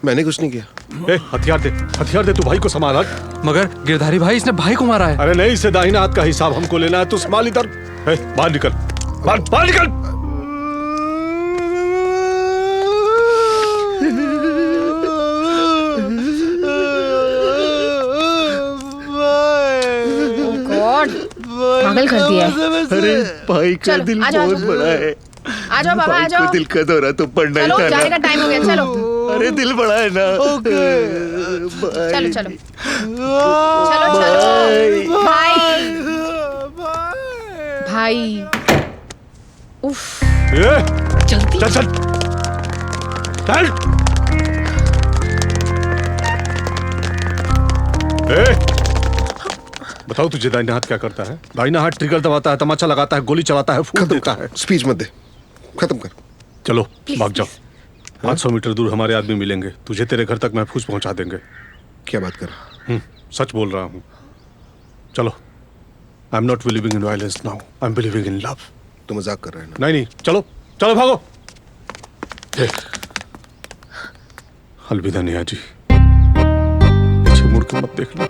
मैंने कुछ नहीं किया। हथियार दे, तू भाई को संभाल। मगर गिरधारी भाई, इसने भाई को मारा है। अरे नहीं, इसे दाहिना हाथ का हिसाब हमको लेना है। तू संभाल इधर। बाहर निकल, बाहर निकल। पागल कर दिया है। अरे भाई का चलो, दिल आ जाओ, बहुत बड़ा है। आ जाओ बाबा, आ भाई जाओ। को दिल का दौरा तो पड़ना ही चलो, था ना। जाने का टाइम हो गया, चलो। अरे दिल बड़ा है ना। चलो चलो चलो चलो भाई भाई। उफ, जल्दी चल चल चल। बताओ तुझे दाहिना हाथ क्या करता है? दाहिना हाथ ट्रिगर दबाता है, तमाचा लगाता है, गोली चलाता है, फूट देता है। स्पीच मत दे, खत्म कर। चलो भाग जाओ। 500 मीटर दूर हमारे आदमी मिलेंगे, तुझे तेरे घर तक महफूज पहुंचा देंगे। क्या बात कर रहा? सच बोल रहा हूँ। चलो। I am not believing in violence now, I am believing in love. तू मजाक कर रहा है ना? नहीं, चलो चलो भागो। अलविदा निया जी। मुड़ के मत देखना।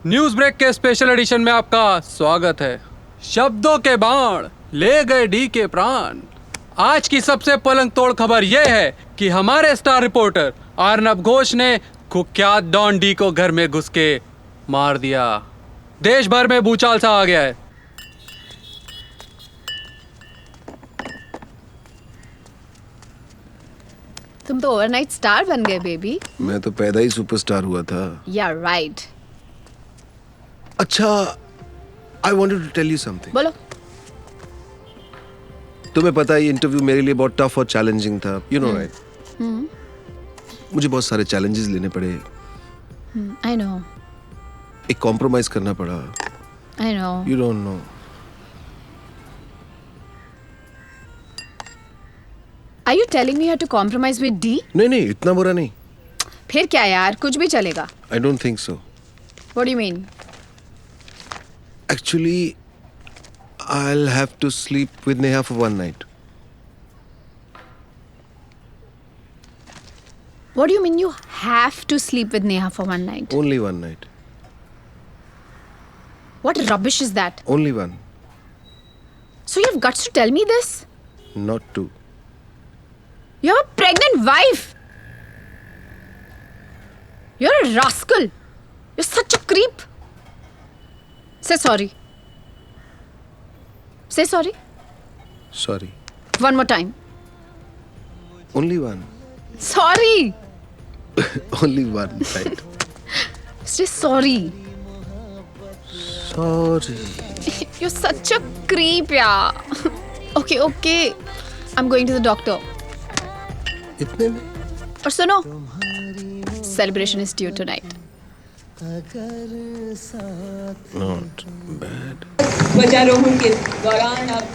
न्यूज ब्रेक के स्पेशल एडिशन में आपका स्वागत है। शब्दों के बाण ले गए डी के प्राण। आज की सबसे पलंग तोड़ खबर यह है कि हमारे स्टार रिपोर्टर अर्नब घोष ने कुख्यात डॉन डी को घर में घुस के मार दिया। देश भर में भूचाल सा आ गया है। तुम तो ओवरनाइट स्टार बन गए बेबी। मैं तो पैदा ही सुपरस्टार हुआ था। Yeah right. अच्छा, I wanted to tell you something. बोलो। तुम्हें पता है ये इंटरव्यू मेरे लिए बहुत टफ और चैलेंजिंग था। You know right. मुझे बहुत सारे चैलेंजेस लेने पड़े। I know. एक कॉम्प्रोमाइज करना पड़ा। I know. You don't know. Are you telling me you have to compromise with D? नहीं, इतना बुरा नहीं। फिर क्या यार, कुछ भी चलेगा। I don't think so. What do you mean? Actually, I'll have to sleep with Neha for one night. What do you mean you have to sleep with Neha for one night? Only one night. What rubbish is that? Only one. So you have guts to tell me this? Not two. You have a pregnant wife. You're a rascal. You're such a creep. Say sorry. Say sorry. Sorry. One more time. Only one. Sorry. Only one night. Say sorry. Sorry. You're such a creep, yeah. Okay. I'm going to the doctor. इतने में? और सुनो, celebration is due tonight. Not bad. ध्वजारोहण के दौरान अब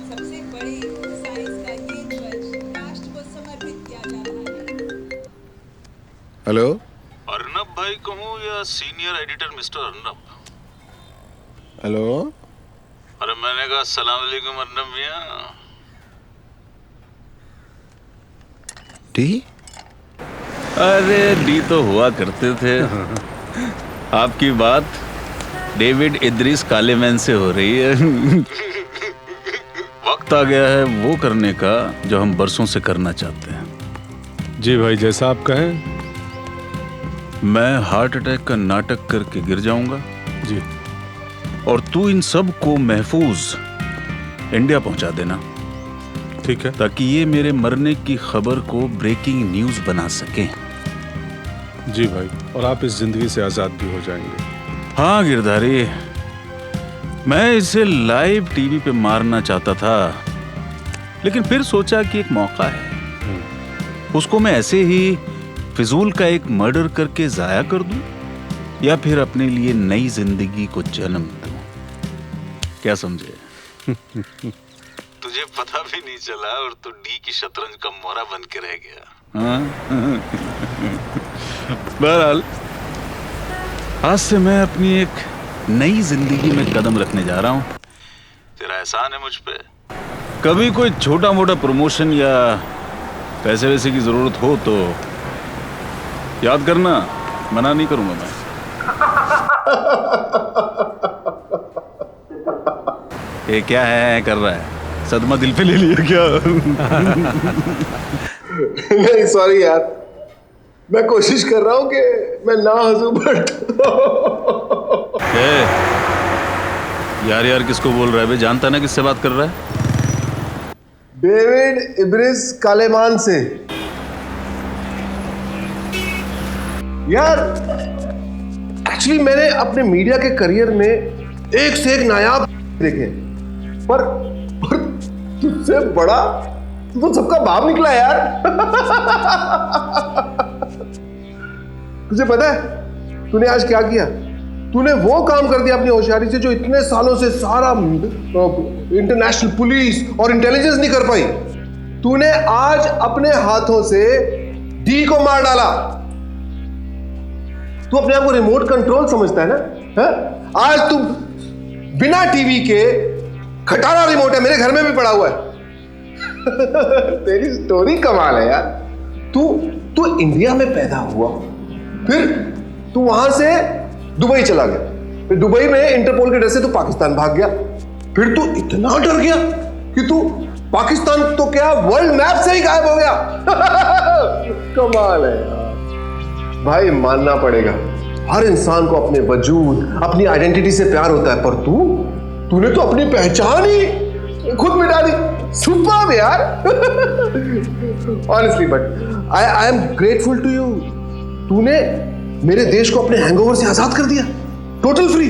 सबसे बड़ी साइज का ये ध्वज राष्ट्र को समर्पित किया जा रहा है। हेलो? अर्नब भाई कहूँ या senior editor mister Arnab? Hello? अरे मैंने कहा अस्सलाम वालेकुम अर्नब मियां। डी? अरे डी तो हुआ करते थे। आपकी बात डेविड इद्रिस कालेमैन से हो रही है। वक्त आ गया है वो करने का जो हम बरसों से करना चाहते हैं। जी भाई, जैसा आप कहें। मैं हार्ट अटैक का नाटक करके गिर जाऊंगा जी, और तू इन सब को महफूज इंडिया पहुंचा देना। ठीक है, ताकि ये मेरे मरने की खबर को ब्रेकिंग न्यूज बना सके। जी भाई, और आप इस जिंदगी से आजाद भी हो जाएंगे। हाँ गिरधारी, मैं इसे लाइव टीवी पे मारना चाहता था, लेकिन फिर सोचा कि एक मौका है, उसको मैं ऐसे ही फिजूल का एक मर्डर करके जाया कर दूं, या फिर अपने लिए नई जिंदगी को जन्म दूं। क्या समझे? तुझे पता भी नहीं चला और तू डी की शतरंज का मोहरा बन के रह गया। बहरहाल आज से मैं अपनी एक नई जिंदगी में कदम रखने जा रहा हूँ। तेरा एहसान है मुझ पे। कभी कोई छोटा मोटा प्रमोशन या पैसे वैसे की जरूरत हो तो याद करना, मना नहीं करूंगा मैं। ये क्या है कर रहा है? सदमा दिल पे ले लिया क्या? नहीं सॉरी यार, मैं कोशिश कर रहा हूं कि मैं ना हंसूं, बट यार किसको बोल रहा है बे? जानता ना किससे बात कर रहा है? डेविड इब्रिस कालेमान से। यार एक्चुअली मैंने अपने मीडिया के करियर में एक से एक नायाब देखे, पर तुझसे बड़ा तो सबका बाप निकला यार। तुझे पता है तूने आज क्या किया? तूने वो काम कर दिया अपनी होशियारी से जो इतने सालों से सारा इंटरनेशनल पुलिस और इंटेलिजेंस नहीं कर पाई। तूने आज अपने हाथों से डी को मार डाला। तू अपने आप को रिमोट कंट्रोल समझता है ना? है? आज तू बिना टीवी के खटारा रिमोट है, मेरे घर में भी पड़ा हुआ है। तेरी स्टोरी कमाल है यार। तू इंडिया में पैदा हुआ, फिर तू वहां से दुबई चला गया, फिर दुबई में इंटरपोल के डर से तू पाकिस्तान भाग गया, फिर तू इतना डर गया कि तू पाकिस्तान तो क्या वर्ल्ड मैप से ही गायब हो गया। कमाल है यार। भाई मानना पड़ेगा, हर इंसान को अपने वजूद, अपनी आइडेंटिटी से प्यार होता है, पर तूने तो अपनी पहचान ही खुद मिटा दी। सुपर यार। Honestly but I am grateful to you. तूने मेरे देश को अपने हैंगओवर से आजाद कर दिया, टोटल फ्री।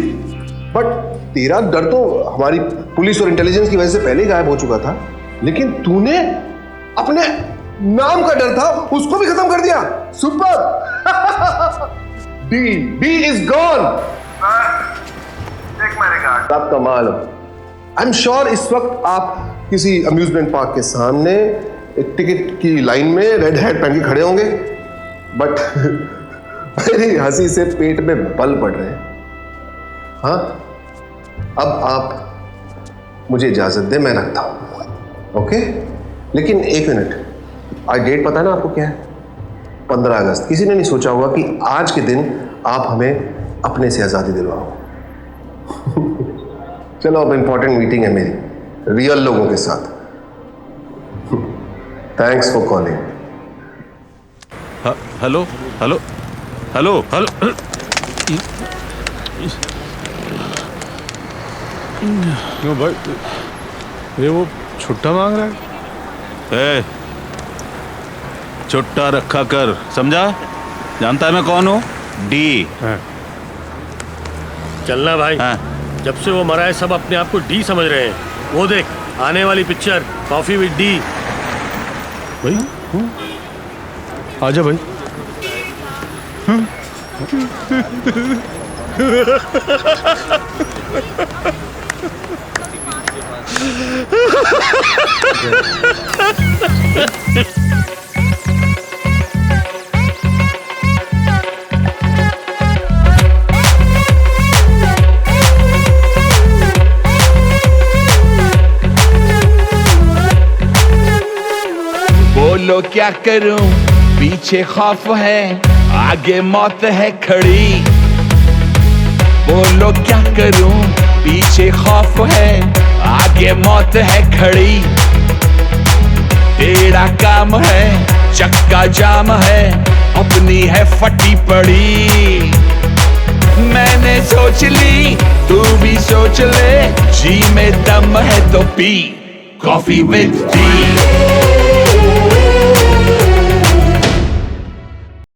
बट तेरा डर तो हमारी पुलिस और इंटेलिजेंस की वजह से पहले ही गायब हो चुका था, लेकिन तूने अपने नाम का डर था उसको भी खत्म कर दिया। सुपर। D is gone. आप कमाल हो। आई एम श्योर इस वक्त आप किसी अम्यूजमेंट पार्क के सामने एक टिकट की लाइन में रेड हैट पहन के खड़े होंगे, बट मेरी हंसी से पेट में बल पड़ रहे हैं। हाँ, अब आप मुझे इजाजत दे, मैं रखता हूं। ओके, लेकिन एक मिनट, आज डेट पता है ना आपको क्या है? 15 अगस्त। किसी ने नहीं सोचा होगा कि आज के दिन आप हमें अपने से आजादी दिलवाओ। चलो, अब इंपॉर्टेंट मीटिंग है मेरी रियल लोगों के साथ। Thanks for calling. Hello hello hello hello. क्यों भाई, ये वो छुट्टा मांग रहा है? छुट्टा रखा कर, समझा? जानता है मैं कौन हूँ? डी। चलना भाई। जब से वो मरा है सब अपने आप को डी समझ रहे हैं। वो देख, आने वाली पिक्चर कॉफी विद डी। भाई आजा भाई। बोलो क्या करूं, पीछे खौफ है, आगे मौत है खड़ी। बोलो क्या करूं, पीछे खौफ है, आगे मौत है खड़ी। टेढ़ा काम है, चक्का जाम है, अपनी है फटी पड़ी। मैंने सोच ली, तू भी सोच ले, जी में दम है तो पी कॉफी विद टी।